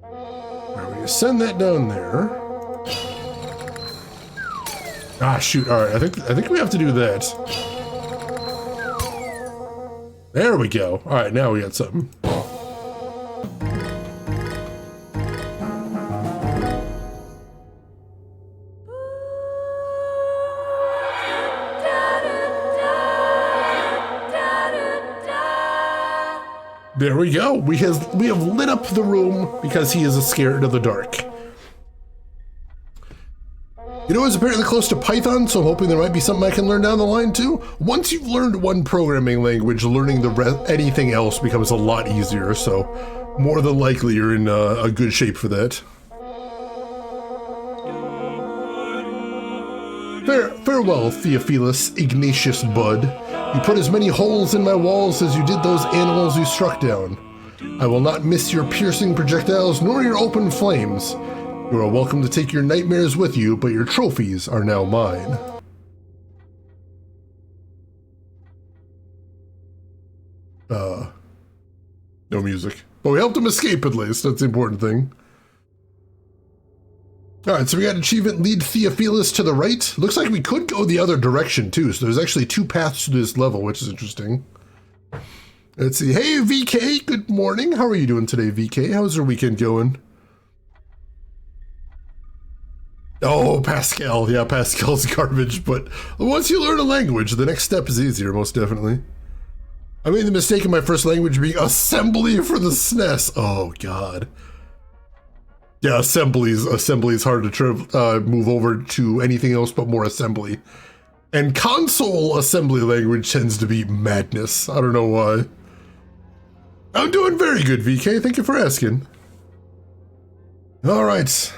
Alright, we send that down there. Ah, shoot. Alright, I think we have to do that. There we go. Alright, now we got something. There we go. We have lit up the room because he is scared of the dark. You know, it's apparently close to Python, so I'm hoping there might be something I can learn down the line too. Once you've learned one programming language, learning anything else becomes a lot easier, so more than likely you're in a good shape for that. Farewell, Theophilus Ignatius Bud. You put as many holes in my walls as you did those animals you struck down. I will not miss your piercing projectiles nor your open flames. You are welcome to take your nightmares with you, but your trophies are now mine. No music. But we helped him escape at least, that's the important thing. Alright, so we got achievement lead Theophilus to the right. Looks like we could go the other direction too, so there's actually 2 paths to this level, which is interesting. Let's see. Hey VK, good morning. How are you doing today, VK? How's your weekend going? Oh, Pascal. Yeah, Pascal's garbage, but once you learn a language, the next step is easier, most definitely. I made the mistake of my first language being assembly for the SNES. Oh, God. Yeah, assembly is hard to move over to anything else but more assembly. And console assembly language tends to be madness. I don't know why. I'm doing very good, VK. Thank you for asking. All right.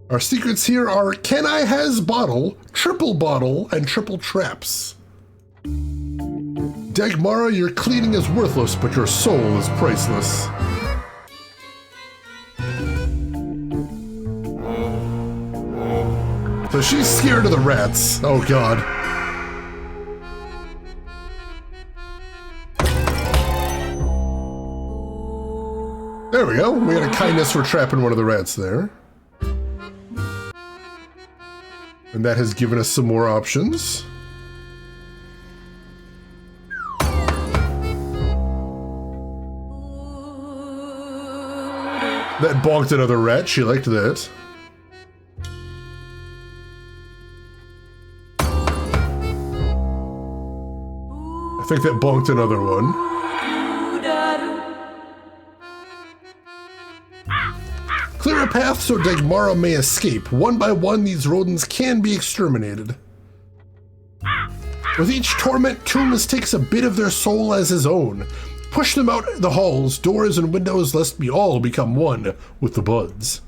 Our secrets here are Can I Has Bottle, and Triple Traps. Dagmara, your cleaning is worthless, but your soul is priceless. So she's scared of the rats. Oh, God. There we go. We got a kindness for trapping one of the rats there. And that has given us some more options. That bonked another rat. She liked that. I think that bonked another one. Clear a path so Dagmara may escape. One by one, these rodents can be exterminated. With each torment, Tumas takes a bit of their soul as his own. Push them out the halls, doors, and windows, lest we all become one with the buds.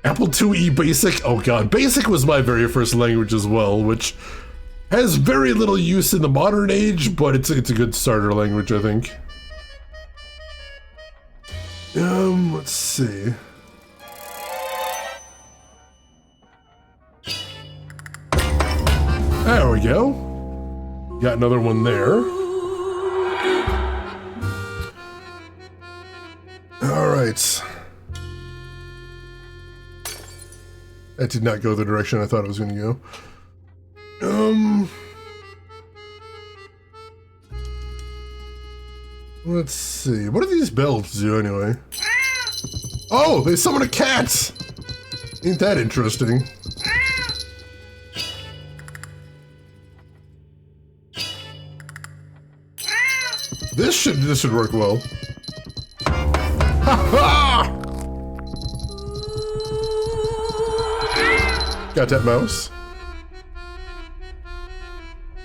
Apple IIe Basic. Oh, God. Basic was my very first language as well, which has very little use in the modern age, but it's a good starter language, I think. Let's see. There we go. Got another one there. All right. That did not go the direction I thought it was going to go. Let's see. What do these bells do anyway? Oh, they summon a cat! Ain't that interesting? This should work well. Ha ha! Got that mouse.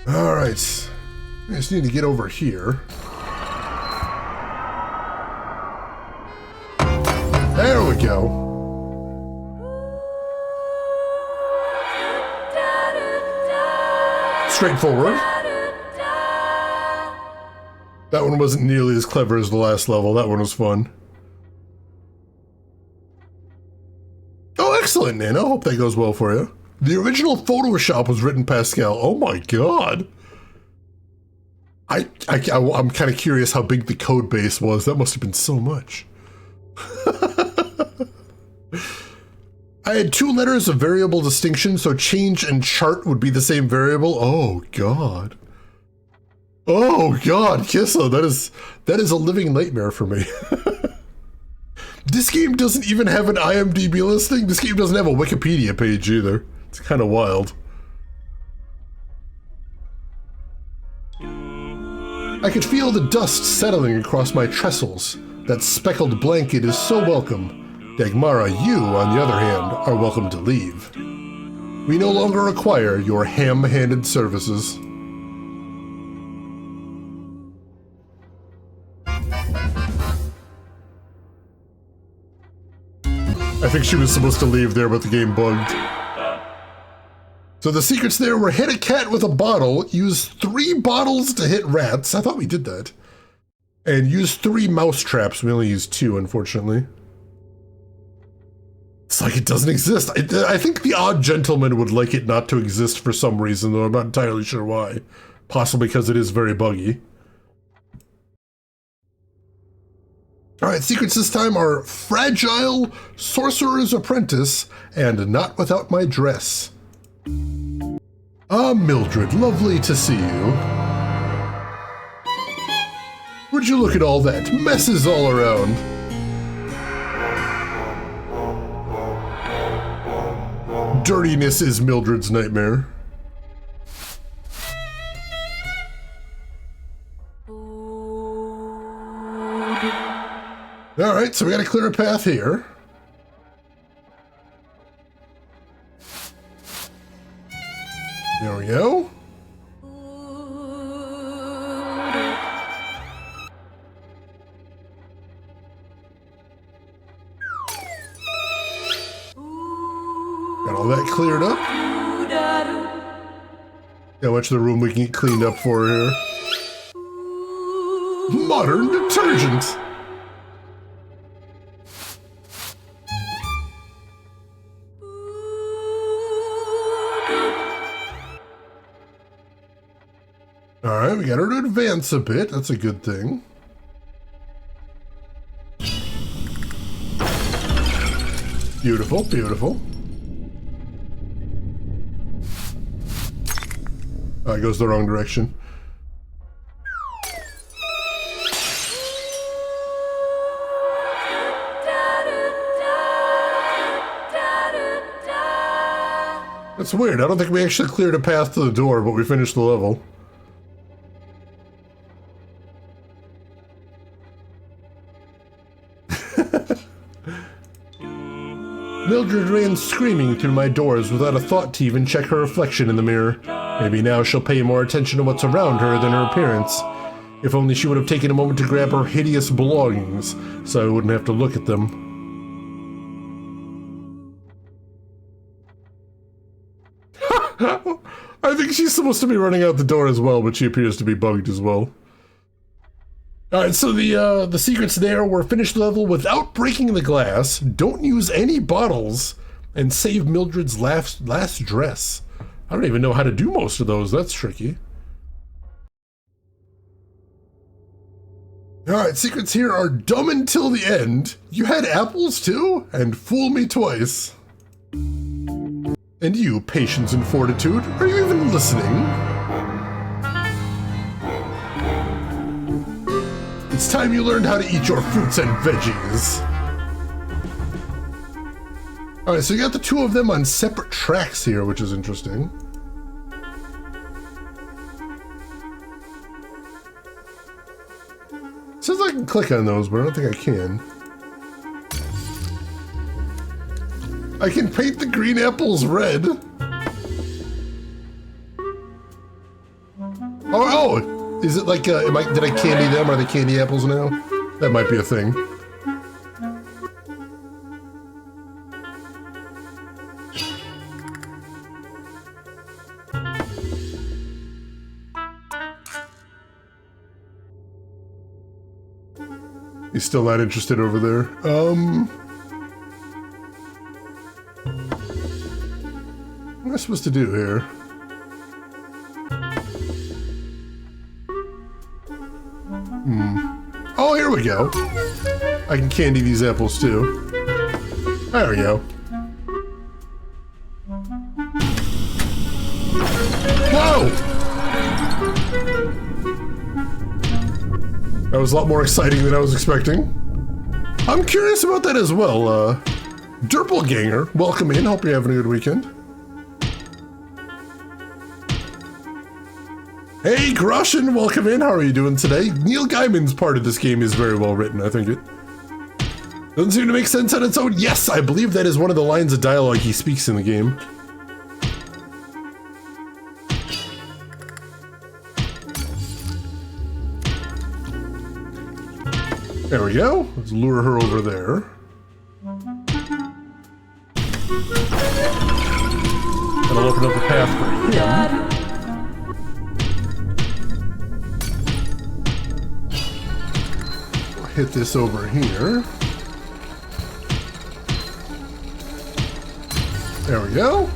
All right. I just need to get over here. There we go. Straightforward. That one wasn't nearly as clever as the last level. That one was fun. Oh, excellent, Nano. Hope that goes well for you. The original Photoshop was written in Pascal. Oh my god. I'm kind of curious how big the code base was. That must have been so much. I had 2 letters of variable distinction, so change and chart would be the same variable. Oh god. Oh god, Kissa, that is a living nightmare for me. This game doesn't even have an IMDb listing. This game doesn't have a Wikipedia page either. It's kind of wild. I could feel the dust settling across my trestles. That speckled blanket is so welcome. Dagmara, you, on the other hand, are welcome to leave. We no longer require your ham-handed services. I think she was supposed to leave there, but the game bugged. So the secrets there were hit a cat with a bottle, use 3 bottles to hit rats. I thought we did that. And use 3 mouse traps. We only used 2, unfortunately. It's like it doesn't exist. I think the Odd Gentleman would like it not to exist for some reason, though I'm not entirely sure why. Possibly because it is very buggy. Alright, secrets this time are Fragile, Sorcerer's Apprentice, and Not Without My Dress. Ah, Mildred, lovely to see you. Would you look at all that? Messes all around. Dirtiness is Mildred's nightmare. Alright, so we gotta clear a path here. There we go. Got all that cleared up. How much of the room we can get cleaned up for here? Modern detergent. Alright, we got her to advance a bit. That's a good thing. Beautiful, beautiful. Oh, it goes the wrong direction. That's weird. I don't think we actually cleared a path to the door, but we finished the level. Mildred ran screaming through my doors without a thought to even check her reflection in the mirror. Maybe now she'll pay more attention to what's around her than her appearance. If only she would have taken a moment to grab her hideous belongings, so I wouldn't have to look at them. I think she's supposed to be running out the door as well, but she appears to be bugged as well. Alright, so the secrets there were finish the level without breaking the glass, don't use any bottles, and save Mildred's last dress. I don't even know how to do most of those, that's tricky. Alright, secrets here are dumb until the end. You had apples too? And fool me twice. And you, patience and fortitude, are you even listening? It's time you learned how to eat your fruits and veggies. Alright, so you got the 2 of them on separate tracks here, which is interesting. It says I can click on those, but I don't think I can. I can paint the green apples red. Oh! Is it like, did I candy them? Are they candy apples now? That might be a thing. He's still not interested over there. What am I supposed to do here? Oh, here we go. I can candy these apples too. There we go. Whoa! That was a lot more exciting than I was expecting. I'm curious about that as well. Doppelganger, welcome in. Hope you're having a good weekend. Hey, Grushin, welcome in. How are you doing today? Neil Gaiman's part of this game is very well written, I think it. Doesn't seem to make sense on its own. Yes, I believe that is one of the lines of dialogue he speaks in the game. There we go. Let's lure her over there. That'll open up the path for him. We'll hit this over here. There we go.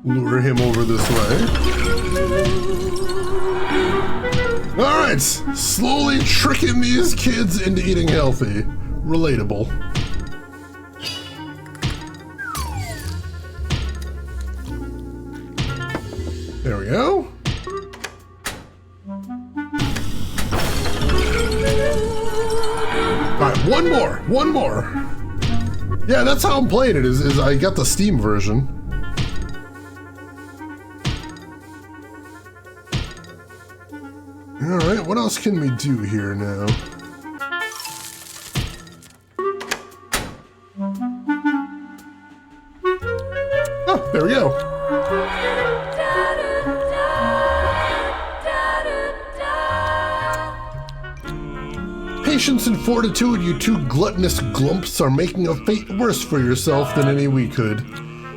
Lure him over this way. All right, slowly tricking these kids into eating healthy. Relatable. There we go. All right, one more. Yeah, that's how I'm playing it, is I got the Steam version. All right, what else can we do here now? Oh, there we go. Patience and fortitude, you two gluttonous glumps, are making a fate worse for yourself than any we could.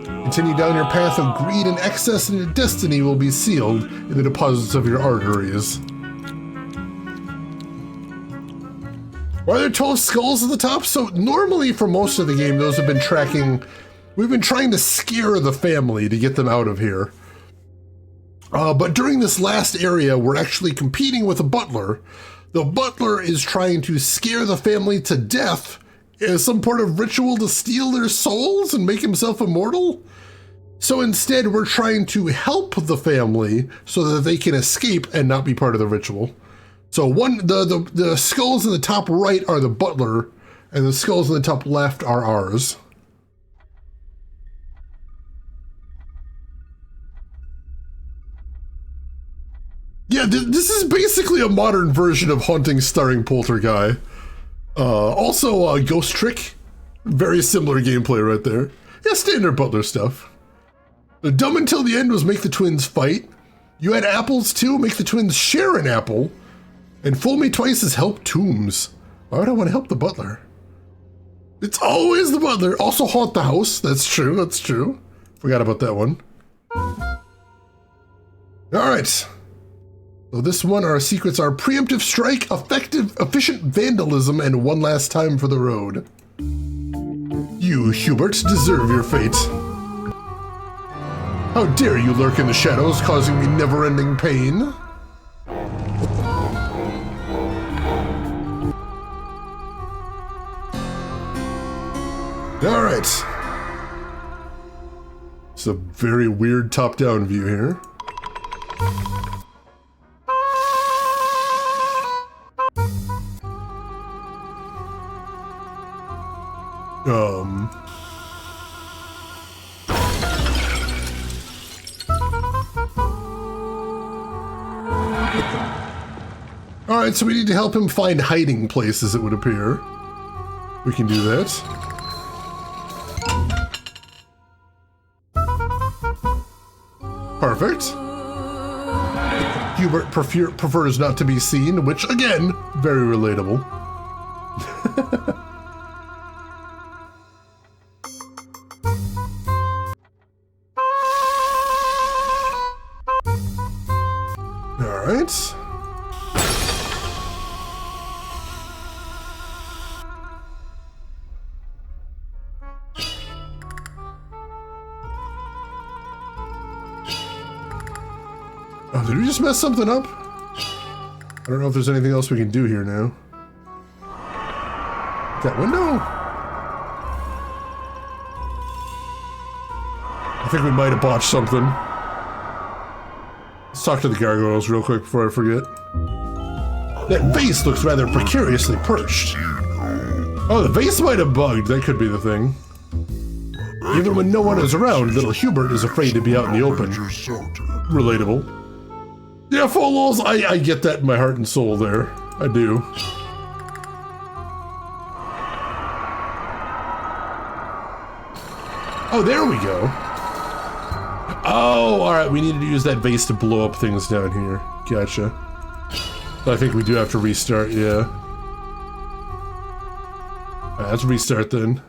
Continue down your path of greed and excess, and your destiny will be sealed in the deposits of your arteries. Why are there 12 skulls at the top? So normally for most of the game, those have been tracking. We've been trying to scare the family to get them out of here. But during this last area, we're actually competing with a butler. The butler is trying to scare the family to death as some part of ritual to steal their souls and make himself immortal. So instead, we're trying to help the family so that they can escape and not be part of the ritual. So the skulls in the top right are the butler, and the skulls in the top left are ours. Yeah, this is basically a modern version of Haunting starring Poltergeist. Also, Ghost Trick. Very similar gameplay right there. Yeah, standard butler stuff. The dumb until the end was make the twins fight. You had apples too, make the twins share an apple. And fool me twice is help tombs. Why would I want to help the butler? It's always the butler. Also haunt the house. That's true, that's true. Forgot about that one. Alright. So this one, our secrets are preemptive strike, efficient vandalism, and one last time for the road. You, Hubert, deserve your fate. How dare you lurk in the shadows, causing me never-ending pain? All right. It's a very weird top-down view here. Alright, so we need to help him find hiding places, it would appear. We can do that. Perfect. Hubert prefers not to be seen, which, again, very relatable. Oh, did we just mess something up? I don't know if there's anything else we can do here now. That window? I think we might have botched something. Let's talk to the gargoyles real quick before I forget. That vase looks rather precariously perched. Oh, the vase might have bugged. That could be the thing. Even when no one is around, little Hubert is afraid to be out in the open. Relatable. Yeah, full lols, I get that in my heart and soul there. I do. Oh, there we go. Oh, alright, we needed to use that vase to blow up things down here. Gotcha. I think we do have to restart, yeah. Alright, let's restart then.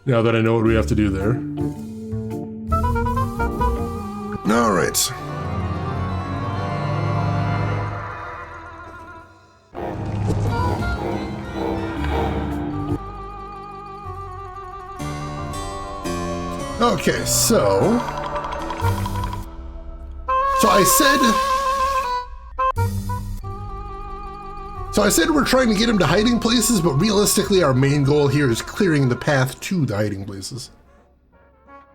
Now that I know what we have to do there. Alright. Okay, so I said we're trying to get him to hiding places, but realistically our main goal here is clearing the path to the hiding places.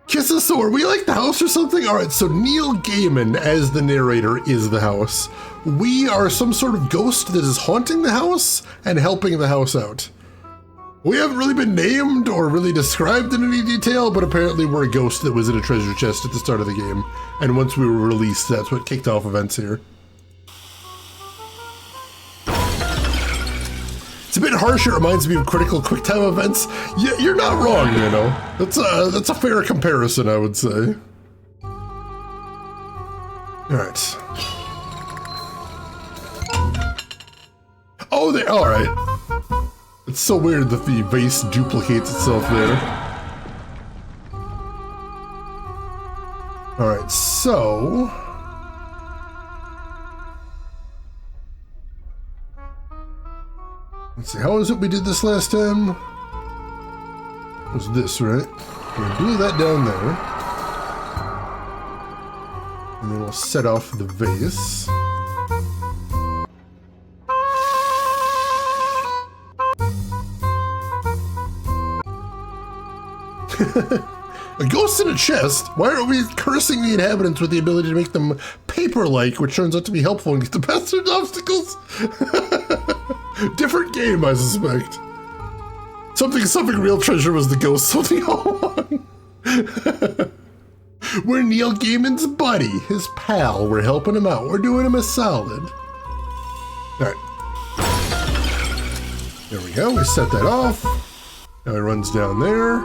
Kisses, so are we like the house or something? Alright, so Neil Gaiman, as the narrator, is the house. We are some sort of ghost that is haunting the house and helping the house out. We haven't really been named or really described in any detail, but apparently we're a ghost that was in a treasure chest at the start of the game. And once we were released, that's what kicked off events here. It's a bit harsh, it reminds me of critical QuickTime events. Yeah, you're not wrong, you know. That's a fair comparison, I would say. Alright. Oh, alright. It's so weird that the vase duplicates itself there. Alright, so... let's see, how was it we did this last time? It was this, right? We blew that down there. And then we'll set off the vase. A ghost in a chest? Why are we cursing the inhabitants with the ability to make them paper-like, which turns out to be helpful and get the bastard obstacles? Different game, I suspect. Something real treasure was the ghost something all along. We're Neil Gaiman's buddy, his pal. We're helping him out. We're doing him a solid. Alright. There we go. We set that off. Now he runs down there.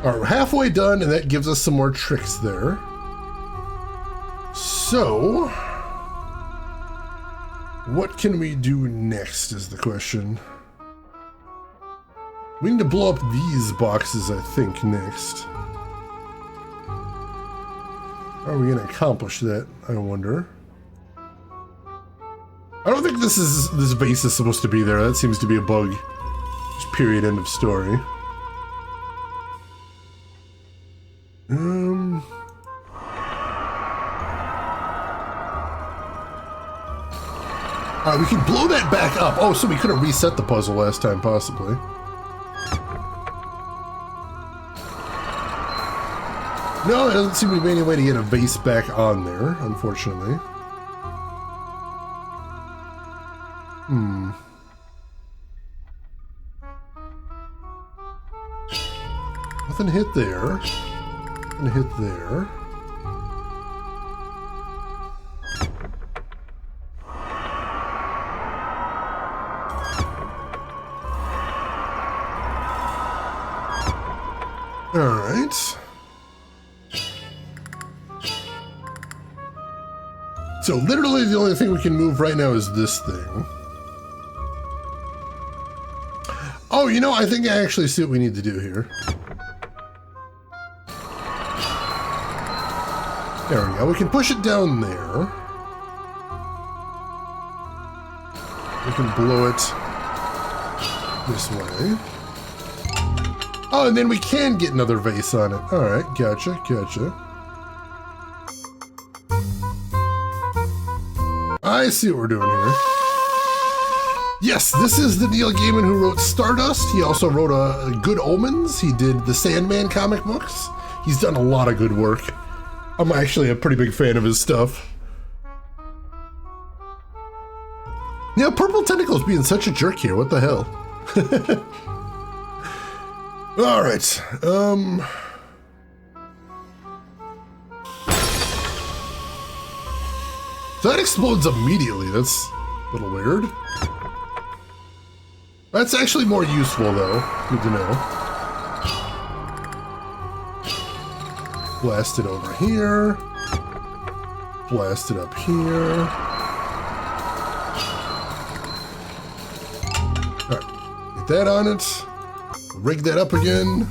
Alright, we're halfway done, and that gives us some more tricks there. So... what can we do next is the question. We need to blow up these boxes, I think, next. How are we going to accomplish that, I wonder? I don't think this vase is supposed to be there. That seems to be a bug. Just period, end of story. Alright, we can blow that back up. Oh, so we could have reset the puzzle last time, possibly. No, there doesn't seem to be any way to get a vase back on there, unfortunately. Nothing hit there. Nothing hit there. Alright. So literally the only thing we can move right now is this thing. Oh, you know, I think I actually see what we need to do here. There we go. We can push it down there. We can blow it this way. Oh, and then we can get another vase on it. All right, gotcha, gotcha. I see what we're doing here. Yes, this is the Neil Gaiman who wrote Stardust. He also wrote Good Omens. He did the Sandman comic books. He's done a lot of good work. I'm actually a pretty big fan of his stuff. Yeah, Purple Tentacle's being such a jerk here. What the hell? All right. So that explodes immediately. That's a little weird. That's actually more useful, though. Good to know. Blast it over here. Blast it up here. Alright, get that on it. Rig that up again.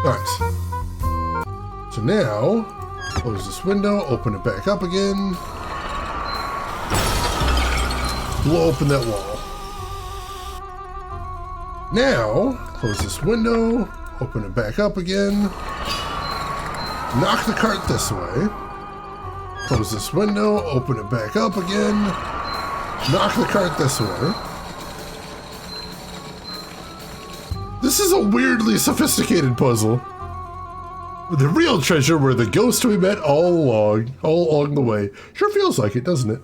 Alright. So now, close this window, open it back up again. Blow open that wall. Now, close this window, open it back up again. Knock the cart this way. Close this window, open it back up again. Knock the cart this way. This is a weirdly sophisticated puzzle. The real treasure were the ghosts we met all along the way. Sure feels like it, doesn't it?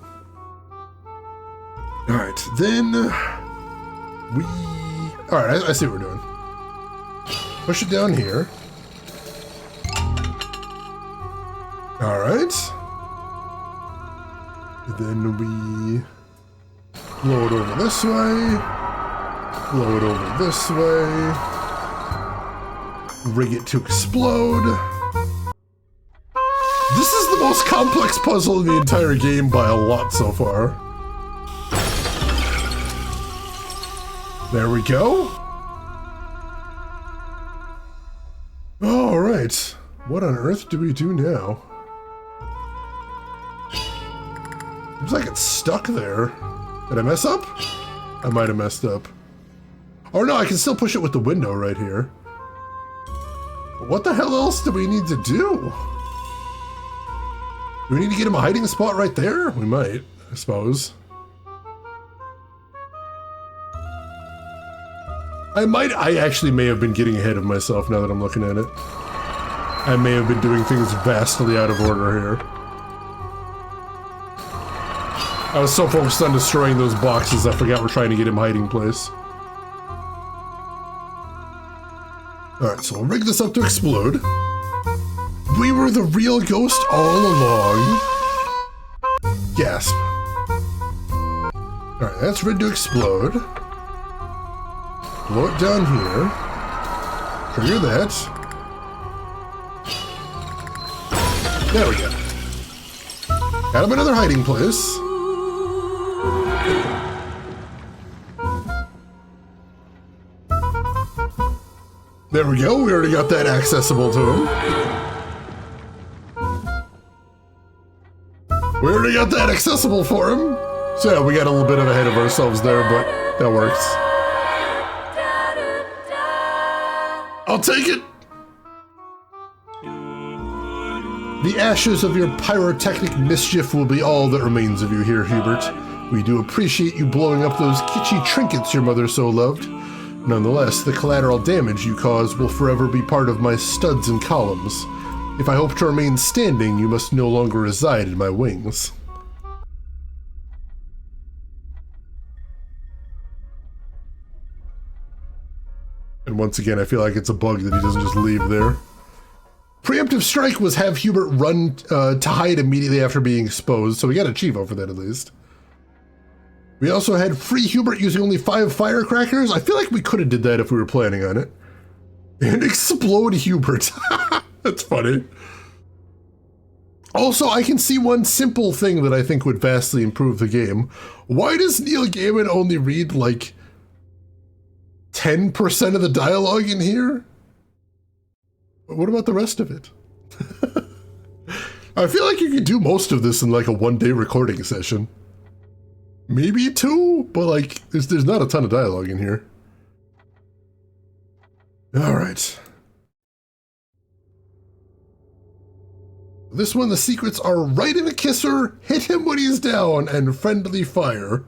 Alright, then we... Alright, I see what we're doing. Push it down here. Alright. Then we blow it over this way. Blow it over this way. Rig it to explode. This is the most complex puzzle in the entire game by a lot so far. There we go. All right. What on earth do we do now? Looks like it's stuck there. Did I mess up? I might have messed up. Oh no, I can still push it with the window right here. What the hell else do we need to do? Do we need to get him a hiding spot right there? We might, I suppose. I actually may have been getting ahead of myself now that I'm looking at it. I may have been doing things vastly out of order here. I was so focused on destroying those boxes, I forgot we're trying to get him hiding place. Alright, so we'll rig this up to explode. We were the real ghost all along. Gasp. Alright, that's rigged to explode. Blow it down here. Trigger that. There we go. Got him another hiding place. There we go, we already got that accessible to him. We already got that accessible for him. So yeah, we got a little bit of ahead of ourselves there, but that works. I'll take it! The ashes of your pyrotechnic mischief will be all that remains of you here, Hubert. We do appreciate you blowing up those kitschy trinkets your mother so loved. Nonetheless, the collateral damage you caused will forever be part of my studs and columns. If I hope to remain standing, you must no longer reside in my wings. And once again, I feel like it's a bug that he doesn't just leave there. Preemptive strike was have Hubert run to hide immediately after being exposed, so we got a Chivo for that at least. We also had free Hubert using only 5 firecrackers. I feel like we could have did that if we were planning on it. And explode Hubert. That's funny. Also, I can see one simple thing that I think would vastly improve the game. Why does Neil Gaiman only read like 10% of the dialogue in here? What about the rest of it? I feel like you could do most of this in like a one-day recording session. Maybe 2, but like, there's not a ton of dialogue in here. All right. This one, the secrets are right in the kisser, hit him when he's down, and friendly fire.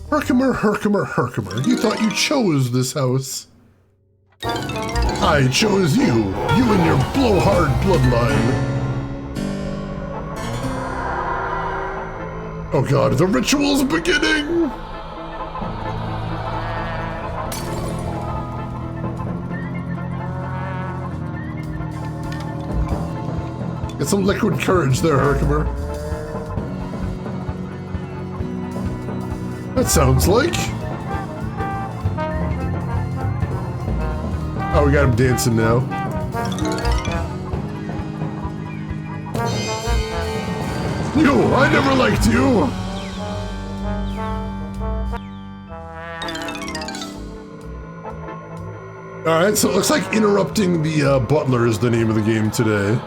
Herkimer, Herkimer, Herkimer, you thought you chose this house. I chose you and your blowhard bloodline. Oh god, the ritual's beginning! Get some liquid courage there, Herkimer. That sounds like... Oh, we got him dancing now. You! I never liked you! Alright, so it looks like interrupting the butler is the name of the game today.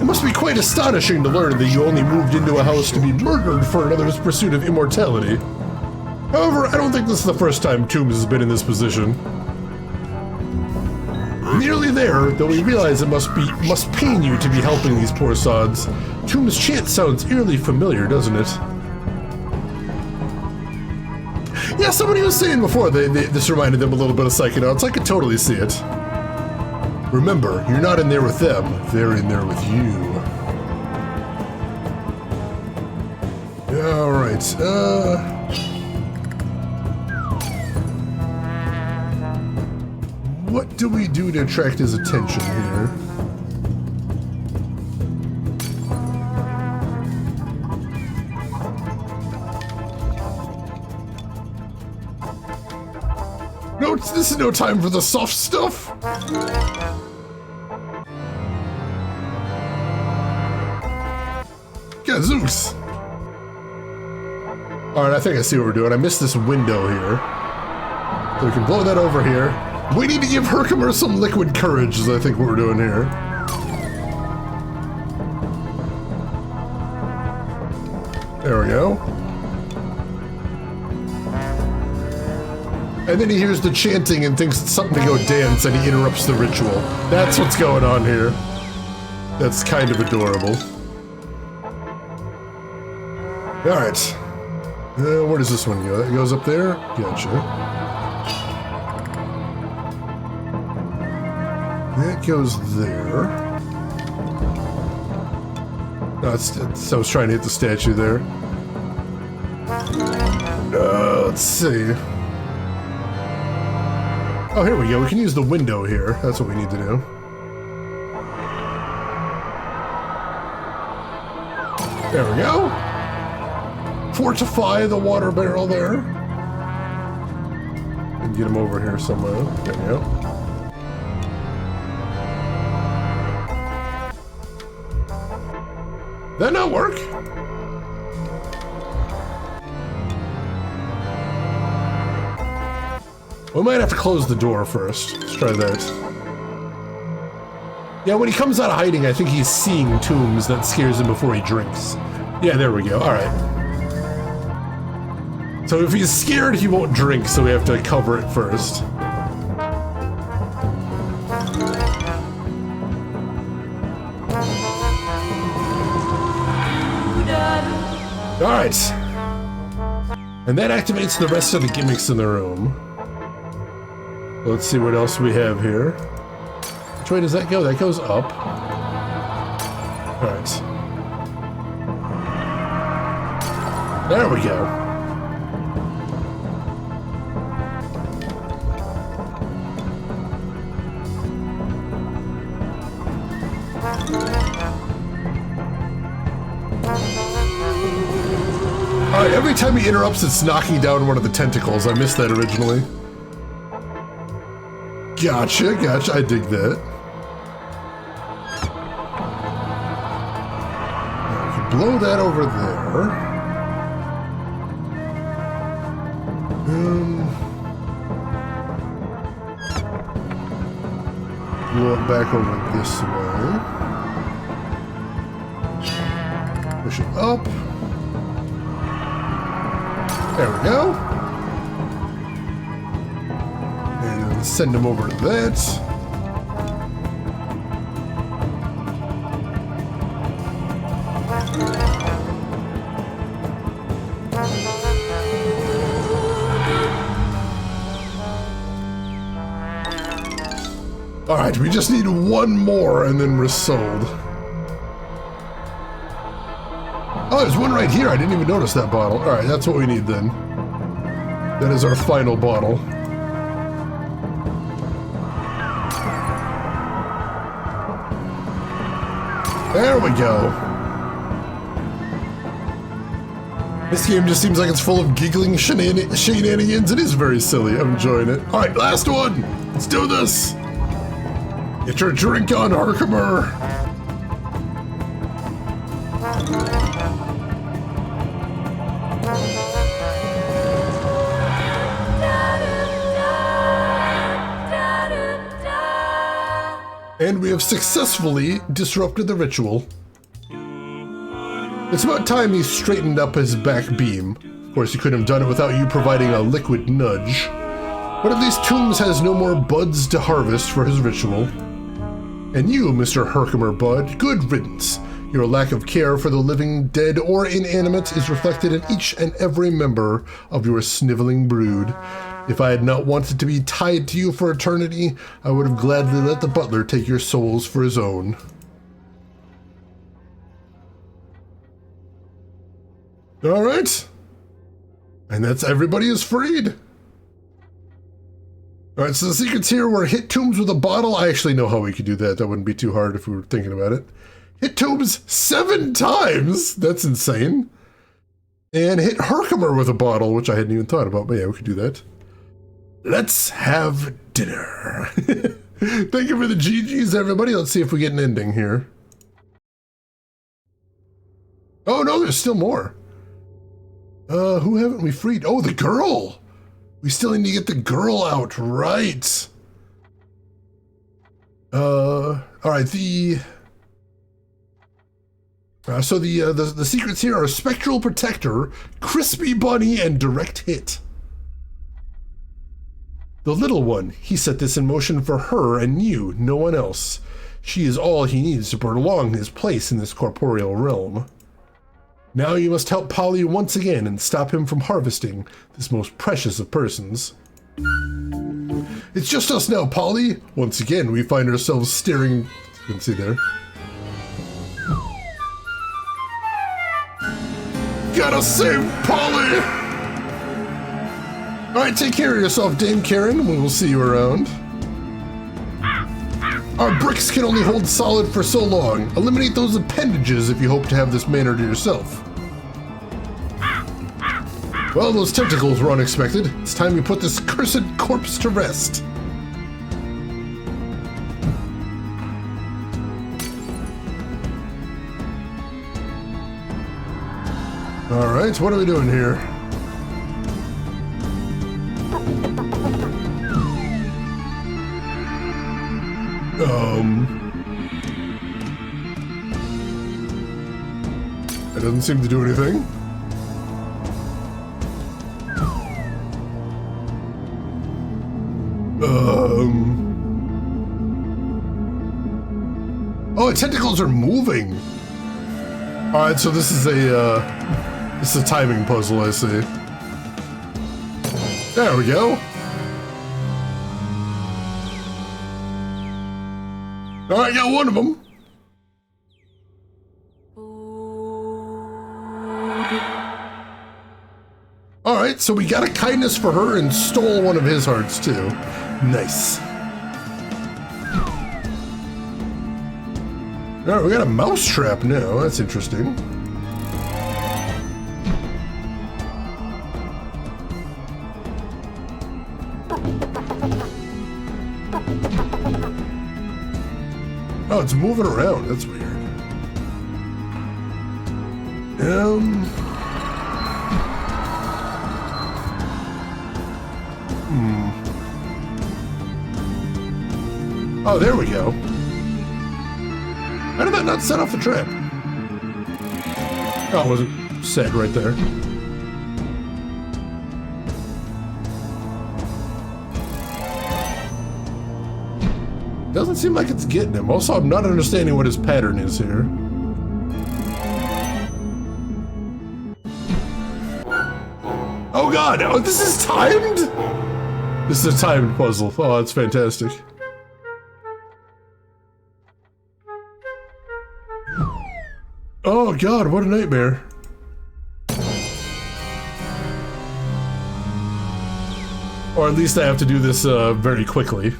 It must be quite astonishing to learn that you only moved into a house to be murdered for another's pursuit of immortality. However, I don't think this is the first time Toombs has been in this position. Nearly there, though we realize it must pain you to be helping these poor sods. Toombs' chant sounds eerily familiar, doesn't it? Yeah, somebody was saying before this reminded them a little bit of Psychonauts. I could totally see it. Remember, you're not in there with them, they're in there with you. Alright, what do we do to attract his attention here? No, this is no time for the soft stuff! Gazooks! Alright, I think I see what we're doing. I missed this window here. So we can blow that over here. We need to give Herkimer some liquid courage, is I think what we're doing here. There we go. And then he hears the chanting and thinks it's something to go dance, and he interrupts the ritual. That's what's going on here. That's kind of adorable. Alright. Where does this one go? That goes up there? Gotcha. That goes there. No, I was trying to hit the statue there. Let's see. Oh, here we go. We can use the window here. That's what we need to do. There we go. Fortify the water barrel there. And get him over here somewhere. There we go. That not work? We might have to close the door first. Let's try that. Yeah, when he comes out of hiding, I think he's seeing Toombs that scares him before he drinks. Yeah, there we go. Alright. So if he's scared, he won't drink, so we have to cover it first. Alright. And that activates the rest of the gimmicks in the room. Let's see what else we have here. Which way does that go? That goes up. Alright. There we go. Alright, every time he interrupts, it's knocking down one of the tentacles. I missed that originally. Gotcha, gotcha. I dig that. Now we can blow that over there. Blow it back over this way. Push it up. There we go. And send him over to that. Alright, we just need one more and then we're sold. Oh, there's one right here. I didn't even notice that bottle. Alright, that's what we need then. That is our final bottle. There we go. This game just seems like it's full of giggling shenanigans. It is very silly. I'm enjoying it. Alright, last one. Let's do this. Get your drink on, Herkimer. And we have successfully disrupted the ritual. It's about time he straightened up his back beam. Of course, he couldn't have done it without you providing a liquid nudge. But at least Toombs has no more buds to harvest for his ritual. And you, Mr. Herkimer Bud, good riddance. Your lack of care for the living, dead, or inanimate is reflected in each and every member of your sniveling brood. If I had not wanted to be tied to you for eternity, I would have gladly let the butler take your souls for his own. All right. And that's everybody is freed. All right, so the secrets here were hit Toombs with a bottle. I actually know how we could do that. That wouldn't be too hard if we were thinking about it. Hit Toombs 7 times. That's insane. And hit Herkimer with a bottle, which I hadn't even thought about. But yeah, we could do that. Let's have dinner. Thank you for the GGs, everybody. Let's see if we get an ending here. Oh, no, there's still more. Who haven't we freed? Oh, the girl. We still need to get the girl out, right? All right, so the secrets here are Spectral Protector, Crispy Bunny, and Direct Hit. The little one, he set this in motion for her and you, no one else. She is all he needs to prolong his place in this corporeal realm. Now you must help Polly once again and stop him from harvesting this most precious of persons. It's just us now, Polly. Once again, we find ourselves staring... You can see there. Gotta save Polly! Alright, take care of yourself, Dame Karen. We will see you around. Our bricks can only hold solid for so long. Eliminate those appendages if you hope to have this manor to yourself. Well, those tentacles were unexpected. It's time we put this cursed corpse to rest. Alright, what are we doing here? That doesn't seem to do anything. Oh, the tentacles are moving. Alright, so this is a timing puzzle, I see. There we go. Alright, got one of them. Alright, so we got a kindness for her and stole one of his hearts too. Nice. Alright, we got a mouse trap now. That's interesting. Oh, it's moving around. That's weird. Oh, there we go. How did that not set off the trap? Oh, it wasn't said right there. Doesn't seem like it's getting him. Also, I'm not understanding what his pattern is here. Oh god! Oh, this is timed? This is a timed puzzle. Oh, that's fantastic. Oh god, what a nightmare. Or at least I have to do this very quickly.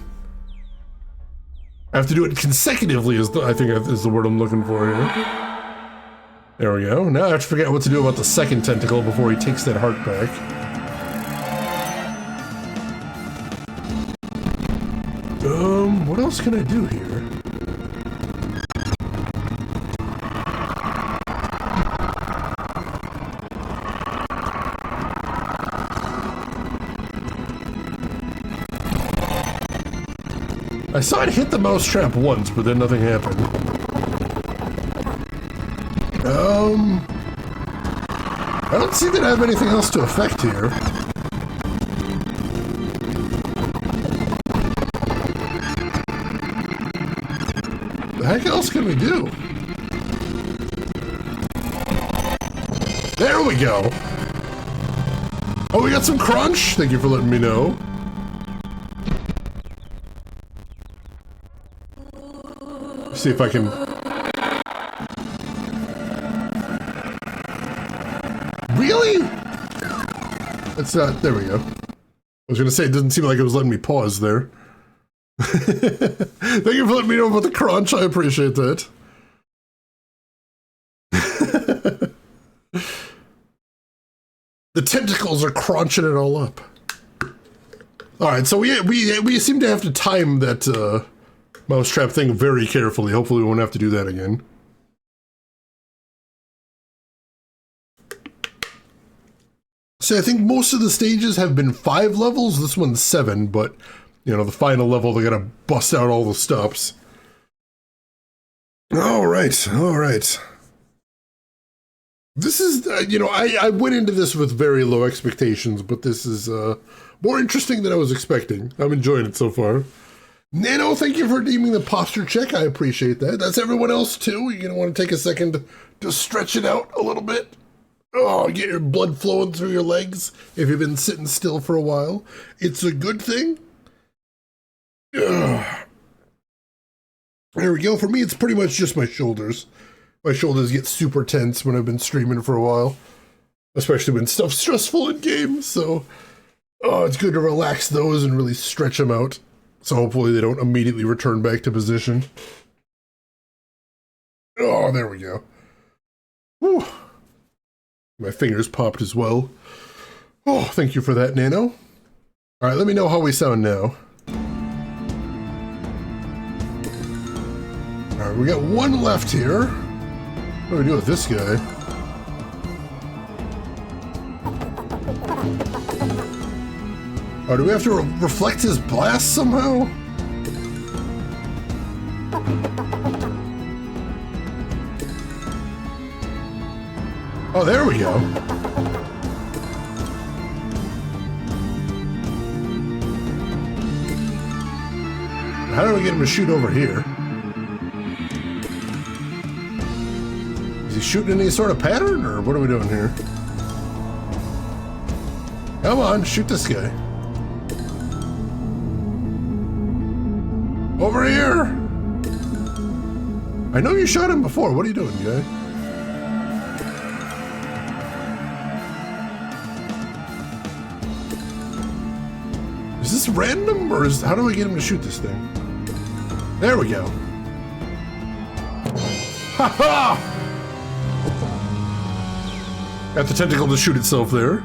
I have to do it consecutively, I think is the word I'm looking for here. There we go. Now I have to figure out what to do about the second tentacle before he takes that heart back. What else can I do here? I saw it hit the mousetrap once, but then nothing happened. I don't see that I have anything else to affect here. The heck else can we do? There we go. Oh, we got some crunch? Thank you for letting me know. See if I can... Really? It's not... There we go. I was gonna say, it doesn't seem like it was letting me pause there. Thank you for letting me know about the crunch, I appreciate that. The tentacles are crunching it all up. Alright, so we seem to have to time that, mousetrap thing very carefully. Hopefully we won't have to do that again. So I think most of the stages have been 5 levels. This one's 7, but, you know, the final level, they gotta bust out all the stops. Alright, alright. This is, you know, I went into this with very low expectations, but this is more interesting than I was expecting. I'm enjoying it so far. Nano, thank you for redeeming the posture check. I appreciate that. That's everyone else too. You're gonna want to take a second to stretch it out a little bit. Oh, get your blood flowing through your legs if you've been sitting still for a while. It's a good thing. Ugh. There we go. For me, it's pretty much just my shoulders. My shoulders get super tense when I've been streaming for a while, especially when stuff's stressful in games. So, oh, it's good to relax those and really stretch them out. So hopefully they don't immediately return back to position. Oh, there we go. Whew. My fingers popped as well. Oh, thank you for that, Nano. All right, let me know how we sound now. All right, we got one left here. What do we do with this guy? Oh, do we have to reflect his blast somehow? Oh, there we go. How do we get him to shoot over here? Is he shooting any sort of pattern, or what are we doing here? Come on, shoot this guy. Over here! I know you shot him before. What are you doing, guy? Is this random, or is... How do I get him to shoot this thing? There we go. Ha ha! Got the tentacle to shoot itself there.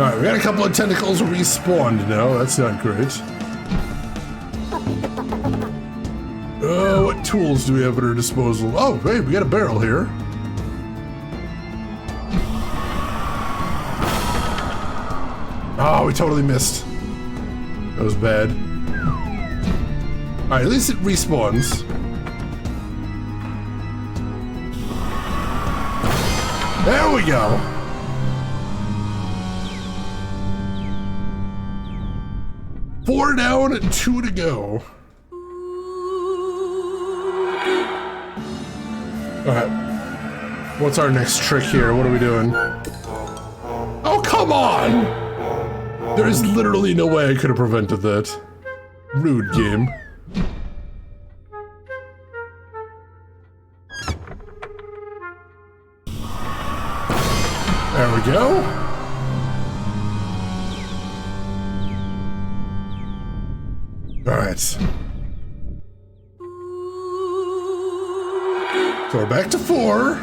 Alright, we got a couple of tentacles respawned now. That's not great. What tools do we have at our disposal? Oh, hey, we got a barrel here. Oh, we totally missed. That was bad. Alright, at least it respawns. There we go! Four down and 2 to go. Alright. What's our next trick here? What are we doing? Oh, come on! There is literally no way I could have prevented that. Rude game. There we go. All right. So we're back to 4.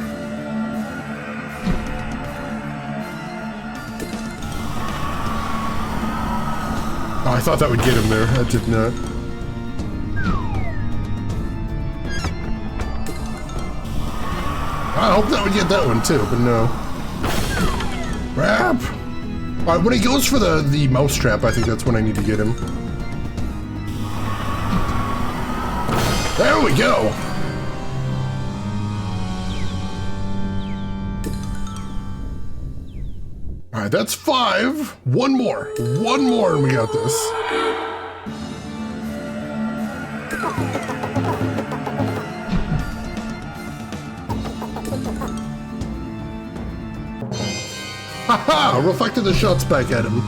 Oh, I thought that would get him there. That did not. I hope that would get that one too, but no. Crap! Alright, when he goes for the mousetrap, I think that's when I need to get him. There we go! Alright, that's 5. One more. One more and we got this. Haha! Reflected the shots back at him.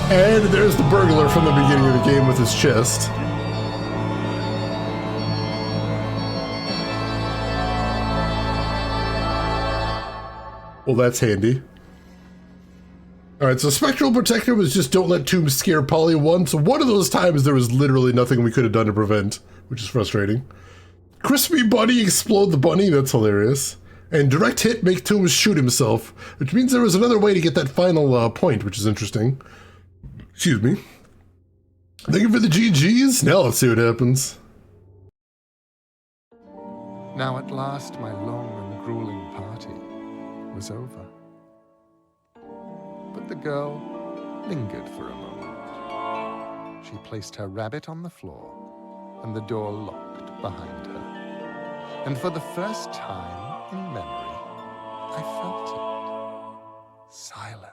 And there's the burglar from the beginning of the game with his chest. Well, that's handy. Alright, so Spectral Protector was just don't let tombs scare Polly once. One of those times there was literally nothing we could have done to prevent, which is frustrating. Crispy Bunny explode the bunny, that's hilarious. And direct hit make Tombs shoot himself, which means there was another way to get that final point, which is interesting. Excuse me. Thank you for the GGs. Now let's see what happens. Now at last my long and grueling party was over. But the girl lingered for a moment. She placed her rabbit on the floor, and the door locked behind her. And for the first time in memory, I felt it. Silence.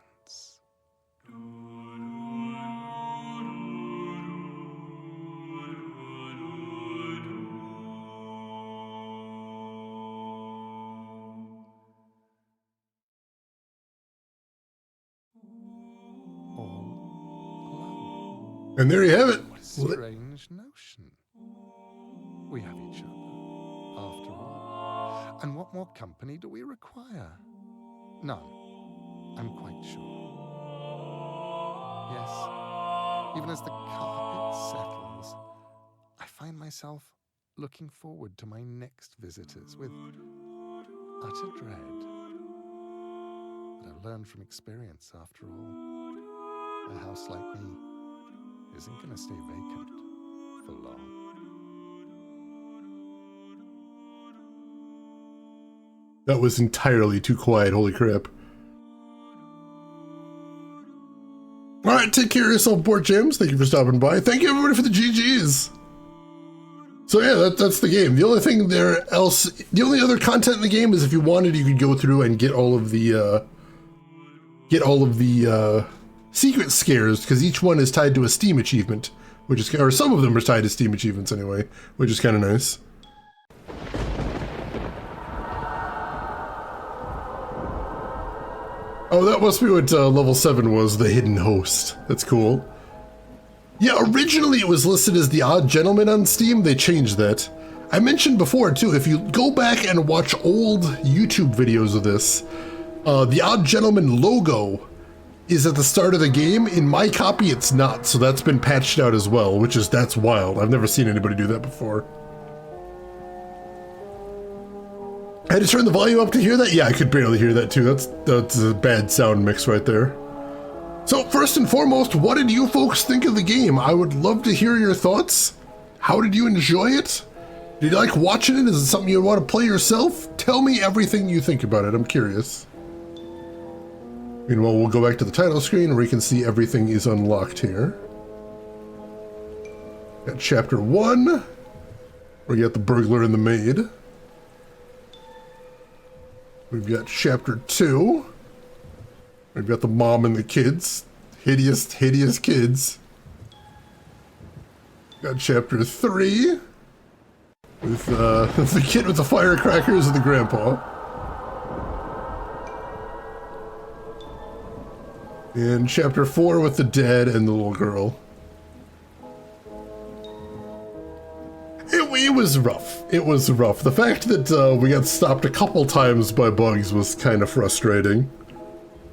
And there you have it. What a strange notion. We have each other, after all. And what more company do we require? None, I'm quite sure. Yes, even as the carpet settles, I find myself looking forward to my next visitors with utter dread. But I've learned from experience, after all. A house like me isn't going to stay vacant for long. That was entirely too quiet, holy crap. Alright, take care of yourself, Port James. Thank you for stopping by. Thank you everybody for the GGs. So yeah, that's the game. The only thing the only other content in the game is if you wanted, you could go through and get all of the secret scares, because each one is tied to a Steam achievement, which is, or some of them are tied to Steam achievements anyway, which is kind of nice. Oh, that must be what level 7 was, the hidden host. That's cool. Yeah, originally it was listed as the Odd Gentleman on Steam. They changed that. I mentioned before too, if you go back and watch old YouTube videos of this, the Odd Gentleman logo is at the start of the game. In my copy, it's not, so that's been patched out as well, that's wild. I've never seen anybody do that before. I had to turn the volume up to hear that? Yeah, I could barely hear that too. That's a bad sound mix right there. So first and foremost, what did you folks think of the game? I would love to hear your thoughts. How did you enjoy it? Did you like watching it? Is it something you want to play yourself? Tell me everything you think about it. I'm curious. Meanwhile, we'll go back to the title screen where you can see everything is unlocked here. Got chapter 1, where you got the burglar and the maid. We've got chapter 2. We've got the mom and the kids. Hideous, hideous kids. Got chapter 3. With the kid with the firecrackers and the grandpa. And chapter 4 with the dad and the little girl. It was rough. It was rough. The fact that we got stopped a couple times by bugs was kind of frustrating.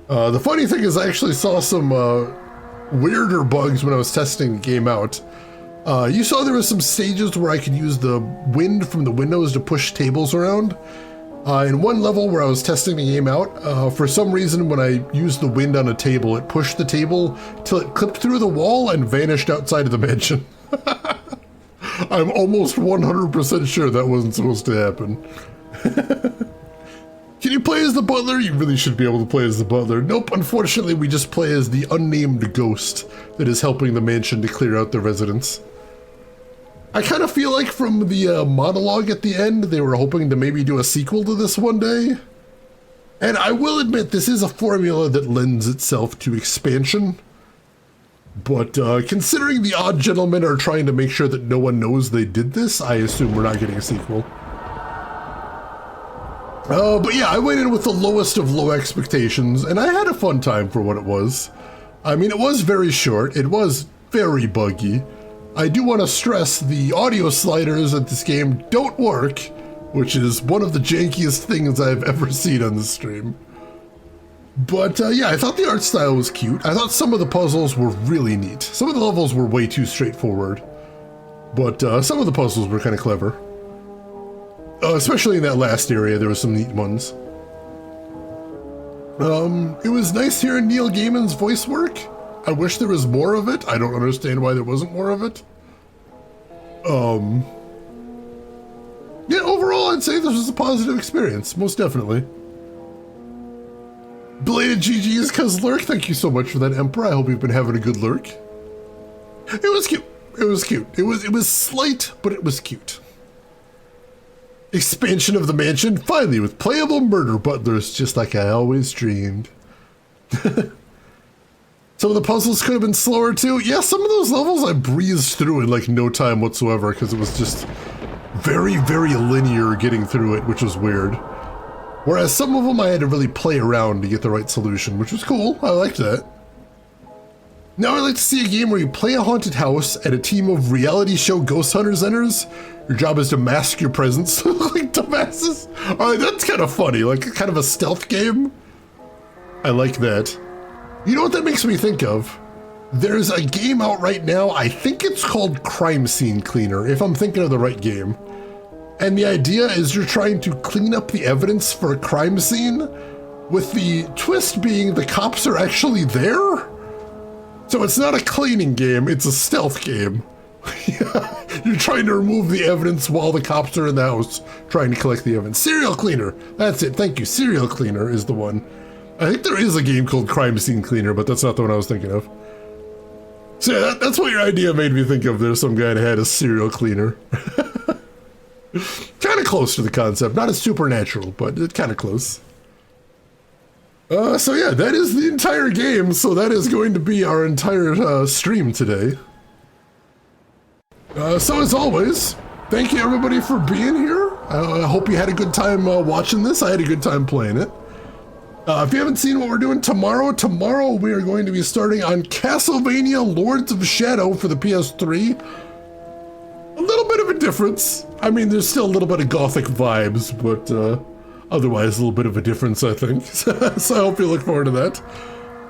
The funny thing is I actually saw some weirder bugs when I was testing the game out. You saw there were some stages where I could use the wind from the windows to push tables around. In one level where I was testing the game out, for some reason when I used the wind on a table, it pushed the table till it clipped through the wall and vanished outside of the mansion. I'm almost 100% sure that wasn't supposed to happen. Can you play as the butler? You really should be able to play as the butler. Nope, unfortunately we just play as the unnamed ghost that is helping the mansion to clear out the residents. I kind of feel like from the monologue at the end, they were hoping to maybe do a sequel to this one day. And I will admit, this is a formula that lends itself to expansion. But considering the odd gentlemen are trying to make sure that no one knows they did this, I assume we're not getting a sequel. But yeah, I went in with the lowest of low expectations, and I had a fun time for what it was. I mean, it was very short, it was very buggy. I do want to stress the audio sliders at this game don't work, which is one of the jankiest things I've ever seen on the stream. But yeah, I thought the art style was cute. I thought some of the puzzles were really neat. Some of the levels were way too straightforward, but some of the puzzles were kind of clever. Especially in that last area, there were some neat ones. It was nice hearing Neil Gaiman's voice work. I wish there was more of it. I don't understand why there wasn't more of it. Yeah, overall, I'd say this was a positive experience, most definitely. Belated GG's cuz lurk, thank you so much for that, Emperor. I hope you've been having a good lurk. It was cute. It was cute. It was slight, but it was cute. Expansion of the mansion, finally with playable murder butlers, just like I always dreamed. Some of the puzzles could have been slower too. Yeah, some of those levels I breezed through in like no time whatsoever because it was just very, very linear getting through it, which was weird. Whereas some of them I had to really play around to get the right solution, which was cool. I liked that. Now I'd like to see a game where you play a haunted house and a team of reality show ghost hunters enters. Your job is to mask your presence like dumbasses. That's kind of funny, like kind of a stealth game. I like that. You know what that makes me think of? There's a game out right now, I think it's called Crime Scene Cleaner, if I'm thinking of the right game. And the idea is you're trying to clean up the evidence for a crime scene, with the twist being the cops are actually there. So it's not a cleaning game, it's a stealth game. You're trying to remove the evidence while the cops are in the house trying to collect the evidence. Serial Cleaner, that's it, thank you. Serial Cleaner is the one. I think there is a game called Crime Scene Cleaner, but that's not the one I was thinking of. So yeah, that's what your idea made me think of. There's some guy that had a serial cleaner. Kind of close to the concept. Not as supernatural, but it's kind of close. So yeah, that is the entire game. So that is going to be our entire stream today. So as always, thank you everybody for being here. I hope you had a good time watching this. I had a good time playing it. If you haven't seen what we're doing tomorrow we are going to be starting on Castlevania Lords of Shadow for the PS3. A little bit of a difference. I mean, there's still a little bit of gothic vibes, but otherwise a little bit of a difference, I think. So I hope you look forward to that.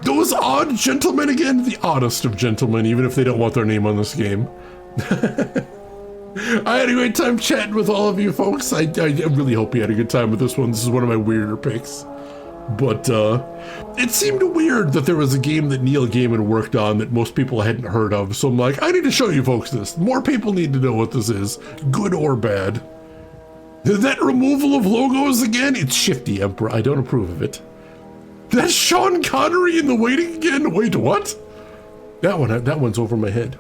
Those odd gentlemen again, the oddest of gentlemen, even if they don't want their name on this game. I had a great time chatting with all of you folks. I really hope you had a good time with this one. This is one of my weirder picks. But it seemed weird that there was a game that Neil Gaiman worked on that most people hadn't heard of. So I'm like, I need to show you folks this. More people need to know what this is, good or bad. That removal of logos again? It's shifty, Emperor. I don't approve of it. That's Sean Connery in The Waiting again? Wait, what? That one's over my head.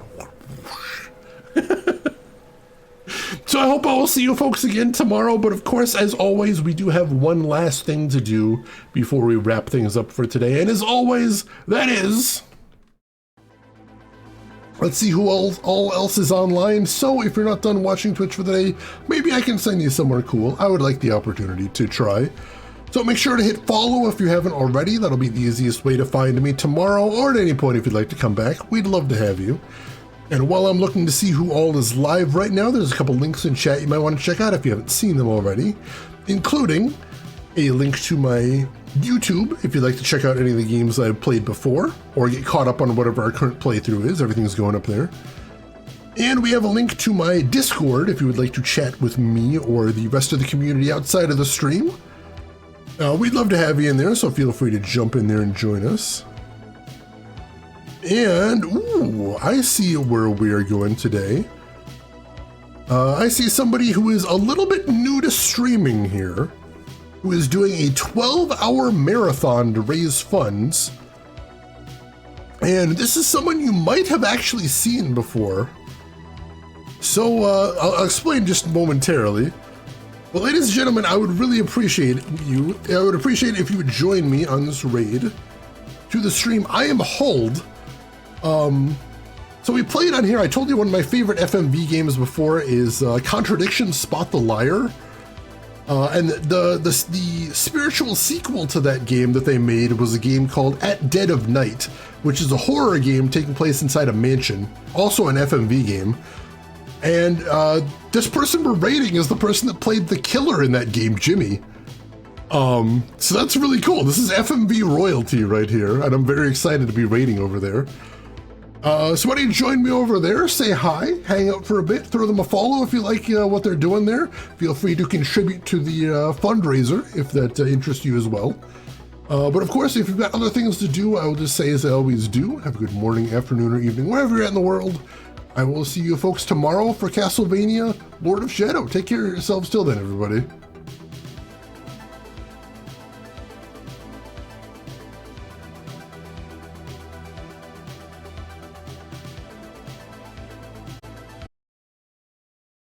So I hope I will see you folks again tomorrow, but of course, as always, we do have one last thing to do before we wrap things up for today, and as always, that is... Let's see who all else is online. So if you're not done watching Twitch for the day, maybe I can send you somewhere cool. I would like the opportunity to try. So make sure to hit follow if you haven't already. That'll be the easiest way to find me tomorrow or at any point if you'd like to come back. We'd love to have you. And while I'm looking to see who all is live right now, there's a couple links in chat you might want to check out if you haven't seen them already, including a link to my YouTube if you'd like to check out any of the games I've played before or get caught up on whatever our current playthrough is. Everything's going up there. And we have a link to my Discord if you would like to chat with me or the rest of the community outside of the stream. We'd love to have you in there, so feel free to jump in there and join us. And, ooh, I see where we are going today. I see somebody who is a little bit new to streaming here, who is doing a 12-hour marathon to raise funds. And this is someone you might have actually seen before. So, I'll explain just momentarily. Well, ladies and gentlemen, I would really appreciate you. I would appreciate it if you would join me on this raid to the stream. I am Hold. So we played on here. I told you one of my favorite FMV games before is Contradiction Spot the Liar. And the spiritual sequel to that game that they made was a game called At Dead of Night, which is a horror game taking place inside a mansion, also an FMV game. And this person we're raiding is the person that played the killer in that game, Jimmy. So that's really cool. This is FMV royalty right here, and I'm very excited to be raiding over there. So why don't you join me over there, say hi, hang out for a bit, throw them a follow if you like what they're doing there. Feel free to contribute to the fundraiser if that interests you as well. But of course, if you've got other things to do, I will just say as I always do, have a good morning, afternoon, or evening, wherever you're at in the world. I will see you folks tomorrow for Castlevania Lord of Shadow. Take care of yourselves till then, everybody.